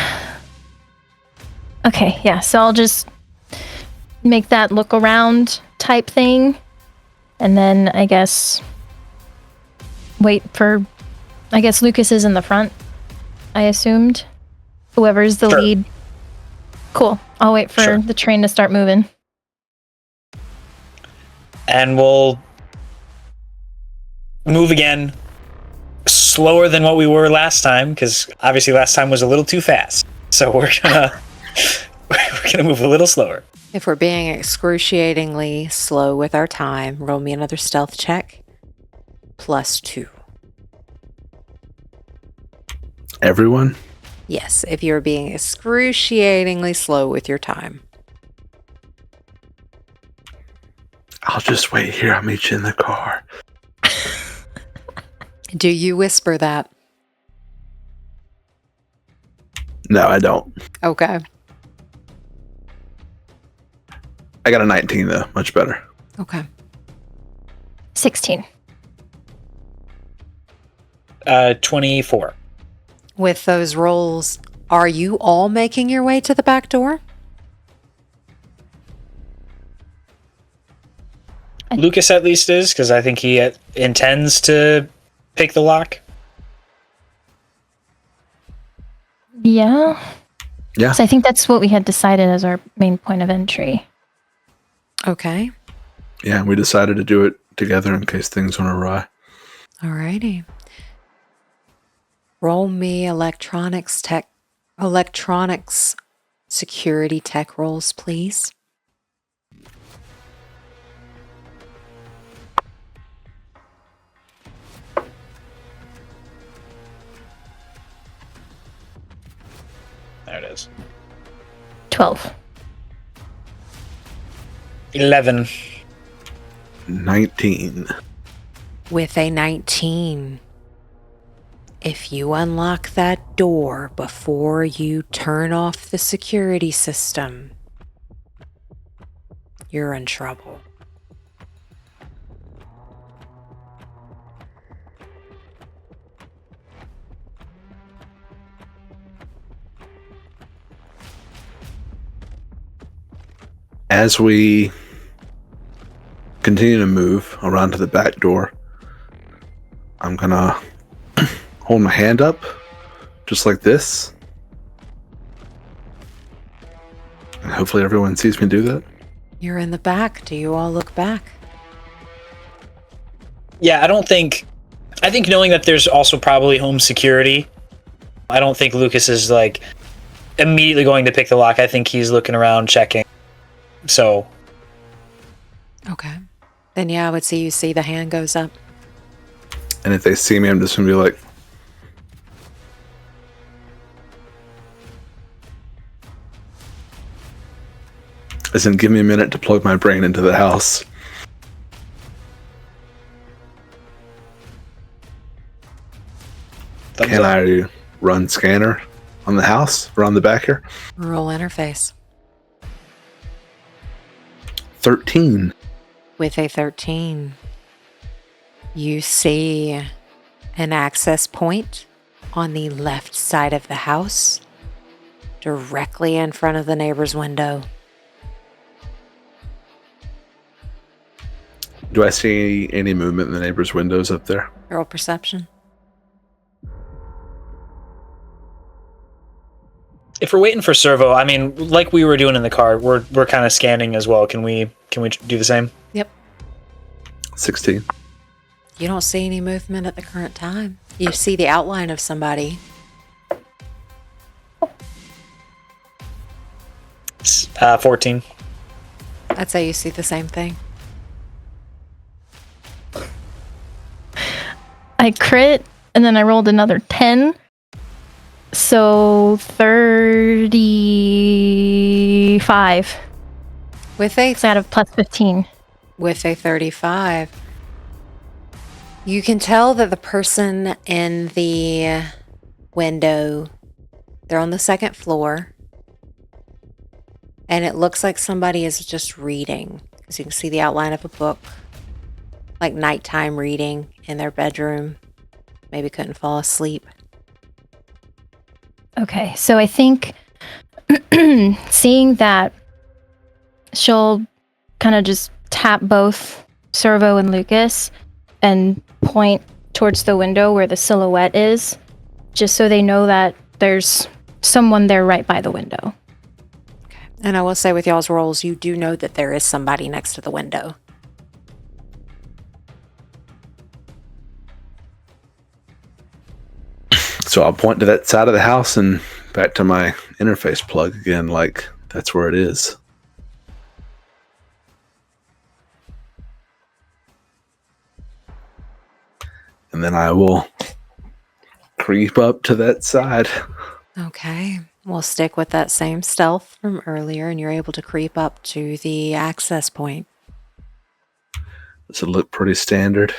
Okay, yeah, so I'll just make that look around type thing. And then I guess wait for... I guess Lucas is in the front, I assumed. Whoever's the Sure. lead. Cool. I'll wait for Sure. the train to start moving. And we'll move again, slower than what we were last time, because obviously last time was a little too fast. So we're gonna move a little slower. If we're being excruciatingly slow with our time, roll me another stealth check. +2. Everyone? Yes, if you're being excruciatingly slow with your time. I'll just wait here. I'll meet you in the car. Do you whisper that? No, I don't. Okay. I got a 19 though. Much better. Okay. 16. 24. With those rolls, are you all making your way to the back door? Lucas at least is, because I think he intends to pick the lock. Yeah. Yeah. So I think that's what we had decided as our main point of entry. Okay. Yeah, we decided to do it together in case things went awry. Alrighty. Roll me electronics security tech rolls, please. There it is. 12. 11. 19. With a 19. If you unlock that door before you turn off the security system, you're in trouble. As we continue to move around to the back door, I'm gonna hold my hand up just like this, and hopefully everyone sees me do that. You're in the back. Do you all look back? Yeah, I think knowing that there's also probably home security, I don't think Lucas is like immediately going to pick the lock. I think he's looking around, checking. So. Okay. Then yeah, I would see the hand goes up. And if they see me, I'm just gonna be like, listen, give me a minute to plug my brain into the house. Can I run scanner on the house or on the back here? Roll interface. 13. With a 13, you see an access point on the left side of the house, directly in front of the neighbor's window. Do I see any movement in the neighbor's windows up there? Roll perception. If we're waiting for Cerveau, I mean, like we were doing in the car, we're kind of scanning as well. Can we do the same? Yep. 16. You don't see any movement at the current time. You see the outline of somebody. 14. I'd say you see the same thing. I crit, and then I rolled another 10. So 35. With a Out of plus 15. With a 35, you can tell that the person in the window, they're on the second floor, and it looks like somebody is just reading, because you can see the outline of a book, like nighttime reading in their bedroom. Maybe couldn't fall asleep. Okay, so I think seeing that, she'll kind of just tap both Cerveau and Lucas and point towards the window where the silhouette is, just so they know that there's someone there right by the window. Okay. And I will say with y'all's rolls, you do know that there is somebody next to the window. So I'll point to that side of the house and back to my interface plug again, like that's where it is. And then I will creep up to that side. Okay. We'll stick with that same stealth from earlier, and you're able to creep up to the access point. Does it look pretty standard?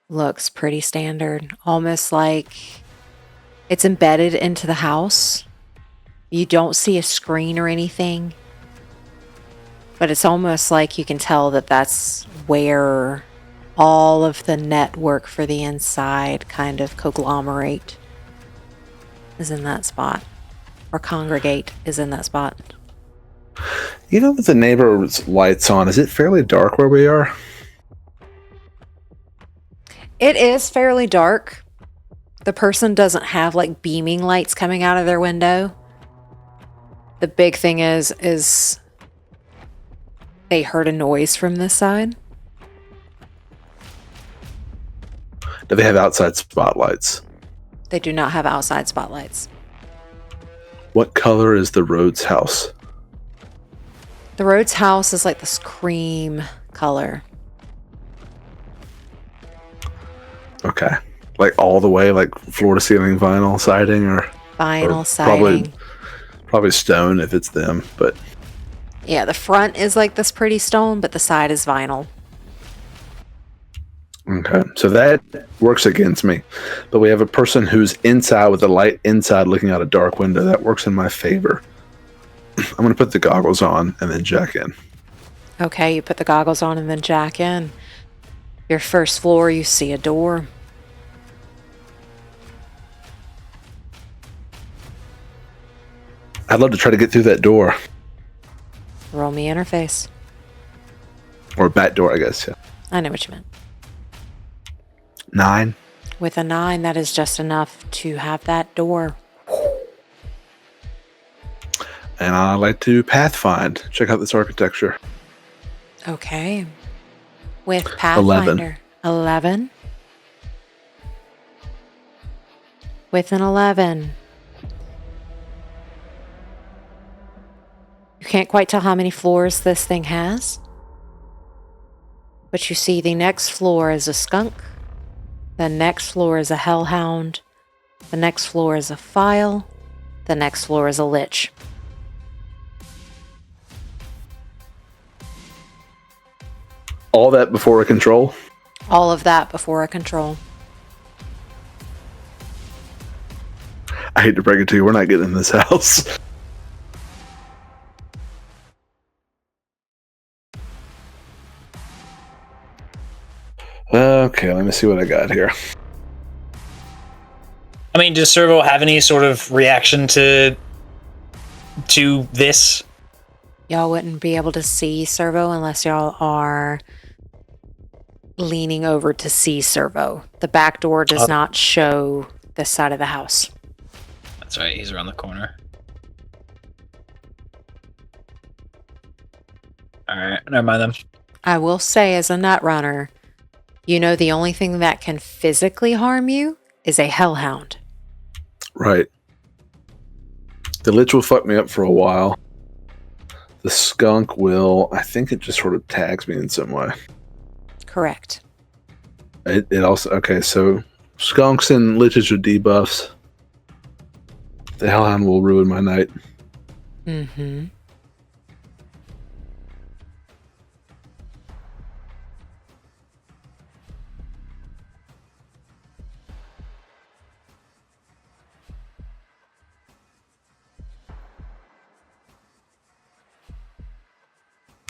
Looks pretty standard. Almost like it's embedded into the house. You don't see a screen or anything, but it's almost like you can tell that that's where all of the network for the inside kind of conglomerate is in that spot, or congregate is in that spot. You know, with the neighbor's lights on, is it fairly dark where we are? It is fairly dark. The person doesn't have like beaming lights coming out of their window. The big thing is they heard a noise from this side. Do they have outside spotlights? They do not have outside spotlights. What color is the Rhodes house? The Rhodes house is like this cream color. Okay. Like all the way, like floor to ceiling vinyl siding or Vinyl siding. Probably stone if it's them, but Yeah, the front is like this pretty stone, but the side is vinyl. okay. So that works against me. But we have a person who's inside with the light inside looking out a dark window. That works in my favor. I'm going to put the goggles on and then jack in. Okay, you put the goggles on and then jack in. Your first floor, you see a door. I'd love to try to get through that door. Roll me interface. Or back door, I guess, yeah. I know what you meant. 9. With a 9, that is just enough to have that door. And I like to pathfind. Check out this architecture. Okay. With Pathfinder. 11. With an 11, You can't quite tell how many floors this thing has. But you see the next floor is a skunk. The next floor is a hellhound. The next floor is a file. The next floor is a lich. All that before a control? All of that before a control. I hate to break it to you, we're not getting in this house. Okay, let me see what I got here. I mean, does Cerveau have any sort of reaction to this? Y'all wouldn't be able to see Cerveau unless y'all are leaning over to see Cerveau. The back door does not show this side of the house. That's right, he's around the corner. Alright, never mind them. I will say, as a nut runner, you know the only thing that can physically harm you is a hellhound. Right. The lich will fuck me up for a while. The skunk will, I think it just sort of tags me in some way. Correct. It also, okay, so skunks and liches are debuffs. The hellhound will ruin my night. Mm-hmm.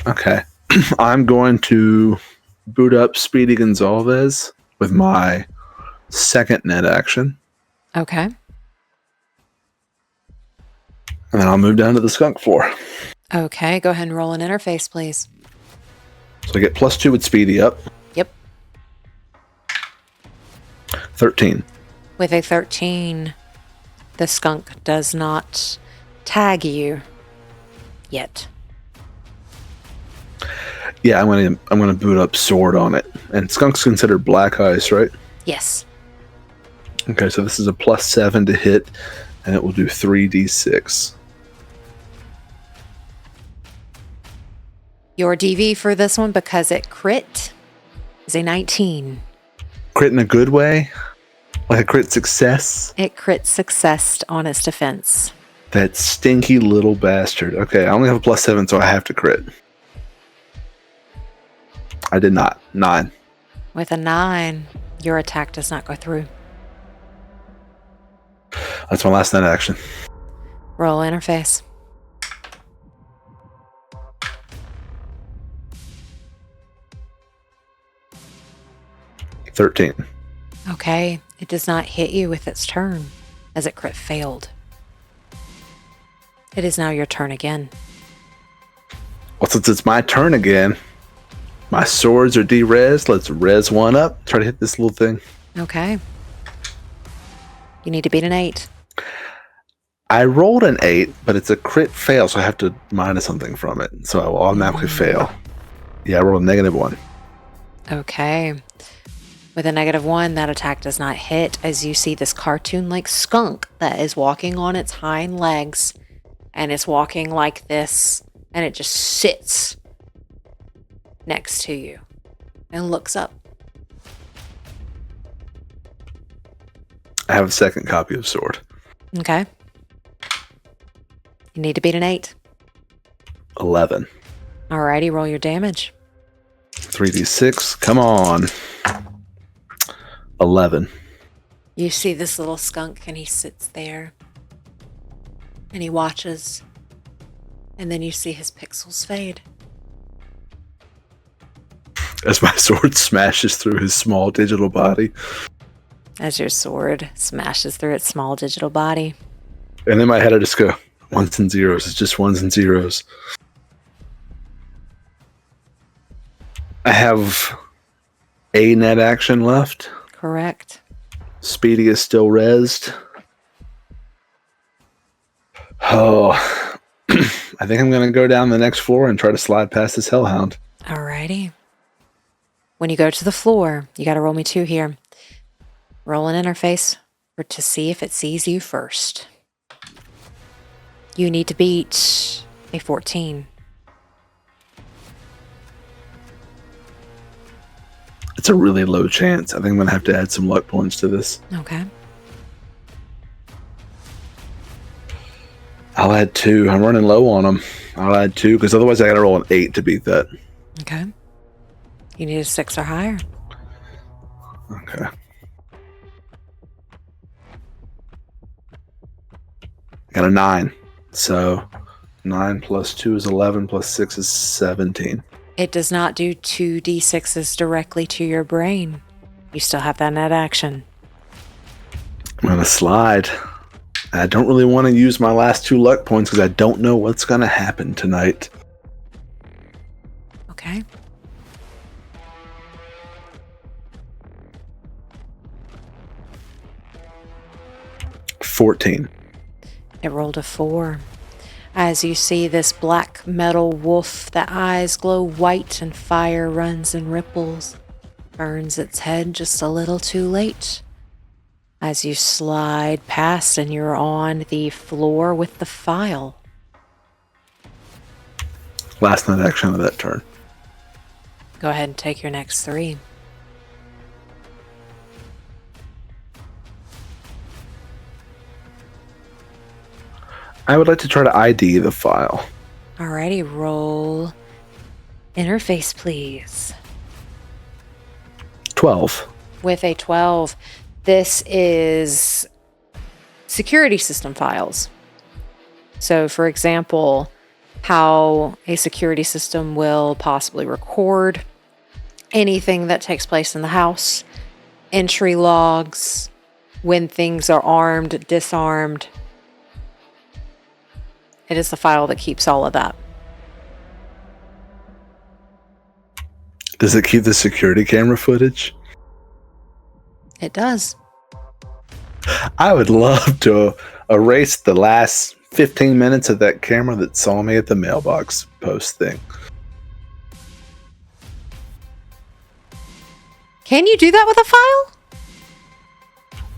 Okay. I'm going to boot up Speedy Gonzalez with my second net action. Okay. And then I'll move down to the skunk floor. Okay, go ahead and roll an interface, please. So I get +2 with Speedy up. Yep. 13. With a 13, the skunk does not tag you yet. Yeah, I'm gonna boot up sword on it. And skunk's considered black ice, right? Yes. Okay, so this is a +7 to hit, and it will do 3d6. Your DV for this one, because it crit, is a 19. Crit in a good way? Like a crit success? It crit successed on its defense. That stinky little bastard. Okay, I only have a +7, so I have to crit. I did not. 9. With a 9, your attack does not go through. That's my last net action. Roll interface. $13. Okay, it does not hit you with its turn, as it crit failed. It is now your turn again. Well, since it's my turn again, my swords are de-res. Let's res one up. Try to hit this little thing. Okay. You need to beat an 8. I rolled an 8, but it's a crit fail, so I have to minus something from it. So I will automatically fail. Yeah, I rolled a -1. Okay. With a -1, that attack does not hit, as you see this cartoon-like skunk that is walking on its hind legs, and it's walking like this, and it just sits next to you and looks up. I have a second copy of sword. Okay. You need to beat an 8. 11. Alrighty, roll your damage. 3d6. Come on. 11. You see this little skunk, and he sits there, and he watches, and then you see his pixels fade. As my sword smashes through his small digital body. As your sword smashes through its small digital body. And in my head I just go, ones and zeros. It's just ones and zeros. I have a net action left. Correct. Speedy is still rezzed. Oh, I think I'm going to go down the next floor and try to slide past this hellhound. Alrighty. When you go to the floor, you got to roll me 2 here. Roll an interface to see if it sees you first. You need to beat A 14. It's a really low chance. I think I'm going to have to add some luck points to this. Okay. I'll add 2. I'm running low on them. I'll add 2 because otherwise I got to roll an 8 to beat that. Okay. You need a 6 or higher. Okay. Got a 9. So 9 plus 2 is 11 plus 6 is 17. It does not do 2d6s directly to your brain. You still have that net action. I'm going to slide. I don't really want to use my last 2 luck points because I don't know what's going to happen tonight. Okay. $14. It rolled a 4. As you see this black metal wolf, the eyes glow white and fire runs and ripples, burns its head just a little too late. As you slide past and you're on the floor with the file. Last night action of that turn. Go ahead and take your next 3. I would like to try to ID the file. Alrighty, roll interface, please. 12. With a 12, this is security system files. So, for example, how a security system will possibly record anything that takes place in the house, entry logs, when things are armed, disarmed. It is the file that keeps all of that. Does it keep the security camera footage? It does. I would love to erase the last 15 minutes of that camera that saw me at the mailbox post thing. Can you do that with a file?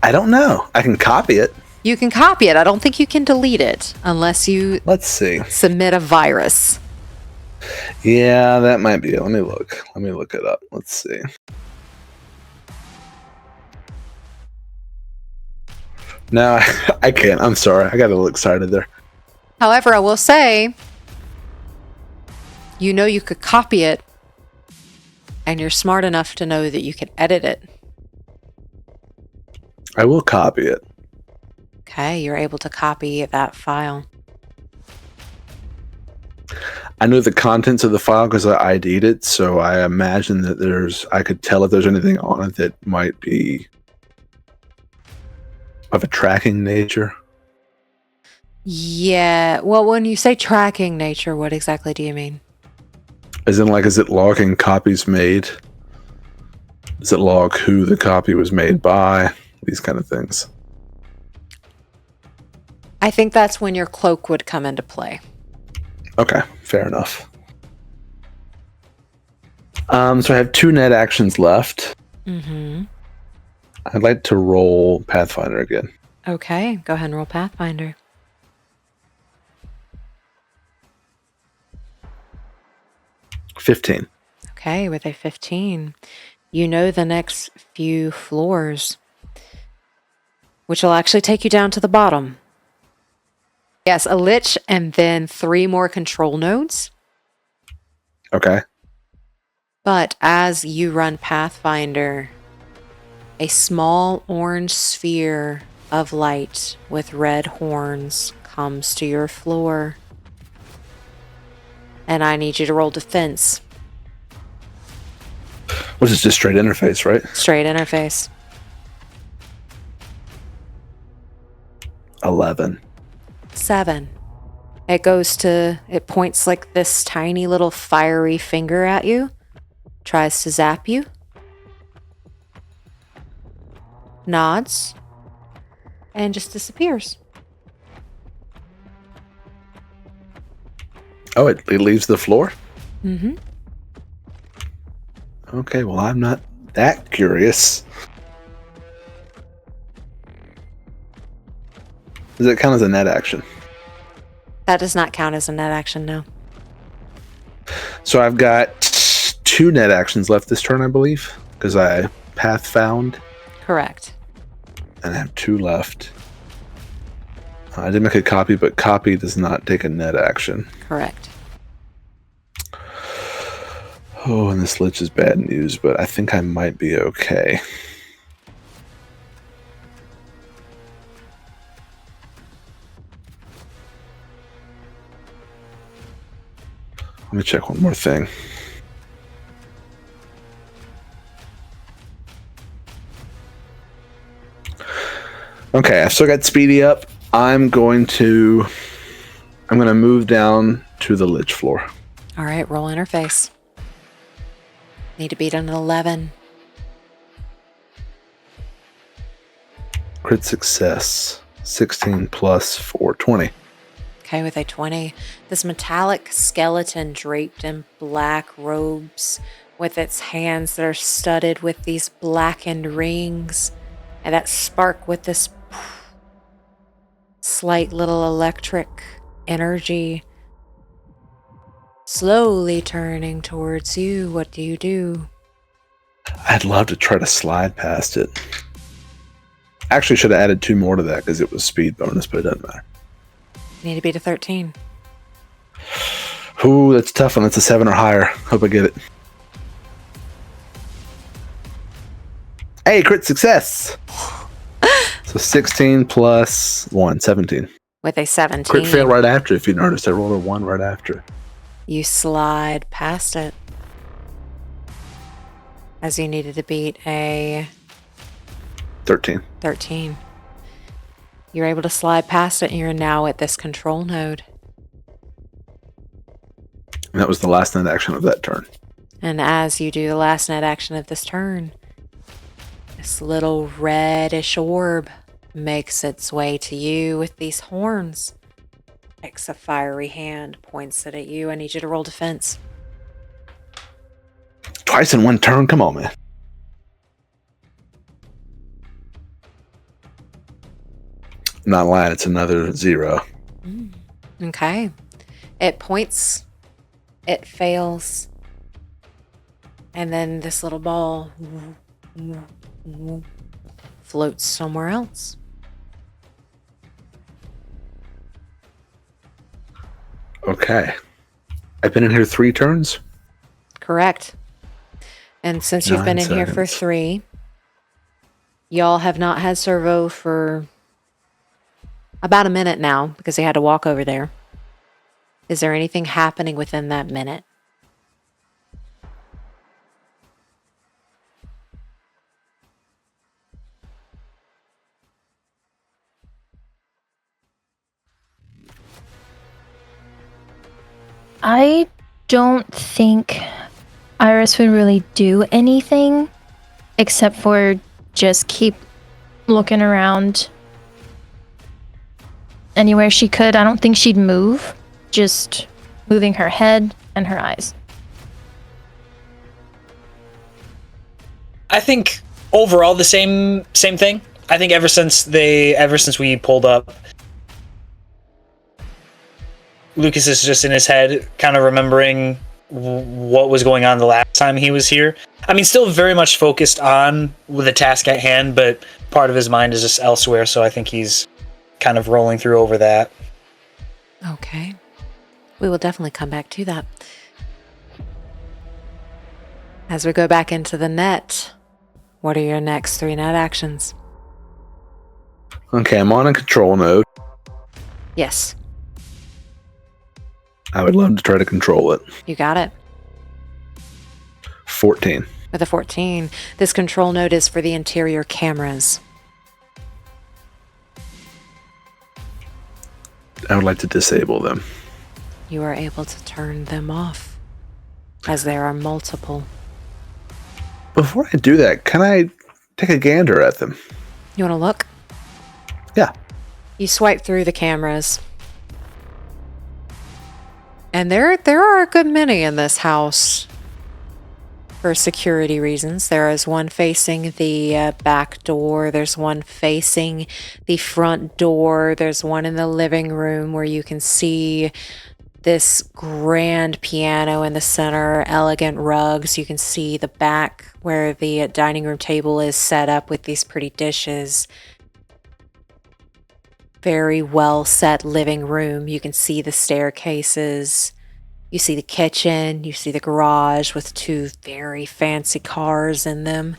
I don't know. I can copy it. You can copy it. I don't think you can delete it unless you Let's see. submit a virus. Yeah, that might be it. Let me look. Let me look it up. Let's see. No, I can't. I'm sorry. I got a little excited there. However, I will say, you know you could copy it, and you're smart enough to know that you can edit it. I will copy it. Okay, you're able to copy that file. I know the contents of the file because I ID'd it, so I imagine that I could tell if there's anything on it that might be of a tracking nature. Yeah, well, when you say tracking nature, what exactly do you mean? As in, like, is it logging copies made? Does it log who the copy was made by? These kind of things. I think that's when your cloak would come into play. Okay, fair enough. So I have 2 net actions left. Mm-hmm. I'd like to roll Pathfinder again. Okay, go ahead and roll Pathfinder. $15. Okay, with a 15, you know the next few floors, which will actually take you down to the bottom. Yes, a lich and then 3 more control nodes. Okay. But as you run Pathfinder, a small orange sphere of light with red horns comes to your floor. And I need you to roll defense. Which is just straight interface, right? Straight interface. 11. 7. It points like this tiny little fiery finger at you. Tries to zap you. Nods. And just disappears. Oh, it leaves the floor? Mm-hmm. Okay, well, I'm not that curious. Does it count as a net action? That does not count as a net action, no. So I've got 2 net actions left this turn, I believe, because I path found, Correct. and I have 2 left. I did make a copy, but copy does not take a net action. Correct. Oh, and this lich is bad news, but I think I might be okay. Let me check one more thing. Okay, I've still got Speedy up. I'm going to move down to the lich floor. All right, roll interface. Need to beat an 11. Crit success. 16 plus 4, 20. Okay, with a 20. This metallic skeleton draped in black robes with its hands that are studded with these blackened rings and that spark with this slight little electric energy slowly turning towards you. What do you do? I'd love to try to slide past it. Actually, should have added 2 more to that because it was speed bonus, but it doesn't matter. You need to beat a 13. Ooh, that's a tough one. That's a 7 or higher. Hope I get it. Hey, crit success! So 16 plus 1, 17. With a 17. Crit fail right after, if you noticed. I rolled a 1 right after. You slide past it. As you needed to beat a 13. 13. You're able to slide past it and you're now at this control node. And that was the last net action of that turn. And as you do the last net action of this turn, this little reddish orb makes its way to you with these horns. Takes a fiery hand, points it at you. I need you to roll defense. Twice in one turn? Come on, man. Not lying, it's another 0. Okay. It points, it fails, and then this little ball floats somewhere else. Okay. I've been in here 3 turns? Correct. And since you've been 9 in here for seconds. 3, y'all have not had Cerveau for about a minute now because he had to walk over there. Is there anything happening within that minute? I don't think Iris would really do anything except for just keep looking around anywhere she could. I don't think she'd move, just moving her head and her eyes. I think overall the same thing. I think ever since we pulled up, Lucas is just in his head, kind of remembering what was going on the last time he was here. I mean, still very much focused on the task at hand, but part of his mind is just elsewhere, so I think he's kind of rolling through over that. Okay. We will definitely come back to that. As we go back into the net, what are your next 3 net actions? Okay, I'm on a control node. Yes, I would love to try to control it. you got it. 14. With a 14, this control node is for the interior cameras. I would like to disable them. You are able to turn them off, as there are multiple. Before I do that, can I take a gander at them? You want to look? Yeah. You swipe through the cameras. And there are a good many in this house. for security reasons. There is one facing the back door. There's one facing the front door. There's one in the living room where you can see this grand piano in the center, elegant rugs. You can see the back where the dining room table is set up with these pretty dishes. Very well set living room. You can see the staircases. You see the kitchen, you see the garage with 2 very fancy cars in them.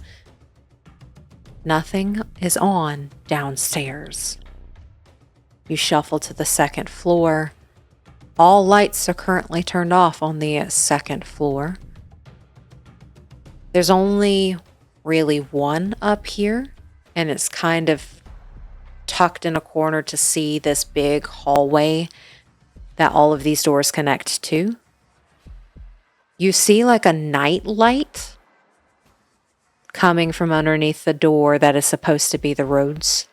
Nothing is on downstairs. You shuffle to the 2nd floor. All lights are currently turned off on the 2nd floor. There's only really one up here, and it's kind of tucked in a corner to see this big hallway that all of these doors connect to. You see like a night light coming from underneath the door that is supposed to be the Rhodes'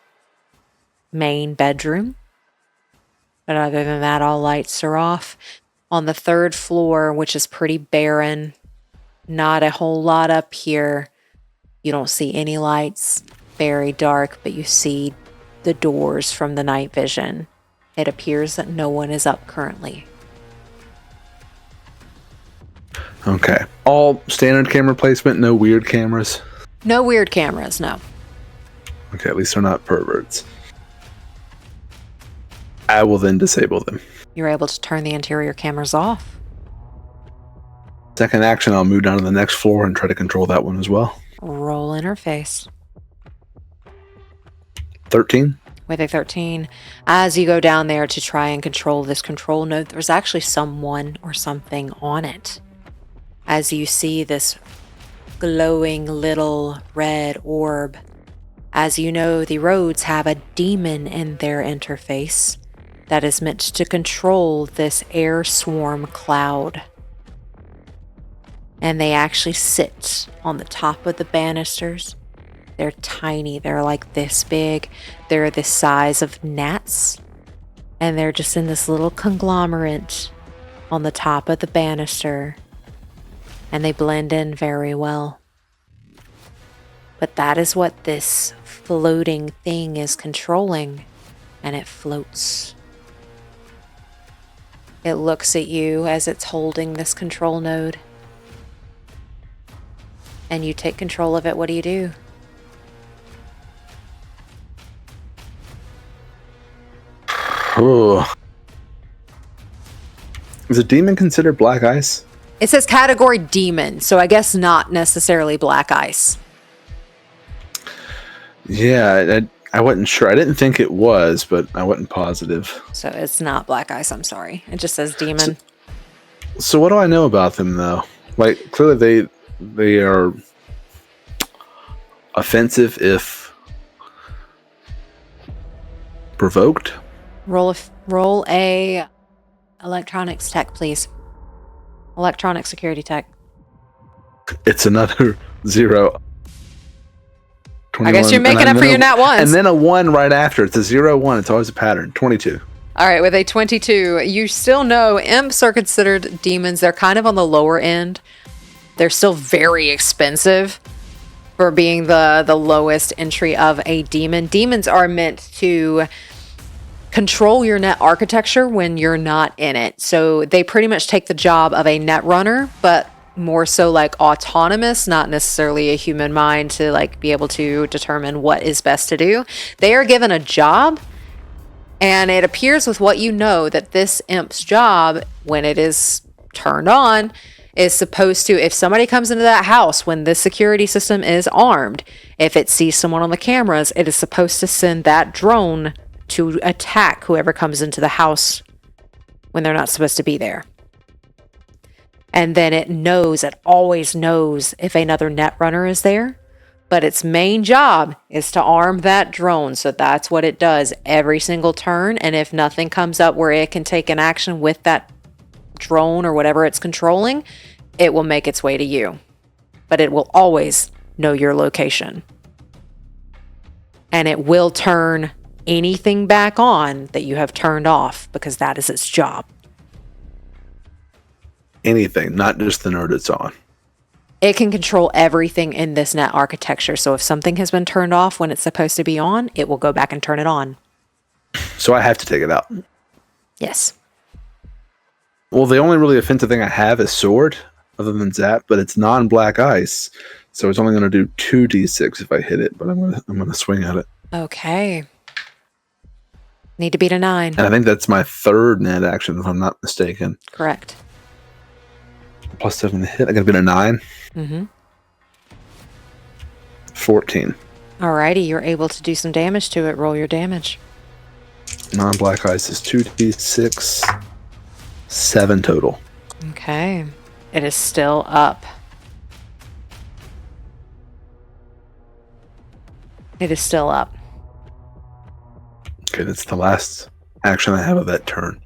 main bedroom. But other than that, all lights are off. On the 3rd floor, which is pretty barren, not a whole lot up here. You don't see any lights, very dark, but you see the doors from the night vision. It appears that no one is up currently. Okay. All standard camera placement, no weird cameras. No weird cameras, no. Okay, at least they're not perverts. I will then disable them. You're able to turn the interior cameras off. Second action, I'll move down to the next floor and try to control that one as well. Roll interface. 13. With a 13, as you go down there to try and control this control node, there's actually someone or something on it. As you see this glowing little red orb. As you know, the Rhodes have a demon in their interface that is meant to control this air swarm cloud. And they actually sit on the top of the banisters. They're tiny. They're like this big. They're the size of gnats. And they're just in this little conglomerate on the top of the banister. And they blend in very well. But that is what this floating thing is controlling. And it floats. It looks at you as it's holding this control node. And you take control of it. What do you do? Oh. Is a demon considered black ice? It says category demon, so I guess not necessarily black ice. Yeah, I wasn't sure. I didn't think it was, but I wasn't positive. So it's not black ice, I'm sorry. It just says demon. So what do I know about them, though? Like, clearly they are offensive if provoked. Roll a electronics tech, please. Electronic security tech. It's another 0. I guess you're making up for your nat ones. And then a 1 right after. It's a 0, 1. It's always a pattern. 22. All right, with a 22, you still know imps are considered demons. They're kind of on the lower end. They're still very expensive for being the lowest entry of a demon. Demons are meant to control your net architecture when you're not in it. So they pretty much take the job of a net runner, but more so like autonomous, not necessarily a human mind to like be able to determine what is best to do. They are given a job, and it appears with what you know that this imp's job, when it is turned on, is supposed to, if somebody comes into that house when this security system is armed, if it sees someone on the cameras, it is supposed to send that drone to attack whoever comes into the house when they're not supposed to be there. And then it always knows if another net runner is there, but its main job is to arm that drone. So that's what it does every single turn. And if nothing comes up where it can take an action with that drone or whatever it's controlling, it will make its way to you. But it will always know your location. And it will turn anything back on that you have turned off because that is its job. Anything, not just the node it's on. It can control everything in this net architecture. So if something has been turned off when it's supposed to be on, it will go back and turn it on. So I have to take it out. Yes. Well, the only really offensive thing I have is sword, other than zap, but it's non-black ice, so it's only going to do 2d6 if I hit it. But I'm gonna swing at it. Okay. Need to beat a 9. And I think that's my third net action, if I'm not mistaken. Correct. +7 to hit. I got to beat a 9. Mm-hmm. 14. Alrighty, you're able to do some damage to it. Roll your damage. Non-black ice is 2d6. 7 total. Okay. It is still up. It is still up. Okay, that's the last action I have of that turn.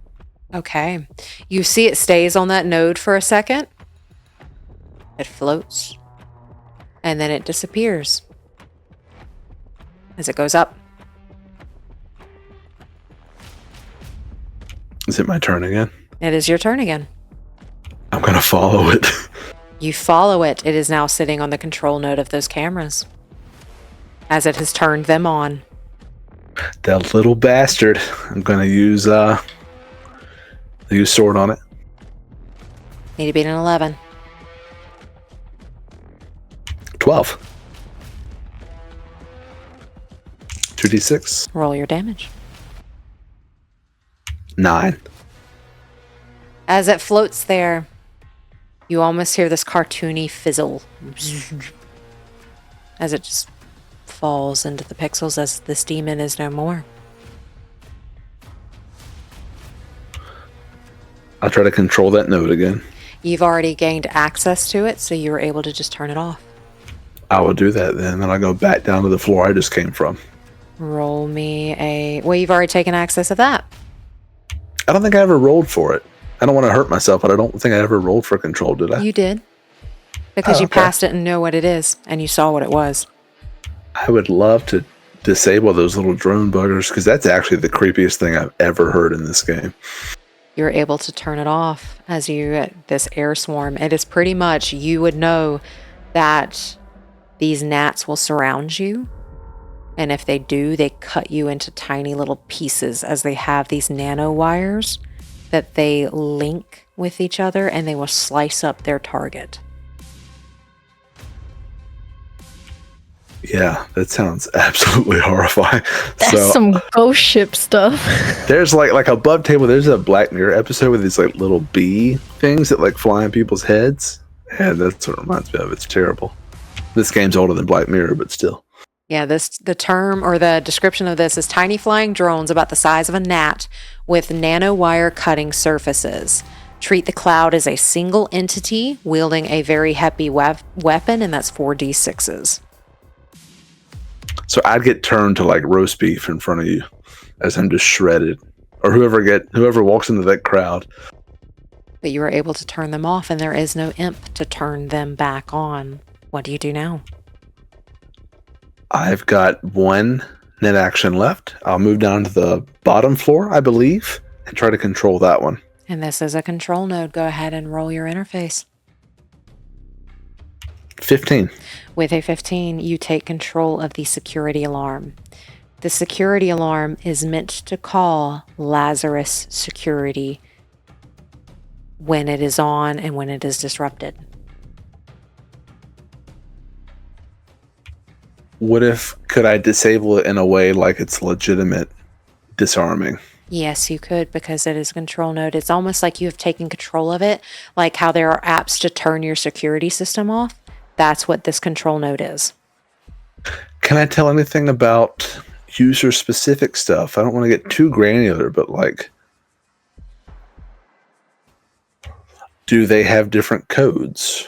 Okay. You see it stays on that node for a second. It floats. And then it disappears as it goes up. Is it my turn again? It is your turn again. I'm going to follow it. You follow it. It is now sitting on the control node of those cameras as it has turned them on. That little bastard. I'm going to use sword on it. Need to beat an 11. 12. 2d6. Roll your damage. 9. As it floats there, you almost hear this cartoony fizzle as it just falls into the pixels as this demon is no more. I'll try to control that node again. You've already gained access to it, so you were able to just turn it off. I will do that then. Then I'll go back down to the floor I just came from. Roll me a... Well, you've already taken access of that. I don't think I ever rolled for it. I don't want to hurt myself, but I don't think I ever rolled for control, did I? You did. Because you okay. passed it and know what it is, and you saw what it was. I would love to disable those little drone buggers, because that's actually the creepiest thing I've ever heard in this game. You're able to turn it off as you... This air swarm. It is pretty much... You would know that these gnats will surround you. And if they do, they cut you into tiny little pieces as they have these nano wires that they link with each other, and they will slice up their target. Yeah, that sounds absolutely horrifying. That's some ghost ship stuff. There's like above table, there's a Black Mirror episode with these like little bee things that like fly on people's heads. Yeah, that's what it reminds me of. It's terrible. This game's older than Black Mirror, but still. Yeah, the term or the description of this is tiny flying drones about the size of a gnat with nanowire cutting surfaces. Treat the cloud as a single entity wielding a very heavy weapon, and that's 4d6s. So I'd get turned to like roast beef in front of you as I'm just shredded, or whoever walks into that crowd. But you are able to turn them off, and there is no imp to turn them back on. What do you do now? I've got 1 net action left. I'll move down to the bottom floor, I believe, and try to control that one. And this is a control node. Go ahead and roll your interface. 15. With a 15, you take control of the security alarm. The security alarm is meant to call Lazarus security when it is on and when it is disrupted. Could I disable it in a way like it's legitimate disarming? Yes, you could, because it is a control node. It's almost like you have taken control of it, like how there are apps to turn your security system off. That's what this control node is. Can I tell anything about user-specific stuff? I don't want to get too granular, but like, do they have different codes?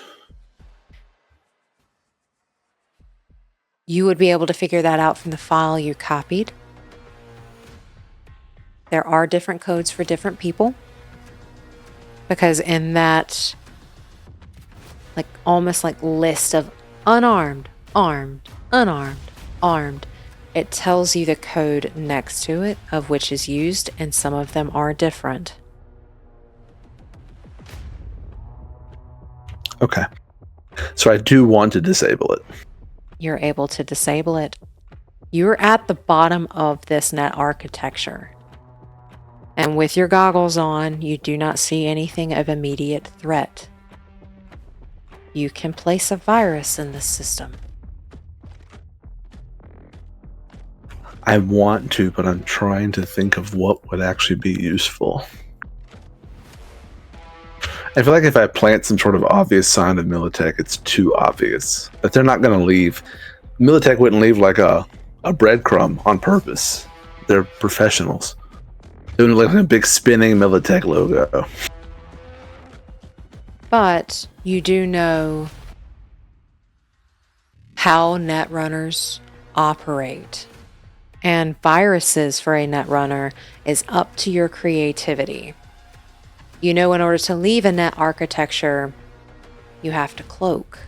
You would be able to figure that out from the file you copied. There are different codes for different people, because in that almost like list of unarmed, armed, unarmed, armed, it tells you the code next to it of which is used, and some of them are different. Okay. So I do want to disable it. You're able to disable it. You're at the bottom of this net architecture. And with your goggles on, you do not see anything of immediate threat. You can place a virus in this system. I want to, but I'm trying to think of what would actually be useful. I feel like if I plant some sort of obvious sign of Militech, it's too obvious. That they're not going to leave. Militech wouldn't leave like a breadcrumb on purpose. They're professionals. They wouldn't look like a big spinning Militech logo. But you do know how netrunners operate. And viruses for a netrunner is up to your creativity. You know, in order to leave a net architecture, you have to cloak.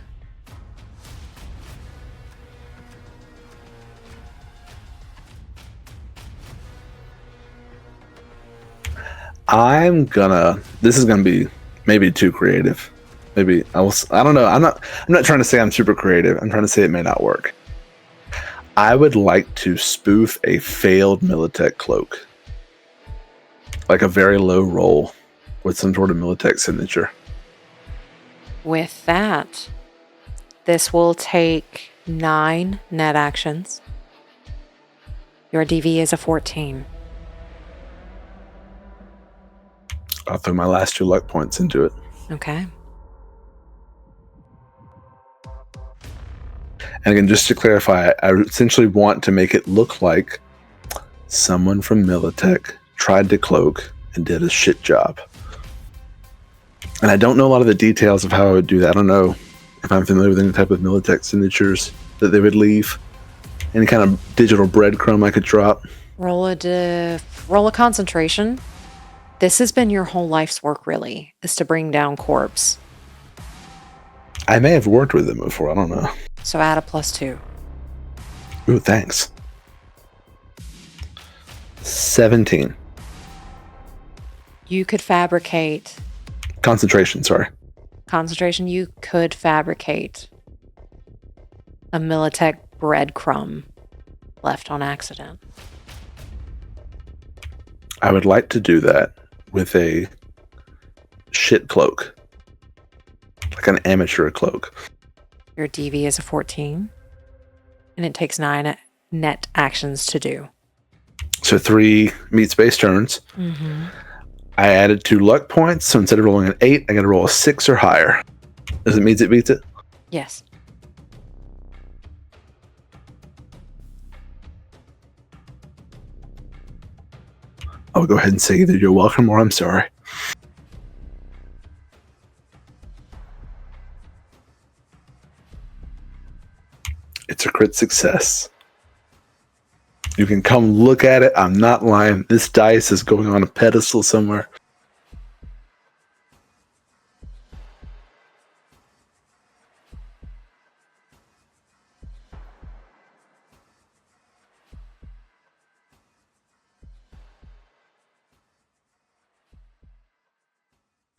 This is gonna be maybe too creative. I don't know. I'm not trying to say I'm super creative. I'm trying to say it may not work. I would like to spoof a failed Militech cloak. Like a very low roll with some sort of Militech signature. With that, this will take 9 net actions. Your DV is a 14. I'll throw my last 2 luck points into it. Okay. And again, just to clarify, I essentially want to make it look like someone from Militech tried to cloak and did a shit job. And I don't know a lot of the details of how I would do that. I don't know if I'm familiar with any type of Militech signatures that they would leave. Any kind of digital breadcrumb I could drop. Roll a concentration. This has been your whole life's work, really, is to bring down corpse. I may have worked with them before. I don't know. So add a +2. Ooh, thanks. 17. You could fabricate Concentration, sorry. concentration. You could fabricate a Militech breadcrumb left on accident. I would like to do that with a shit cloak. Like an amateur cloak. Your DV is a 14. And it takes 9 net actions to do. So 3 meat space turns. Mm-hmm. I added 2 luck points, so instead of rolling an 8, I gotta roll a 6 or higher. Does it mean it beats it? Yes. I'll go ahead and say either you're welcome or I'm sorry. It's a crit success. You can come look at it. I'm not lying. This dice is going on a pedestal somewhere.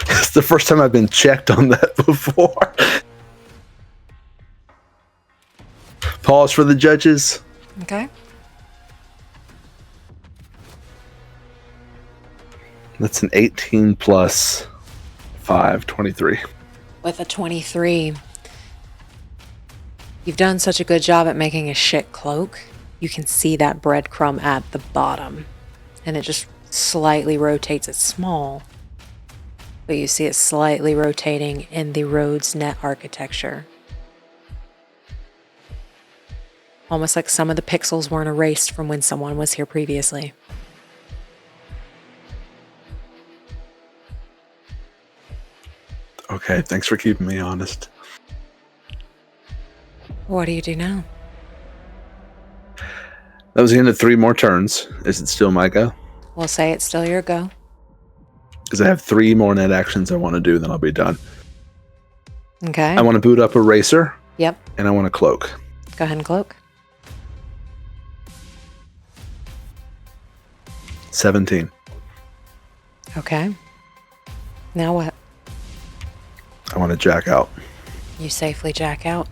It's the first time I've been checked on that before. Pause for the judges. Okay. That's an 18 plus 5, 23. With a 23, you've done such a good job at making a shit cloak. You can see that breadcrumb at the bottom. And it just slightly rotates. It's small. But you see it slightly rotating in the Rhodes net architecture. Almost like some of the pixels weren't erased from when someone was here previously. Okay, thanks for keeping me honest. What do you do now? That was the end of 3 more turns. Is it still my go? We'll say it's still your go. Because I have 3 more net actions I want to do, then I'll be done. Okay. I want to boot up a racer. Yep. And I want to cloak. Go ahead and cloak. 17. Okay. Now what? I want to jack out. You safely jack out.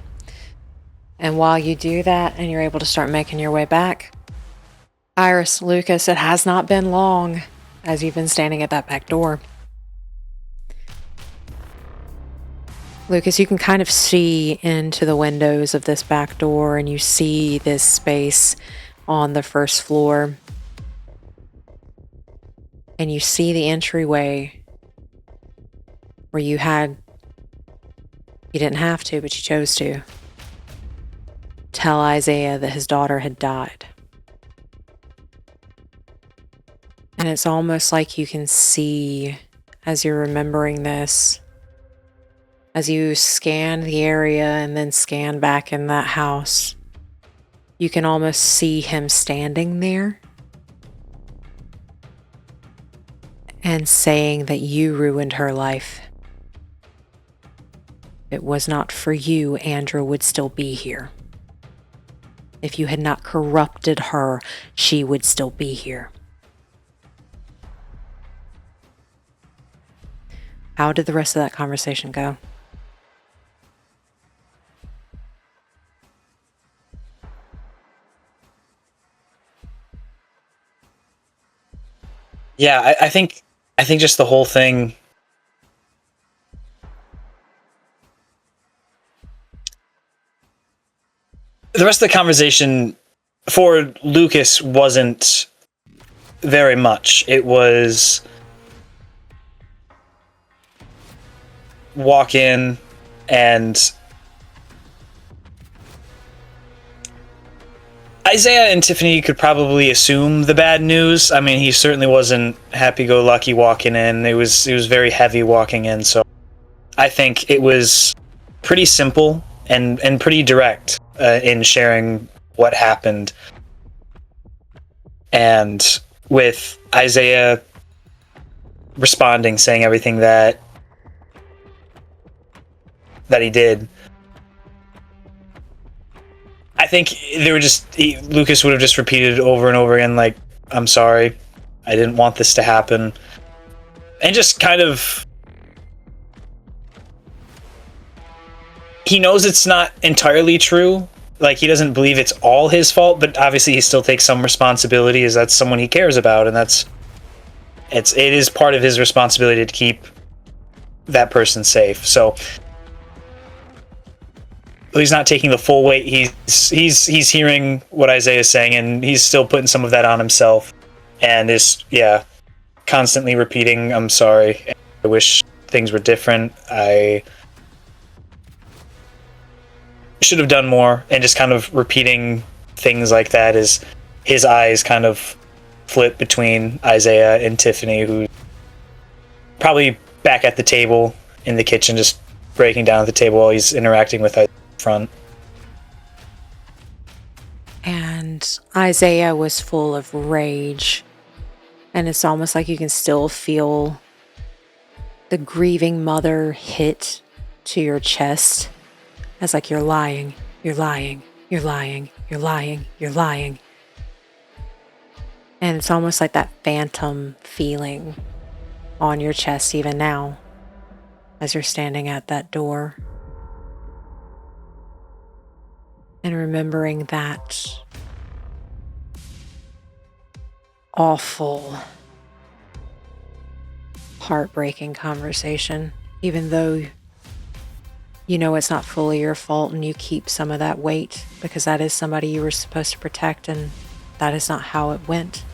And while you do that and you're able to start making your way back, Iris, Lucas, it has not been long as you've been standing at that back door. Lucas, you can kind of see into the windows of this back door, and you see this space on the first floor. And you see the entryway where you didn't have to, but you chose to tell Isaiah that his daughter had died. And it's almost like you can see, as you're remembering this, as you scan the area and then scan back in that house, you can almost see him standing there and saying that you ruined her life. If it was not for you, Andrew would still be here. If you had not corrupted her, she would still be here. How did the rest of that conversation go? Yeah, I think just the whole thing. The rest of the conversation for Lucas wasn't very much. It was walk in and Isaiah and Tiffany could probably assume the bad news. I mean, he certainly wasn't happy-go-lucky walking in. It was very heavy walking in, so I think it was pretty simple and pretty direct in sharing what happened. And with Isaiah responding, saying everything that he did, I think Lucas would have just repeated over and over again, like, I'm sorry, I didn't want this to happen. And just kind of, he knows it's not entirely true. Like, he doesn't believe it's all his fault, but obviously he still takes some responsibility, as that's someone he cares about, and it is part of his responsibility to keep that person safe. So he's not taking the full weight. He's hearing what Isaiah is saying, and he's still putting some of that on himself, and is constantly repeating, I'm sorry, I wish things were different, I should have done more, and just kind of repeating things like that as his eyes kind of flip between Isaiah and Tiffany, who probably back at the table in the kitchen, just breaking down at the table while he's interacting with Isaiah front. And Isaiah was full of rage, and it's almost like you can still feel the grieving mother hit to your chest, as like, you're lying, you're lying, you're lying, you're lying, you're lying. And it's almost like that phantom feeling on your chest even now as you're standing at that door. And remembering that awful, heartbreaking conversation, even though you know it's not fully your fault and you keep some of that weight because that is somebody you were supposed to protect, and that is not how it went.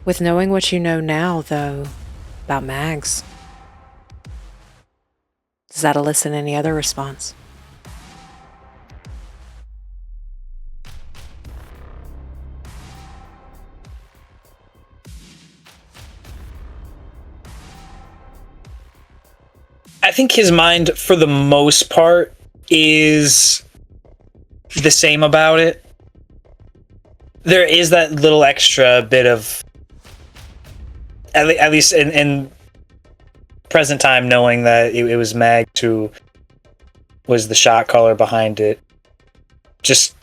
With knowing what you know now, though, about Mags, does that elicit any other response? I think his mind, for the most part, is the same about it. There is that little extra bit of, at least in present time, knowing that it was Mag who was the shot caller behind it. Just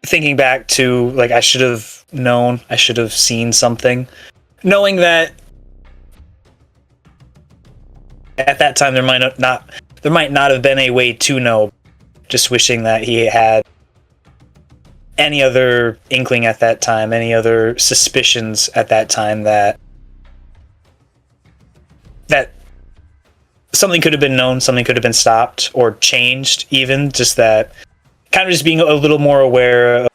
thinking back to, like, I should have known, I should have seen something. Knowing that at that time there might not have been a way to know. Just wishing that he had any other inkling at that time, any other suspicions at that time that something could have been known, something could have been stopped or changed, even just that kind of just being a little more aware of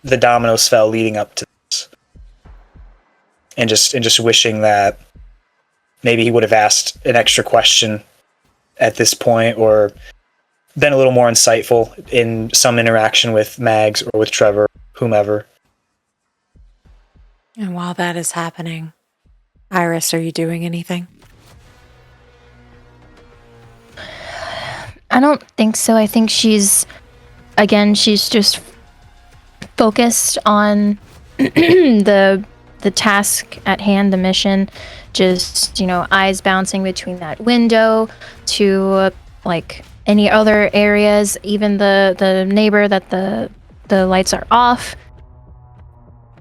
the dominoes fell leading up to this. And just wishing that maybe he would have asked an extra question at this point, or been a little more insightful in some interaction with Mags or with Trevor, whomever. And while that is happening, Iris, are you doing anything? I don't think so. I think she's just focused on the task at hand, the mission. Just, eyes bouncing between that window to like any other areas, even the neighbor that the lights are off.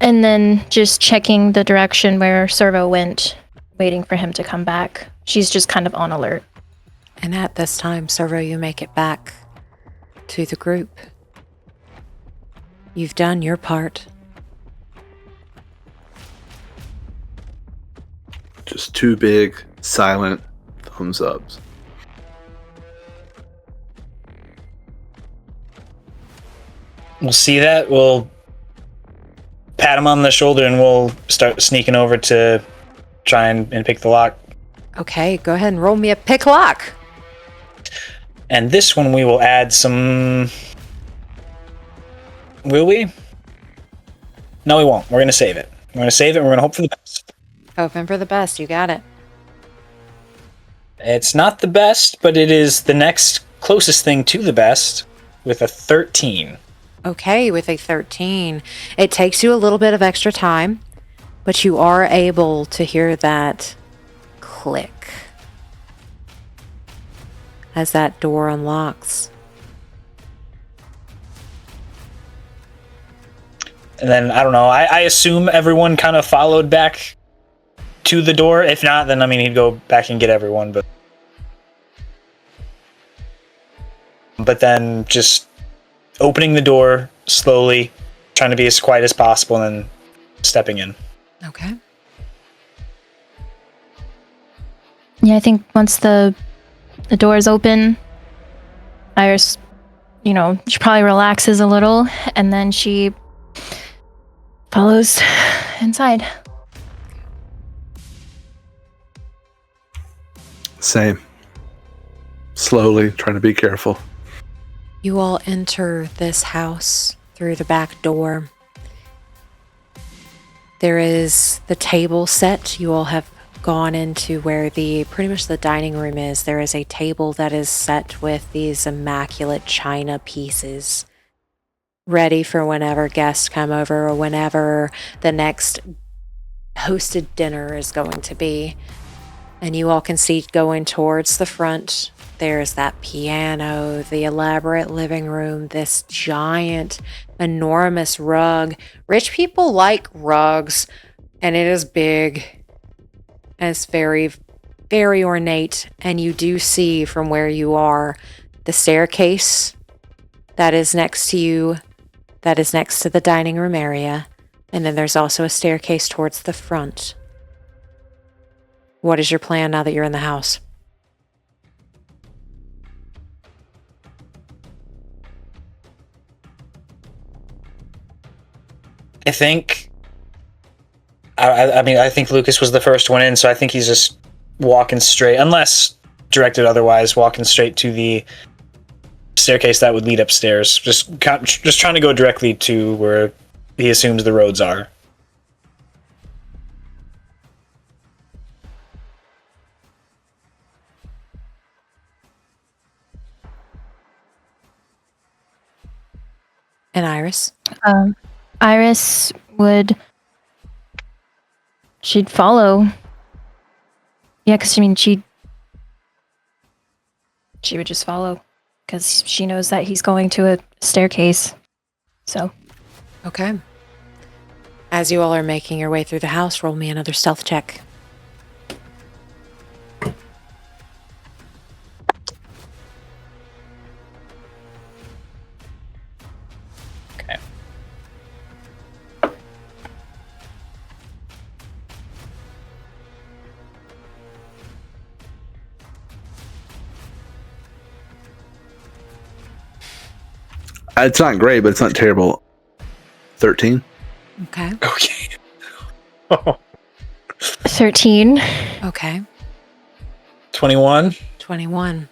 And then just checking the direction where Cerveau went, waiting for him to come back. She's just kind of on alert. And at this time, Cerveau, you make it back to the group. You've done your part. Just two big, silent thumbs ups. We'll see that. We'll pat him on the shoulder and we'll start sneaking over to try and pick the lock. Okay, go ahead and roll me a pick lock. And this one we will add some... Will we? No, we won't. We're going to save it. We're going to save it and we're going to hope for the best. Hoping for the best, you got it. It's not the best, but it is the next closest thing to the best with a 13. Okay, with a 13. It takes you a little bit of extra time, but you are able to hear that click as that door unlocks. And then, I don't know, I assume everyone kind of followed back to the door. If not, then, he'd go back and get everyone. But then just opening the door slowly, trying to be as quiet as possible, and then stepping in. Okay. Yeah, I think once the door is open, Iris, she probably relaxes a little, and then she follows inside. Same. Slowly, trying to be careful. You all enter this house through the back door. There is the table set. You all have gone into where pretty much the dining room is. There is a table that is set with these immaculate china pieces, ready for whenever guests come over or whenever the next hosted dinner is going to be. And you all can see going towards the front, there's that piano, the elaborate living room, this giant, enormous rug. Rich people like rugs, and it is big. And it's very, very ornate. And you do see from where you are the staircase that is next to you, that is next to the dining room area. And then there's also a staircase towards the front. What is your plan now that you're in the house? I think... I think Lucas was the first one in, so I think he's just walking straight, unless directed otherwise, walking straight to the staircase that would lead upstairs. Just trying to go directly to where he assumes the roads are. And Iris? Iris she'd follow. Yeah, because she would just follow because she knows that he's going to a staircase. So. Okay. As you all are making your way through the house, roll me another stealth check. Okay. It's not great, but it's not terrible. 13. Okay. Okay. 13. Okay. 21. 21.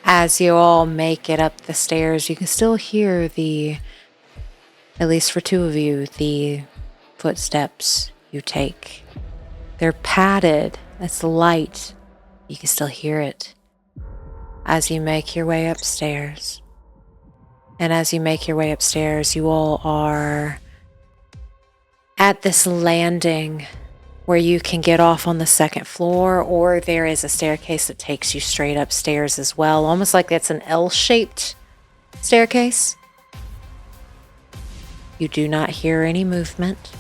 As you all make it up the stairs, you can still hear at least for two of you, the footsteps you take. They're padded. It's light. You can still hear it as you make your way upstairs. And as you make your way upstairs, you all are at this landing where you can get off on the second floor, or there is a staircase that takes you straight upstairs as well, almost like it's an L-shaped staircase. You do not hear any movement.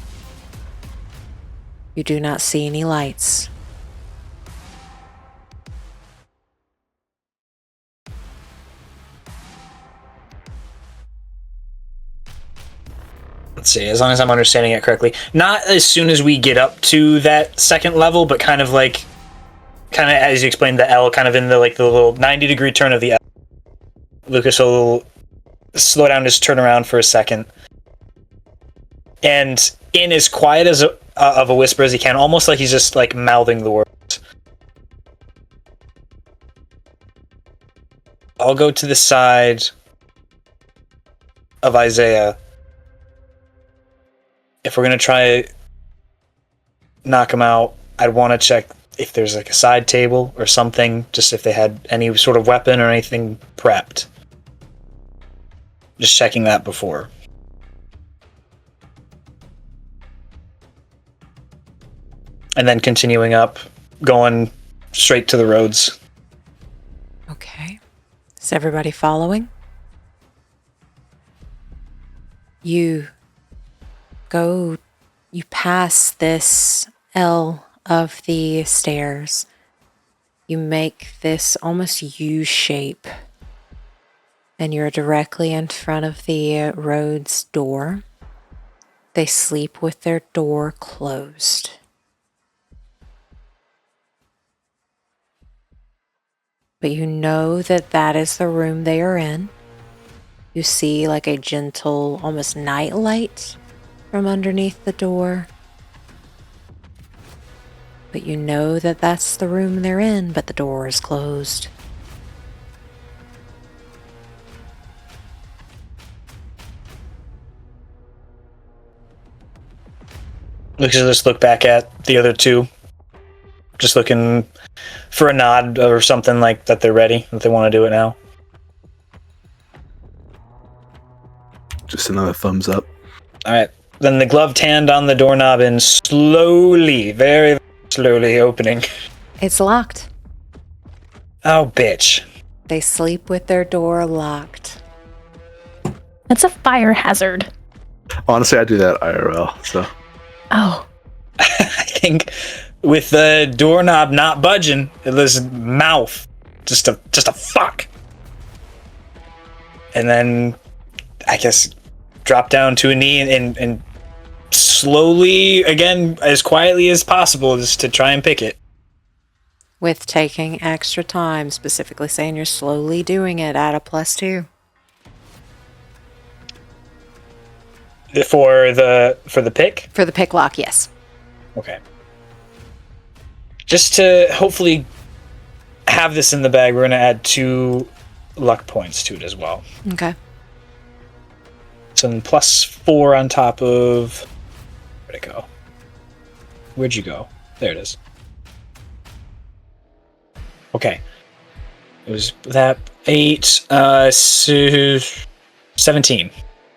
You do not see any lights. Let's see, as long as I'm understanding it correctly. Not as soon as we get up to that second level, but kind of as you explained, the L, kind of in the little 90-degree turn of the L. Lucas will slow down, just turn around for a second. And in as quiet as of a whisper as he can, almost like he's just mouthing the words. I'll go to the side of Isaiah. If we're going to try knock him out, I'd want to check if there's a side table or something, just if they had any sort of weapon or anything prepped. Just checking that before. And then continuing up, going straight to the roads. Okay. Is everybody following? You pass this L of the stairs. You make this almost U shape, and you're directly in front of the road's door. They sleep with their door closed. But you know that is the room they are in. You see a gentle, almost night light from underneath the door. But you know that's the room they're in, but the door is closed. We should just look back at the other two. Just looking for a nod or something that they're ready, that they want to do it now. Just another thumbs up. All right. Then the gloved hand on the doorknob and slowly, very slowly opening. It's locked. Oh, bitch. They sleep with their door locked. That's a fire hazard. Honestly, I do that IRL, so. Oh. I think with the doorknob not budging, his mouth just a fuck. And then I guess drop down to a knee and slowly, again, as quietly as possible, just to try and pick it. With taking extra time, specifically saying you're slowly doing it at a +2. For the pick? For the pick lock, yes. Okay. Just to hopefully have this in the bag, we're going to add 2 luck points to it as well. Okay. So then +4 on top of... Where'd it go? Where'd you go? There it is. Okay. It was that 8, 17.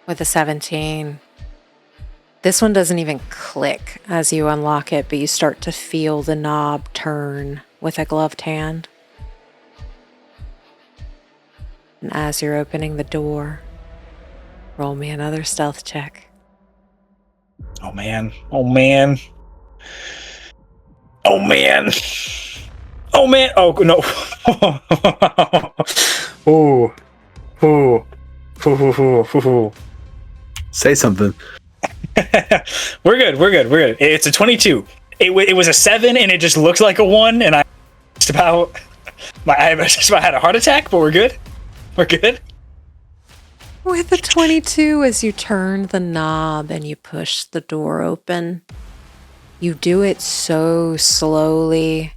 With a 17. This one doesn't even click as you unlock it, but you start to feel the knob turn with a gloved hand. And as you're opening the door, roll me another stealth check. Oh man. Oh man. Oh man. Oh man. Oh no. Ooh. Ooh. Ooh. Ooh. Ooh. Say something. We're good. It's a 22. It was a 7, and it just looked like a 1, and I just about had a heart attack, but we're good. We're good. With a 22, as you turn the knob and you push the door open, you do it so slowly.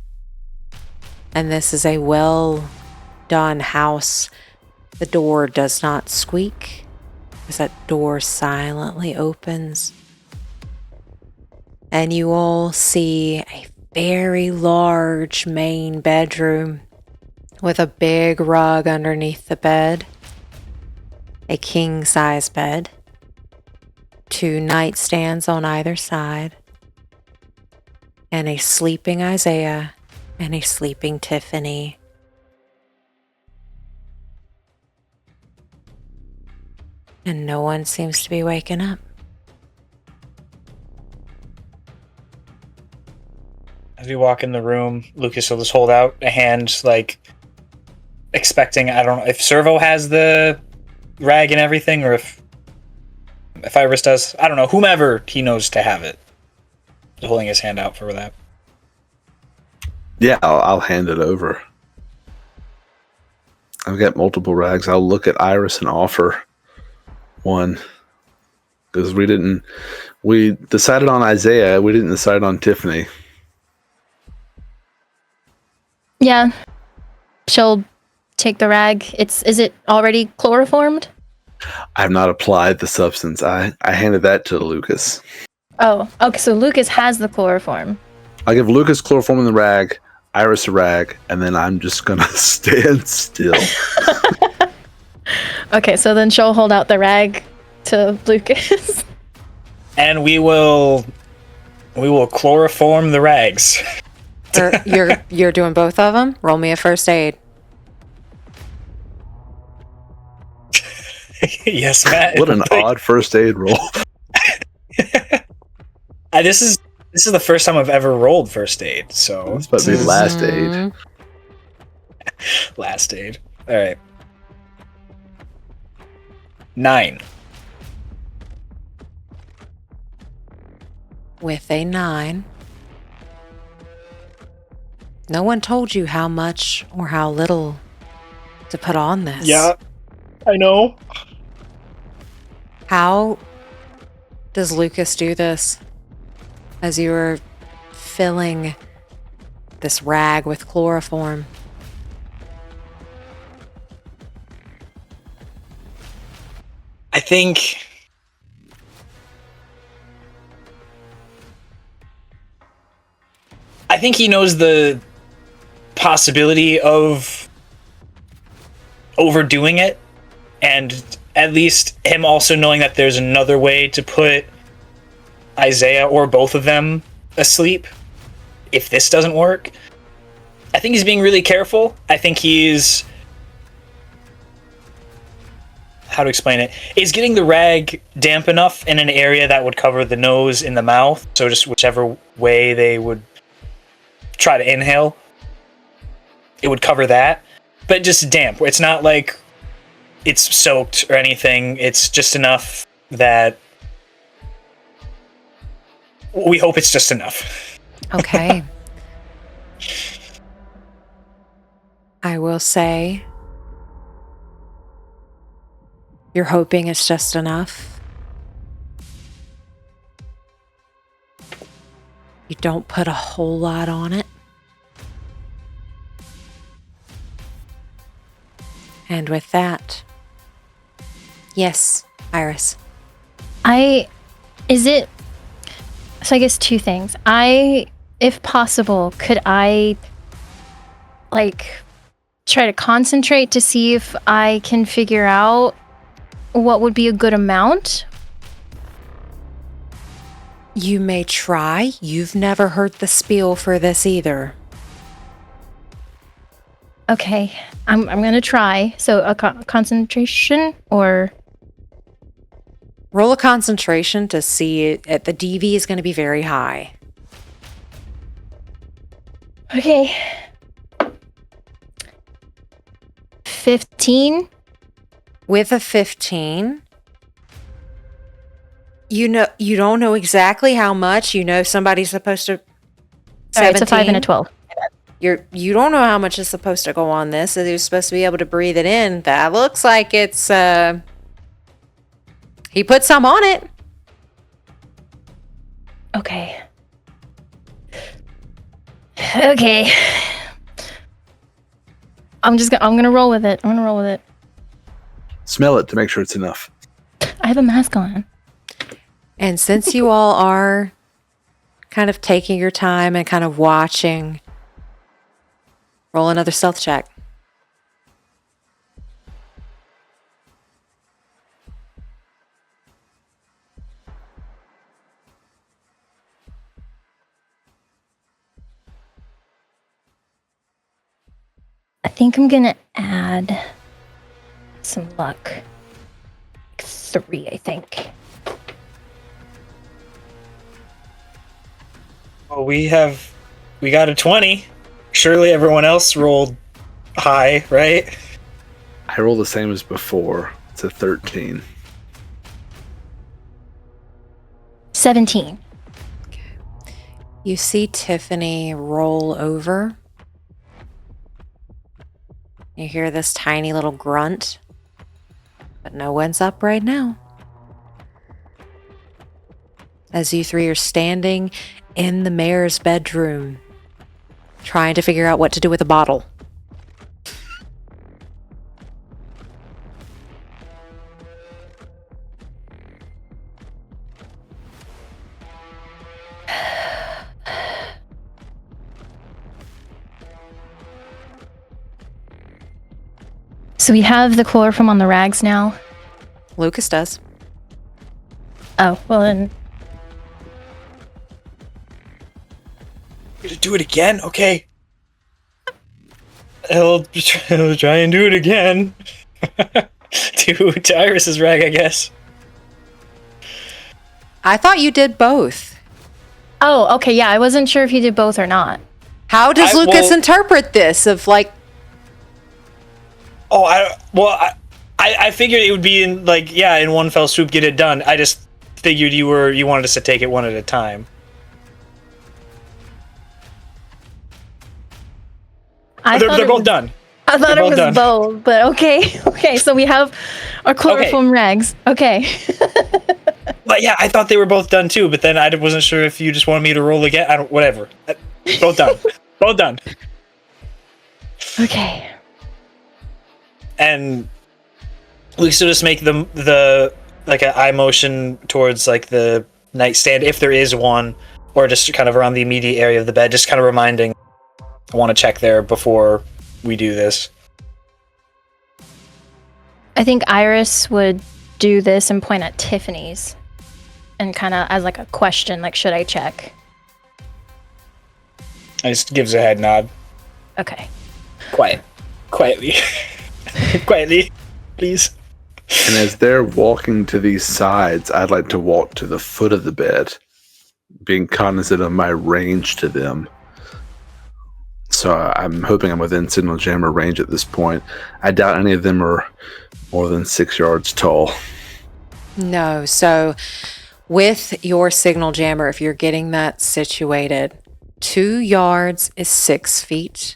And this is a well done house. The door does not squeak as that door silently opens. And you all see a very large main bedroom with a big rug underneath the bed, a king-size bed, 2 nightstands on either side, and a sleeping Isaiah and a sleeping Tiffany. And no one seems to be waking up. As we walk in the room, Lucas will just hold out a hand, like, expecting, I don't know, if Cerveau has the rag and everything, or if Iris does. I don't know, whomever he knows to have it. Holding his hand out for that. Yeah, I'll hand it over. I've got multiple rags. I'll look at Iris and offer one. Because we decided on Isaiah, we didn't decide on Tiffany. Yeah. She'll take the rag. Is it already chloroformed? I have not applied the substance. I handed that to Lucas. Oh, okay, so Lucas has the chloroform. I'll give Lucas chloroform in the rag, Iris a rag, and then I'm just gonna stand still. Okay, so then she'll hold out the rag to Lucas. And we will chloroform the rags. You're doing both of them? Roll me a first aid. Yes, Matt. What an odd first aid roll. This is the first time I've ever rolled first aid, so It's about to be last aid. Last aid. All right. 9. With a 9. No one told you how much or how little to put on this. Yeah, I know. How does Lucas do this? As you were filling this rag with chloroform. I think he knows the possibility of overdoing it, and at least him also knowing that there's another way to put Isaiah or both of them asleep if this doesn't work. I think he's being really careful. I think he's, how to explain it, is getting the rag damp enough in an area that would cover the nose and the mouth, so just whichever way they would try to inhale, it would cover that, but just damp. It's not like it's soaked or anything. It's just enough that we hope it's just enough. Okay. I will say, you're hoping it's just enough. You don't put a whole lot on it. And with that, yes, Iris. So I guess 2 things. If possible, could I try to concentrate to see if I can figure out what would be a good amount? You may try. You've never heard the spiel for this either. Okay, I'm gonna try. So a concentration or... Roll a concentration to see it. The DV is going to be very high. Okay. 15. With a 15, You don't know exactly how much. You know somebody's supposed to. Sorry, it's a 5 and a 12. You don't know how much is supposed to go on this. So you're supposed to be able to breathe it in. That looks like it's. He put some on it. Okay. Okay. I'm gonna roll with it. Smell it to make sure it's enough. I have a mask on. And since you all are kind of taking your time and kind of watching, roll another stealth check. I think I'm gonna add some luck. 3, I think. Well, we got a 20. Surely everyone else rolled high, right? I roll the same as before. It's a 13. 17. You see Tiffany roll over. You hear this tiny little grunt, but no one's up right now. As you three are standing in the mayor's bedroom, trying to figure out what to do with a bottle. So we have the chloroform on the rags now. Lucas does. Oh, well then. Gonna do it again? Okay. He'll try and do it again. to Iris's rag, I guess. I thought you did both. Oh, okay, yeah, I wasn't sure if you did both or not. How does Lucas interpret this of like... Oh, I figured it would be in in one fell swoop get it done. I just figured you wanted us to take it one at a time. They're both done. I thought They're it was both done. both, but okay. Okay, so we have our chloroform rags. Okay. But yeah, I thought they were both done too, but then I wasn't sure if you just wanted me to roll again. Whatever. Both done. Both done. Okay. And we still just make the like an eye motion towards like the nightstand if there is one, or just kind of around the immediate area of the bed, just kind of reminding I want to check there before we do this. I think Iris would do this and point at Tiffany's and kind of as like a question, like, should I check? I just gives a head nod. Okay. Quietly. Quietly, please. And as they're walking to these sides, I'd like to walk to the foot of the bed, being cognizant of my range to them. So I'm hoping I'm within signal jammer range at this point. I doubt any of them are more than 6 yards tall. No, so with your signal jammer, if you're getting that situated, 2 yards is 6 feet.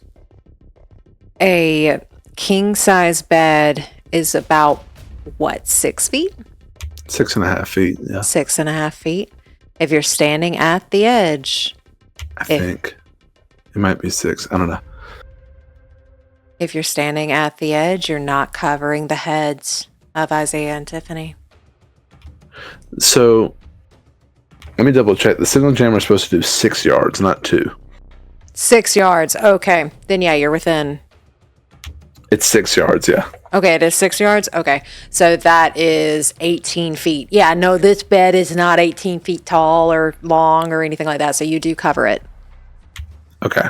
A king-size bed is about, what, 6 feet? 6.5 feet, yeah. 6.5 feet. If you're standing at the edge, I think. It might be 6. I don't know. if you're standing at the edge, you're not covering the heads of Isaiah and Tiffany. So, let me double check. The signal jammer is supposed to do 6 yards, not 2. 6 yards. Okay. Then yeah, you're within. It's 6 yards, yeah. Okay, it is 6 yards? Okay. So that is 18 feet. Yeah, no, this bed is not 18 feet tall or long or anything like that. So you do cover it. Okay.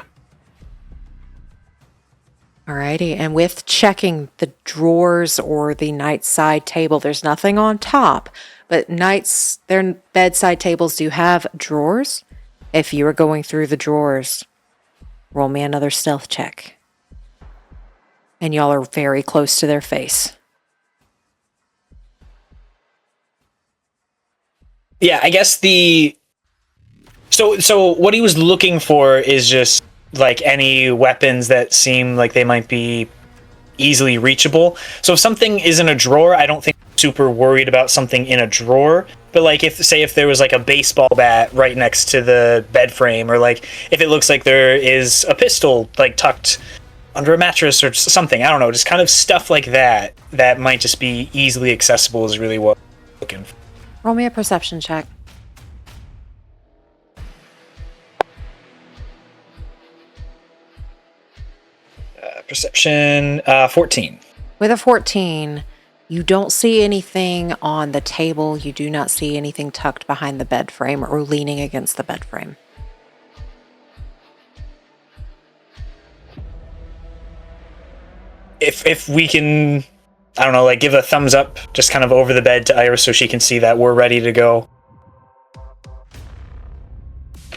Alrighty. And with checking the drawers or the night side table, there's nothing on top. But their bedside tables do have drawers. If you are going through the drawers, roll me another stealth check. And y'all are very close to their face. Yeah, I guess So what he was looking for is just like any weapons that seem like they might be easily reachable. So if something is in a drawer, I don't think I'm super worried about something in a drawer. But like if there was like a baseball bat right next to the bed frame, or like if it looks like there is a pistol like tucked under a mattress or something, I don't know, just kind of stuff like that that might just be easily accessible is really what I'm looking for. Roll me a perception check. Perception 14. With a 14, you don't see anything on the table. You do not see anything tucked behind the bed frame or leaning against the bed frame. If we can, I don't know, like give a thumbs up just kind of over the bed to Iris so she can see that we're ready to go.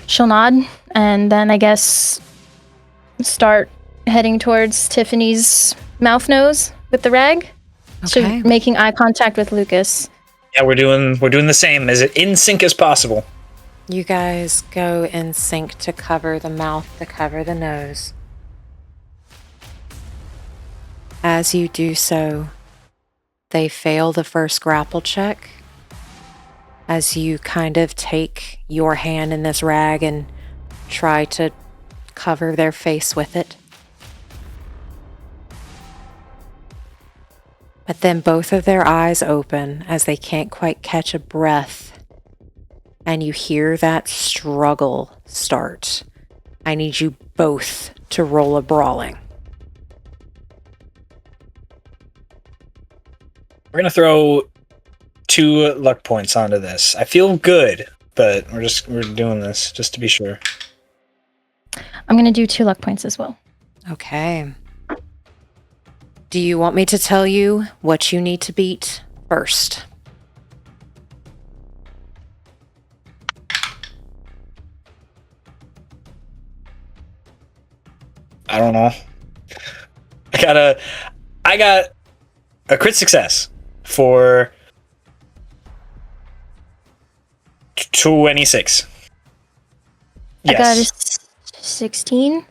She'll nod, and then I guess start heading towards Tiffany's mouth nose with the rag. Okay. So making eye contact with Lucas. Yeah, we're doing the same, as in sync as possible. You guys go in sync to cover the mouth, to cover the nose. As you do so, they fail the first grapple check. As you kind of take your hand in this rag and try to cover their face with it. But then both of their eyes open as they can't quite catch a breath. And you hear that struggle start. I need you both to roll a brawling. We're gonna throw 2 luck points onto this. I feel good, but we're doing this just to be sure. I'm gonna do 2 luck points as well. Okay. Do you want me to tell you what you need to beat first? I don't know. I got a crit success for 26. I got a Yes. 16.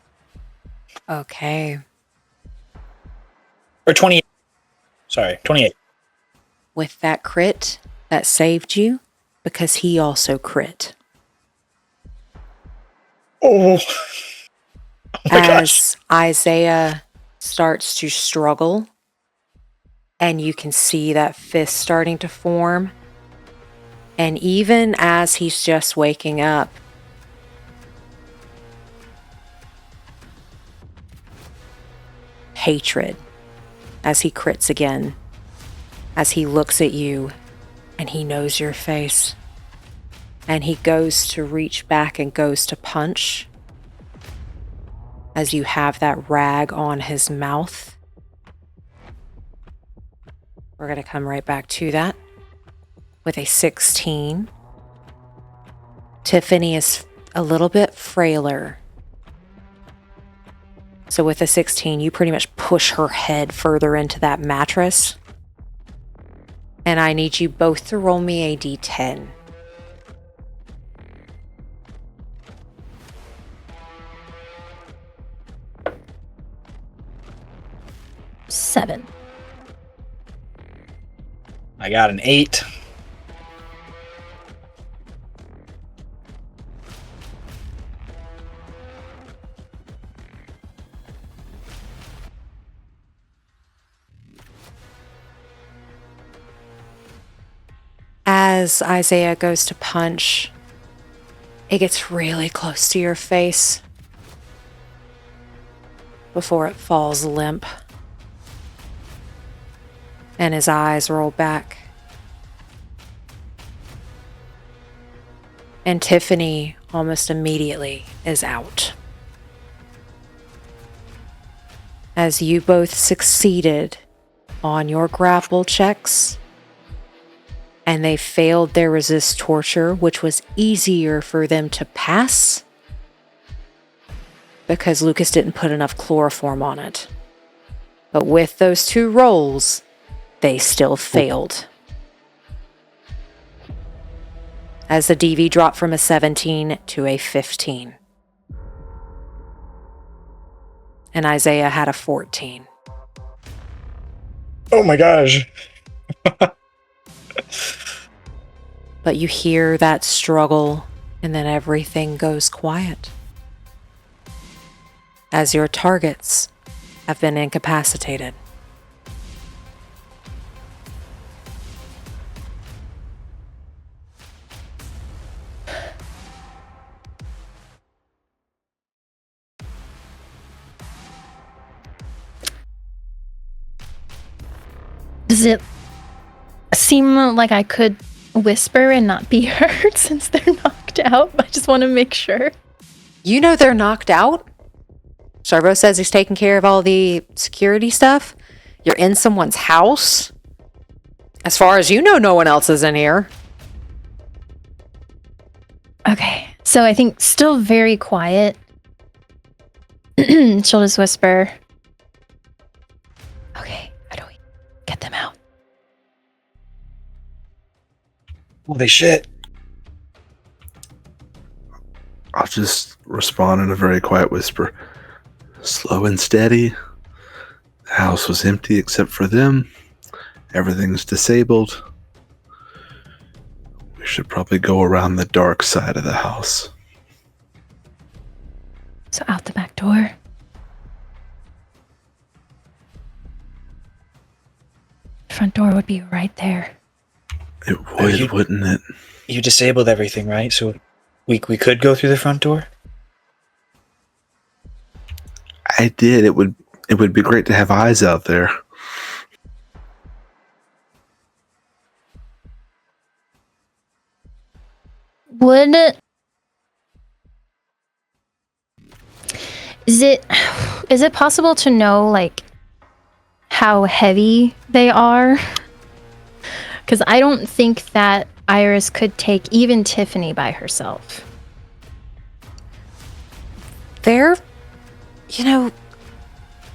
Okay. Or 28. Sorry, 28. With that crit, that saved you because he also crit. Oh. My As Isaiah starts to struggle, and you can see that fist starting to form. And even as he's just waking up, hatred as he crits again, as he looks at you and he knows your face, and he goes to reach back and goes to punch as you have that rag on his mouth. We're going to come right back to that with a 16. Tiffany is a little bit frailer. So with a 16, you pretty much push her head further into that mattress. And I need you both to roll me a d10. Seven. I got an 8. As Isaiah goes to punch, it gets really close to your face before it falls limp. And his eyes roll back. And Tiffany almost immediately is out. As you both succeeded on your grapple checks, and they failed their resist torture, which was easier for them to pass because Lucas didn't put enough chloroform on it. But with those 2 rolls, they still failed. as the DV dropped from a 17 to a 15. And Isaiah had a 14. Oh my gosh. But you hear that struggle, and then everything goes quiet. As your targets have been incapacitated. Does it seem like I could whisper and not be heard since they're knocked out? I just want to make sure. You know they're knocked out. Cerveau says he's taking care of all the security stuff. You're in someone's house. As far as you know, no one else is in here. Okay, so I think still very quiet. She'll just whisper. Okay, how do we get them out? Holy shit. I'll just respond in a very quiet whisper. Slow and steady. The house was empty except for them. Everything's disabled. We should probably go around the dark side of the house. So out the back door. Front door would be right there. It would, wouldn't it? You disabled everything, right? So we could go through the front door? I did. It would be great to have eyes out there. Is it possible to know like how heavy they are? Because I don't think that Iris could take even Tiffany by herself. They're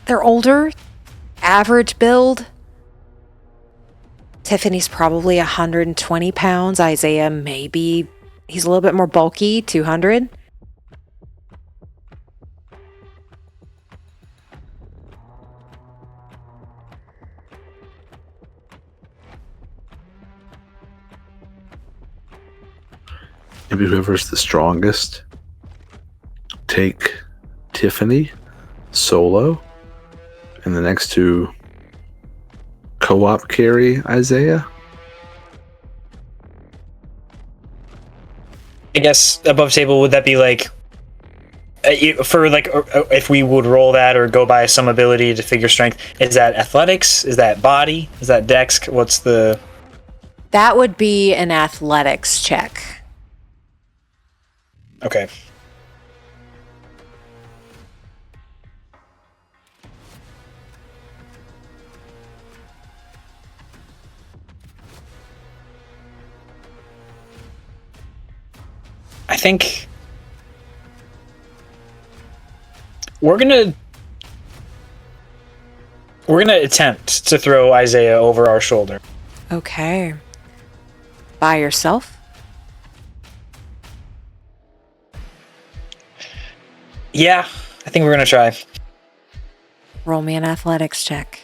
older, average build. Tiffany's probably 120 pounds. Isaiah, maybe he's a little bit more bulky, 200. Maybe whoever's the strongest, take Tiffany solo, and the next two co-op carry Isaiah. I guess above table, would that be like if we would roll that or go by some ability to figure strength? Is that athletics? Is that body? Is that dex? What's the? That would be an athletics check. Okay. I think we're gonna attempt to throw Isaiah over our shoulder. Okay. By yourself? Yeah, I think we're gonna try. Roll me an athletics check.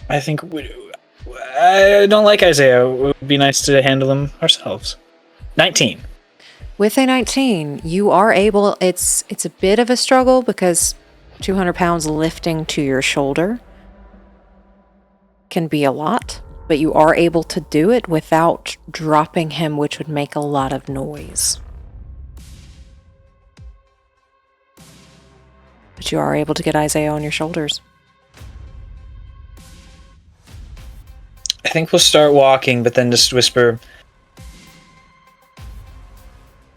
I think I don't like Isaiah. It would be nice to handle him ourselves. 19. With a 19, you are able, it's a bit of a struggle because 200 pounds lifting to your shoulder can be a lot, but you are able to do it without dropping him, which would make a lot of noise. But you are able to get Isaiah on your shoulders. I think we'll start walking, but then just whisper,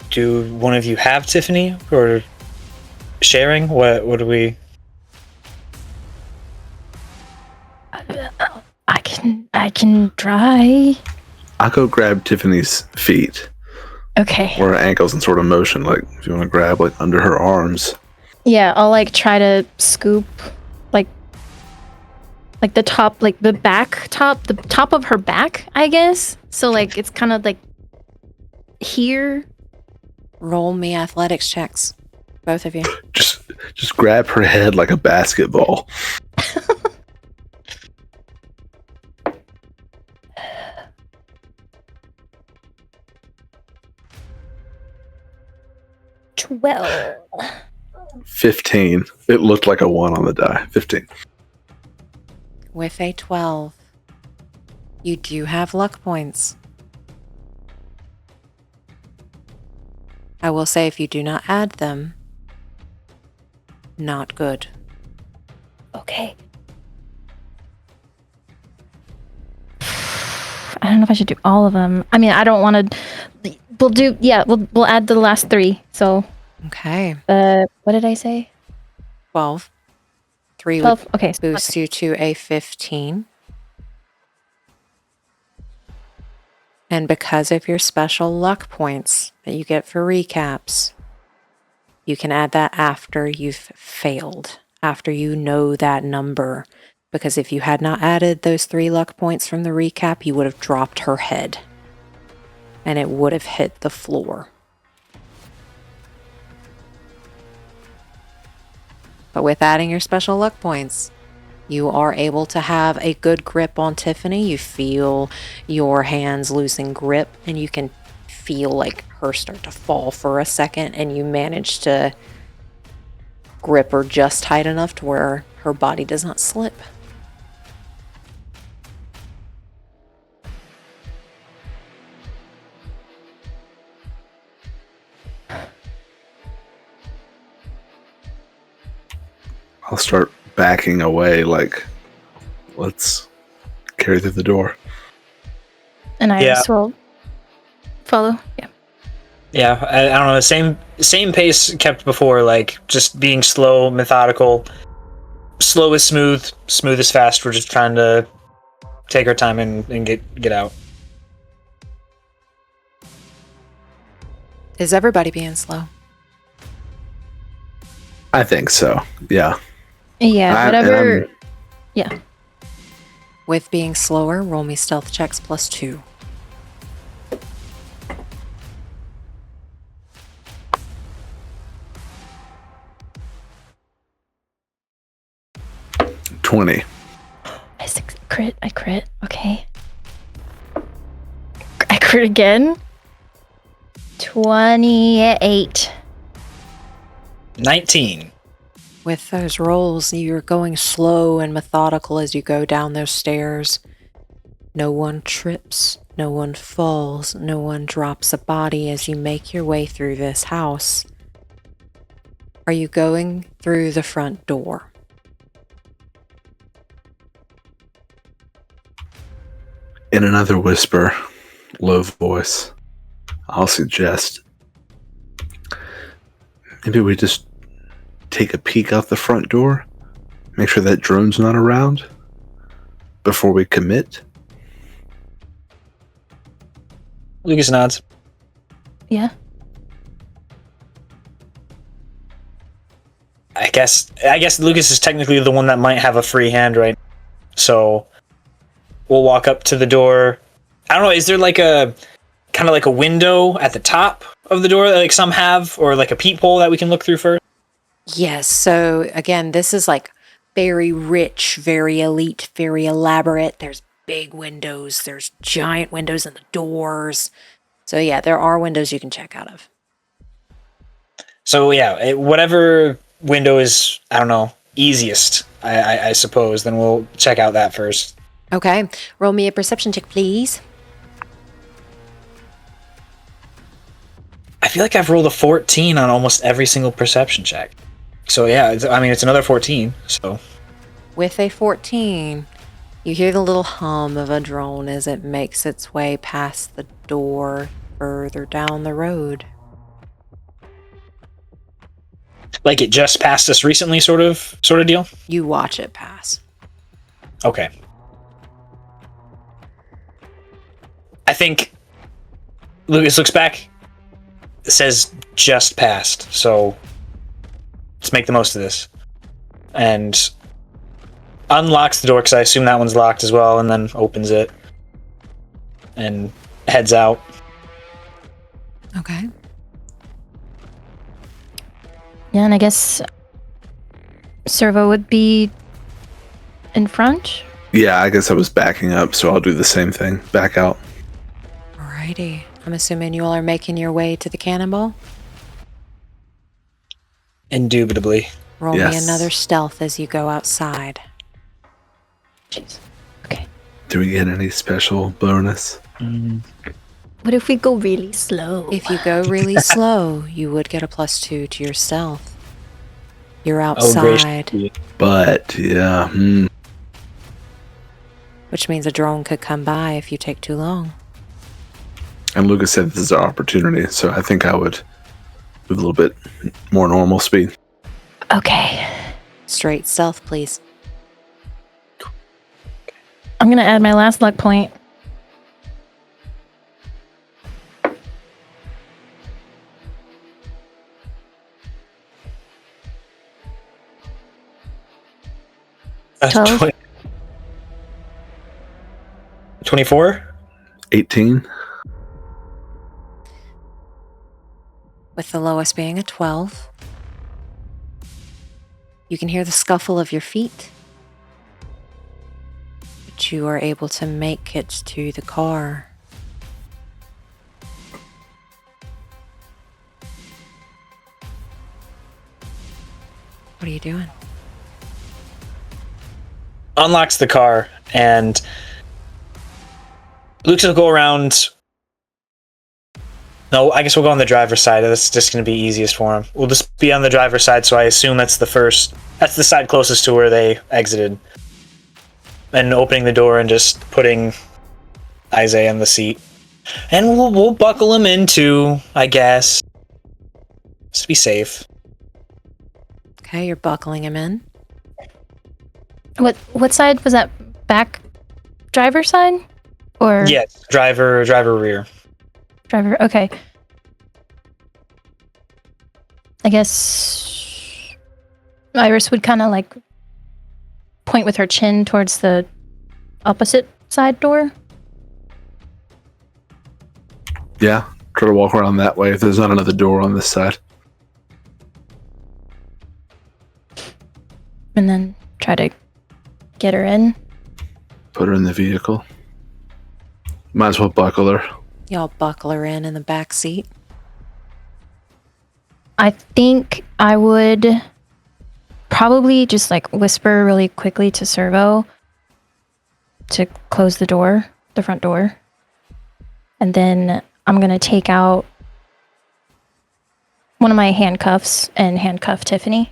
do one of you have Tiffany? Or sharing? What do we... I can try. I'll go grab Tiffany's feet. Okay. Or her ankles in sort of motion, like if you want to grab like under her arms. Yeah, I'll like try to scoop like the top, like the top of her back, I guess. So like it's kind of like here? Roll me athletics checks, both of you. Just grab her head like a basketball. Well, 15. It looked like a 1 on the die. 15. With a 12, you do have luck points. I will say if you do not add them, not good. okay. I don't know if I should do all of them. I mean, I don't want to. We'll add the last 3. So, Okay. what did I say? 12. 3 12. would Okay. boost you to a 15. And because of your special luck points that you get for recaps, you can add that after you've failed, after you know that number. Because if you had not added those 3 luck points from the recap, you would have dropped her head. And it would have hit the floor. But with adding your special luck points, you are able to have a good grip on Tiffany. You feel your hands losing grip, and you can feel like her start to fall for a second, and you manage to grip her just tight enough to where her body does not slip. I'll start backing away, like, let's carry through the door. And I Yeah. will follow. Yeah. Yeah, I don't know. Same pace kept before, like just being slow, methodical. Slow is smooth, smooth is fast. We're just trying to take our time and get out. Is everybody being slow? I think so. Yeah. Yeah. Whatever. Yeah. With being slower, roll me stealth checks +2. $20. I crit. Okay. I crit again. 28. 19. With those rolls, you're going slow and methodical as you go down those stairs. No one trips, no one falls, no one drops a body as you make your way through this house. Are you going through the front door? In another whisper, low voice, I'll suggest maybe we just take a peek out the front door, make sure that drone's not around before we commit. Lucas nods. Yeah. I guess Lucas is technically the one that might have a free hand right now. So we'll walk up to the door. I don't know, is there like a kind of like a window at the top of the door that like some have, or like a peephole that we can look through first? Yes, so again, this is like very rich, very elite, very elaborate. There's big windows, there's giant windows in the doors. So yeah, there are windows you can check out of. So yeah, whatever window is, I don't know, easiest, I suppose, then we'll check out that first. Okay, roll me a perception check, please. I feel like I've rolled a 14 on almost every single perception check. So yeah, it's another 14, so. With a 14, you hear the little hum of a drone as it makes its way past the door further down the road. Like it just passed us recently, sort of deal? You watch it pass. Okay. I think Lucas looks back. It says just passed, so let's make the most of this. And unlocks the door, because I assume that one's locked as well, and then opens it and heads out. Okay. Yeah, and I guess Cerveau would be in front. Yeah, I guess I was backing up, so I'll do the same thing. Back out. Alrighty. I'm assuming you all are making your way to the cannonball. Indubitably. Roll me Yes. another stealth as you go outside. Jeez. Okay. Do we get any special bonus? What if we go really slow? If you go really slow, you would get a +2 to your stealth. You're Oh, outside, gracious. But, yeah. which means a drone could come by if you take too long. And Lucas said this is our opportunity, so I think I would move a little bit more normal speed. Okay. Straight stealth, please. I'm going to add my last luck point. That's 12. 24? 18. With the lowest being a 12. You can hear the scuffle of your feet. But you are able to make it to the car. What are you doing? Unlocks the car, and Lucas will go around. No, I guess we'll go on the driver's side. That's just going to be easiest for him. We'll just be on the driver's side, so I assume that's that's the side closest to where they exited. And opening the door and just putting Isaiah in the seat. And we'll buckle him into, I guess, just to be safe. Okay, you're buckling him in. What side was that? Back driver side? Or Yes, driver rear. driver? Okay. I guess Iris would kind of like point with her chin towards the opposite side door. Yeah, try to walk around that way if there's not another door on this side. And then try to get her in. Put her in the vehicle. Might as well buckle her. Y'all buckle her in the back seat. I think I would probably just like whisper really quickly to Cerveau to close the door, the front door. And then I'm going to take out one of my handcuffs and handcuff Tiffany.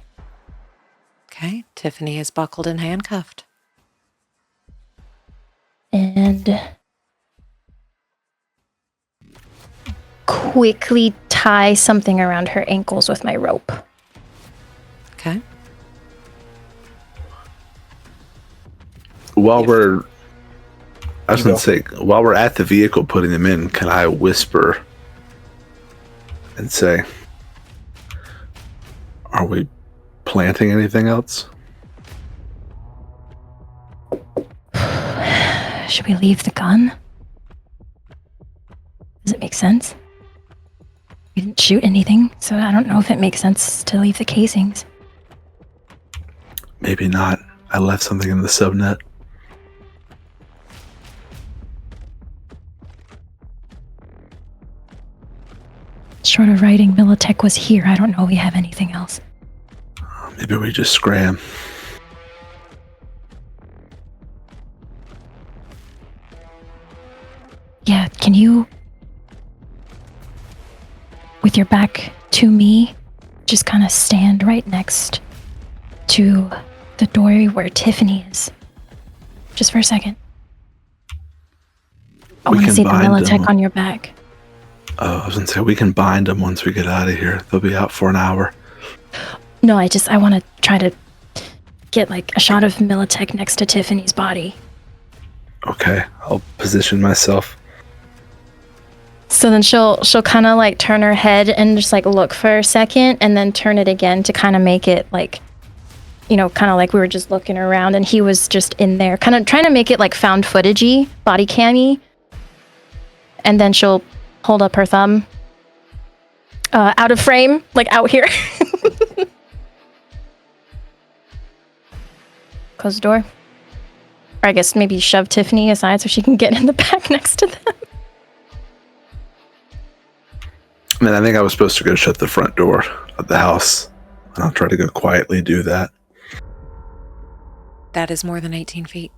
Okay, Tiffany is buckled and handcuffed. And quickly tie something around her ankles with my rope. Okay. While If- we're, I was You going go. to say, while we're at the vehicle putting them in, can I whisper and say, are we planting anything else? Should we leave the gun? Does it make sense? We didn't shoot anything, so I don't know if it makes sense to leave the casings. Maybe not. I left something in the subnet. Short of writing, Militech was here. I don't know if we have anything else. Maybe we just scram. Yeah, can you, with your back to me, just kind of stand right next to the door where Tiffany is? Just for a second. I We want to can see the bind Militech them. on your back. I was going to say, we can bind them once we get out of here. They'll be out for an hour. No, I want to try to get like a shot of Militech next to Tiffany's body. Okay, I'll position myself. So then she'll kind of like turn her head and just like look for a second and then turn it again to kind of make it like, you know, kind of like we were just looking around and he was just in there, kind of trying to make it like found footagey, body cammy. And then she'll hold up her thumb Out of frame, like out here. Close the door. Or I guess maybe shove Tiffany aside so she can get in the back next to them. I mean, I think I was supposed to go shut the front door of the house, and I'll try to go quietly do that. That is more than 18 feet.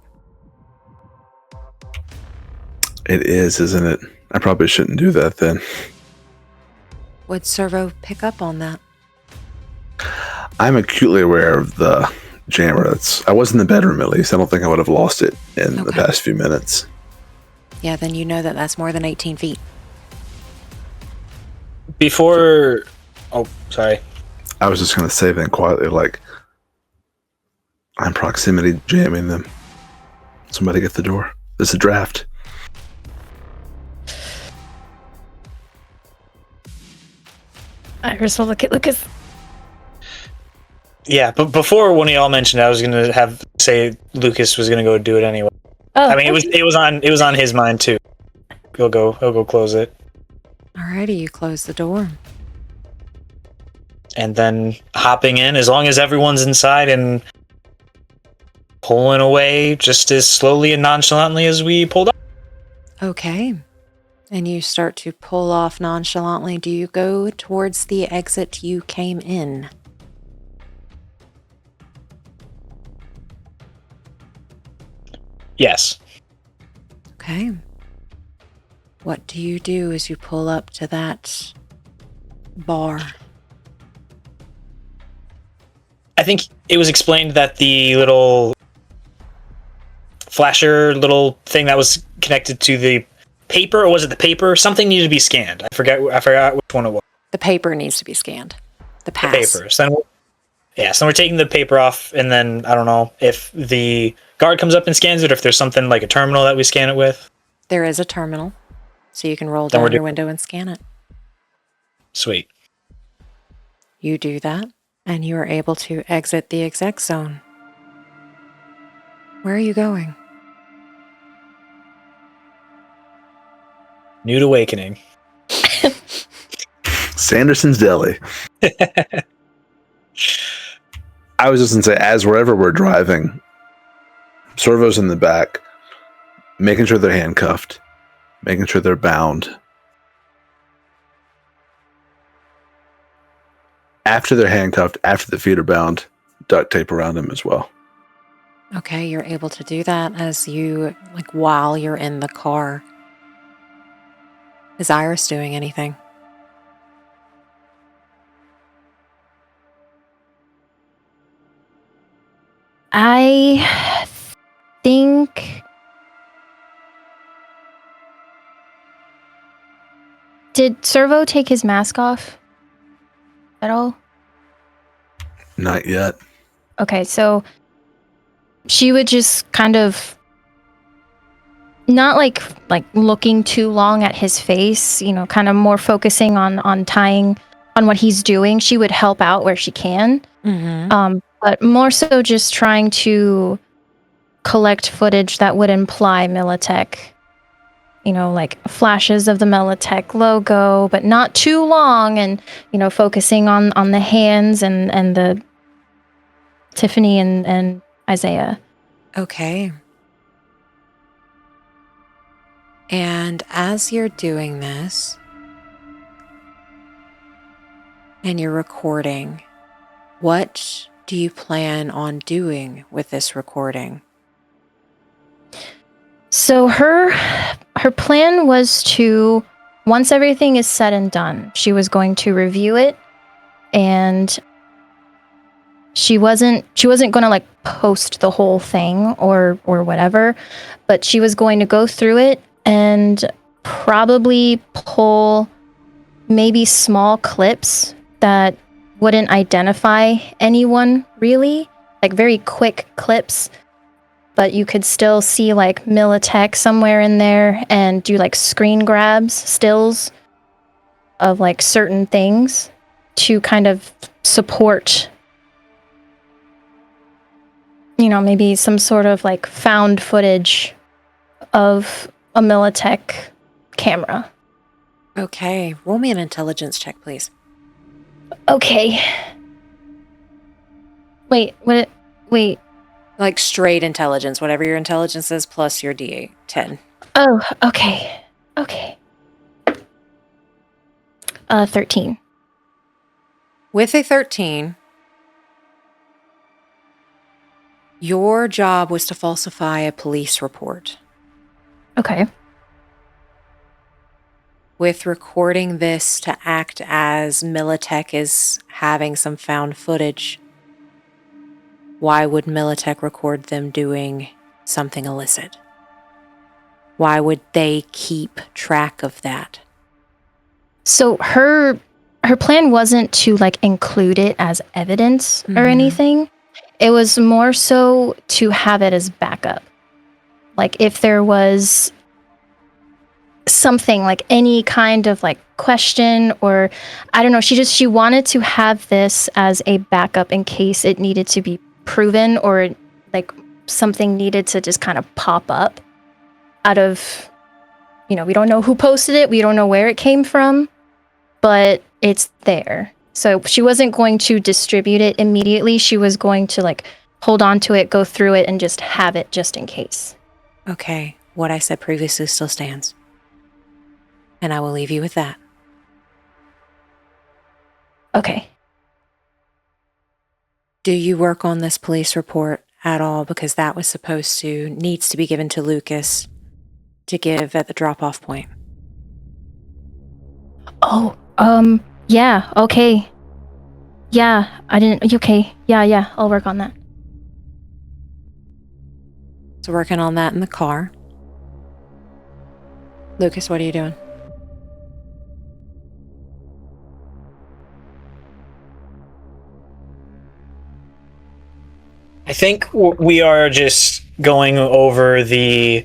It is, isn't it? I probably shouldn't do that then. Would Cerveau pick up on that? I'm acutely aware of the jammer. I was in the bedroom at least. I don't think I would have lost it in the past few minutes. Yeah, then you know that that's more than 18 feet. Before... Oh, sorry. I was just going to say then quietly, like, I'm proximity jamming them. Somebody get the door. There's a draft. Iris will look at Lucas. Yeah, but before one of y'all mentioned it, I was gonna say Lucas was gonna go do it anyway. Oh, I mean, it was on his mind too. He'll go close it, Alrighty, you close the door. and then hopping in as long as everyone's inside and pulling away just as slowly and nonchalantly as we pulled up. Okay. And you start to pull off nonchalantly. Do you go towards the exit you came in? Yes. Okay. What do you do as you pull up to that bar? I think it was explained that the little flasher little thing that was connected to the paper, or was it the paper? Something needed to be scanned. I forgot which one it was. The paper needs to be scanned. The pass. The paper. So then we're taking the paper off, and then I don't know if the guard comes up and scans it, or if there's something like a terminal that we scan it with. There is a terminal, so you can roll Then down your window and scan it. Sweet. You do that, and you are able to exit the exec zone. Where are you going? Nude Awakening. Sanderson's Deli. I was just going to say, as wherever we're driving, Cervo's in the back, making sure they're handcuffed, making sure they're bound. After they're handcuffed, after the feet are bound, duct tape around them as well. Okay, you're able to do that as you, like, while you're in the car. Is Iris doing anything? I think... Did Cerveau take his mask off at all? Not yet. Okay, so she would just kind of not like looking too long at his face, you know, kind of more focusing on tying on what he's doing. She would help out where she can. Mm-hmm. But more so just trying to collect footage that would imply Militech. You know, like flashes of the Militech logo, but not too long, and, you know, focusing on the hands and the Tiffany and Isaiah. Okay. And as you're doing this, and you're recording, what do you plan on doing with this recording? So her plan was to, once everything is said and done, she was going to review it, and she wasn't going to like post the whole thing or whatever, but she was going to go through it and probably pull maybe small clips that wouldn't identify anyone really, like very quick clips, but you could still see like Militech somewhere in there, and do like screen grabs, stills of like certain things to kind of support, you know, maybe some sort of like found footage of a Militech camera. Okay, roll me an intelligence check, please. Okay. Wait, what? Wait. Like straight intelligence, whatever your intelligence is, plus your D8, 10. Oh, okay. Okay. 13. With a 13, your job was to falsify a police report. Okay. With recording this to act as Militech is having some found footage, why would Militech record them doing something illicit? Why would they keep track of that? So her plan wasn't to like include it as evidence or anything. It was more so to have it as backup. Like if there was something like any kind of like question or I don't know, she wanted to have this as a backup in case it needed to be proven or like something needed to just kind of pop up out of, we don't know who posted it, we don't know where it came from, but it's there. So she wasn't going to distribute it immediately. She was going to like hold on to it, go through it, and just have it just in case. Okay, what I said previously still stands. And I will leave you with that. Okay. Do you work on this police report at all? Because that was needs to be given to Lucas to give at the drop-off point. Oh, yeah, okay. Yeah, I didn't, okay. Yeah, I'll work on that. So working on that in the car. Lucas, what are you doing? I think we are just going over the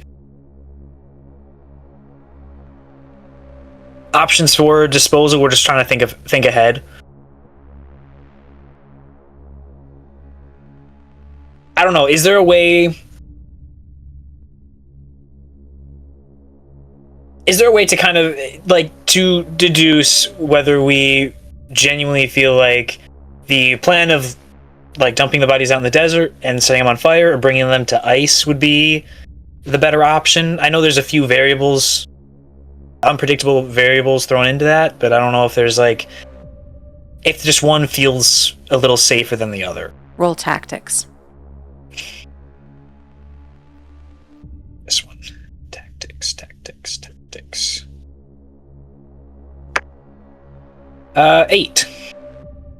options for disposal. We're just trying to think ahead. I don't know. Is there a way to kind of like to deduce whether we genuinely feel like the plan of like dumping the bodies out in the desert and setting them on fire or bringing them to ice would be the better option? I know there's a few unpredictable variables thrown into that, but I don't know if there's like, if just one feels a little safer than the other. Roll tactics. This one. Tactics. 8.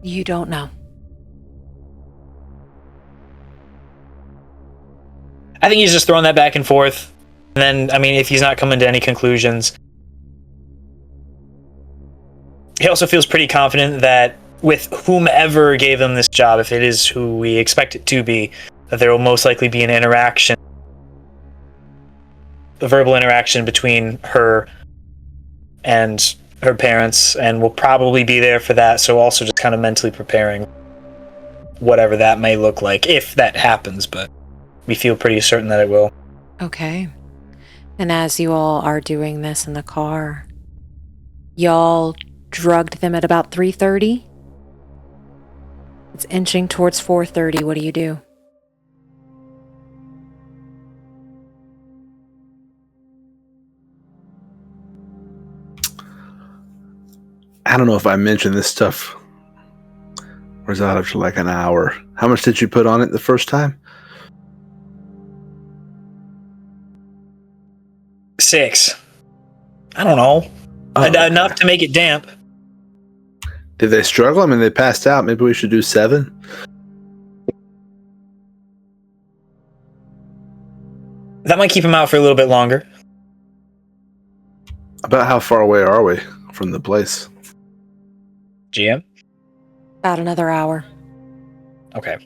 You don't know. I think he's just throwing that back and forth. And then, I mean, if he's not coming to any conclusions, he also feels pretty confident that with whomever gave him this job, if it is who we expect it to be, that there will most likely be a verbal interaction between her and her parents, and we'll probably be there for that. So also just kind of mentally preparing whatever that may look like, if that happens, but we feel pretty certain that it will. Okay. And as you all are doing this in the car, y'all drugged them at about 3:30? It's inching towards 4:30. What do you do? I don't know if I mentioned this stuff. Was out after like an hour. How much did you put on it the first time? 6. I don't know. Enough to make it damp. Did they struggle? I mean, they passed out. Maybe we should do 7. That might keep him out for a little bit longer. About how far away are we from the place? GM? About another hour. Okay.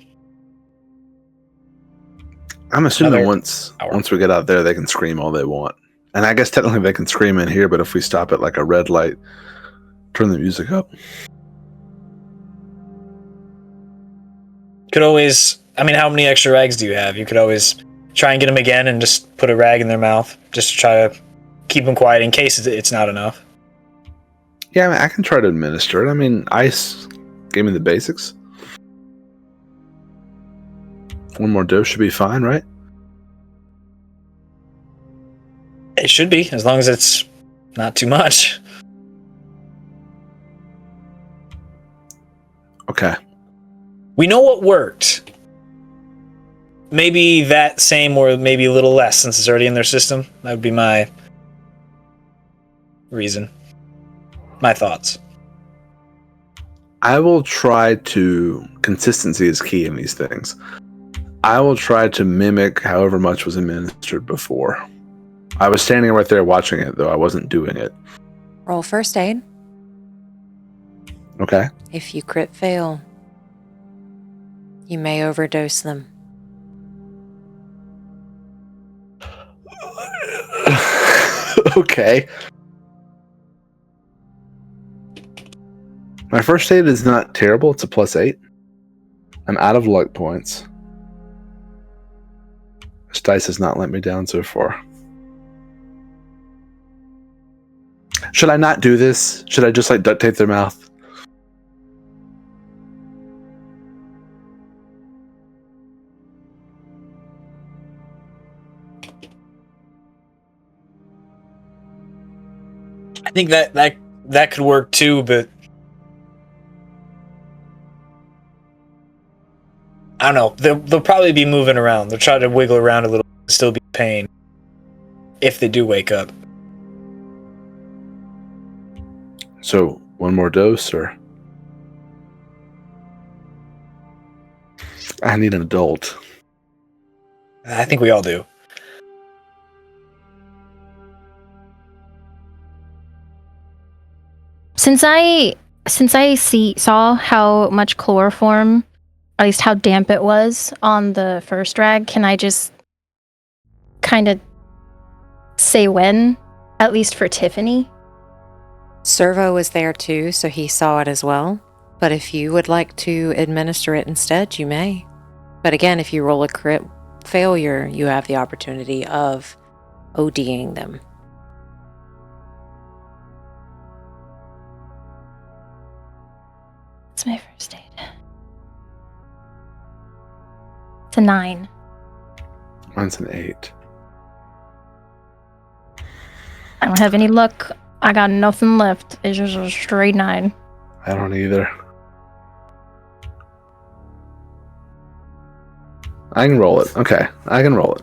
I'm assuming Another once hour. we get out there, they can scream all they want. And I guess technically they can scream in here, but if we stop at like a red light, turn the music up. Could always, I mean, how many extra rags do you have? You could always try and get them again and just put a rag in their mouth just to try to keep them quiet in case it's not enough. Yeah, I mean, I can try to administer it. I mean, ice Gave me the basics. One more dose should be fine, right? It should be, as long as it's not too much. Okay. We know what worked. Maybe that same or maybe a little less since it's already in their system. That would be my reason. My thoughts. I will try to... Consistency is key in these things. I will try to mimic however much was administered before. I was standing right there watching it, though I wasn't doing it. Roll first aid. Okay. If you crit fail, you may overdose them. Okay. My first aid is not terrible. It's a +8. I'm out of luck points. This dice has not let me down so far. Should I not do this? Should I just duct tape their mouth? I think that could work too, but I don't know. They'll probably be moving around. They'll try to wiggle around a little, still be in pain if they do wake up. So, one more dose, or... I need an adult. I think we all do. Since I saw how much chloroform, at least how damp it was on the first rag, can I just kind of say when, at least for Tiffany? Cerveau was there too, so he saw it as well. But if you would like to administer it instead, you may. But again, if you roll a crit failure, you have the opportunity of ODing them. It's my first aid. It's a 9. Mine's an 8. I don't have any luck. I got nothing left. It's just a straight 9. I don't either. I can roll it. Okay, I can roll it.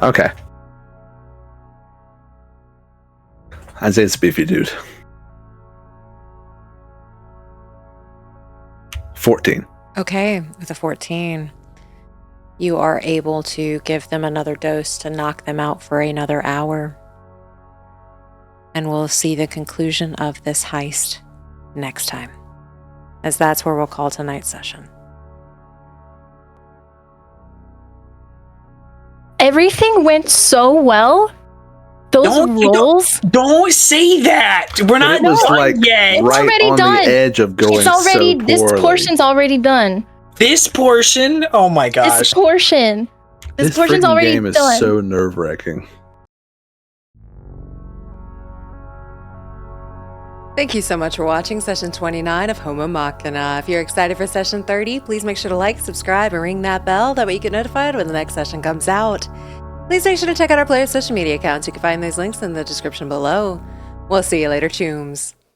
Okay. I'd say it's a beefy dude. 14. Okay, with a 14, you are able to give them another dose to knock them out for another hour. And we'll see the conclusion of this heist next time, as that's where we'll call tonight's session. Everything went so well. Those rolls. Don't say that. We're not It was done yet. It's right already on done. the edge of going It's already so this poorly. portion's already done. This portion, oh my gosh. This portion's freaking already game is done. so nerve-wracking. Thank you so much for watching session 29 of Homomachina. If you're excited for session 30, please make sure to like, subscribe, and ring that bell. That way you get notified when the next session comes out. Please make sure to check out our players' social media accounts. You can find those links in the description below. We'll see you later, chooms.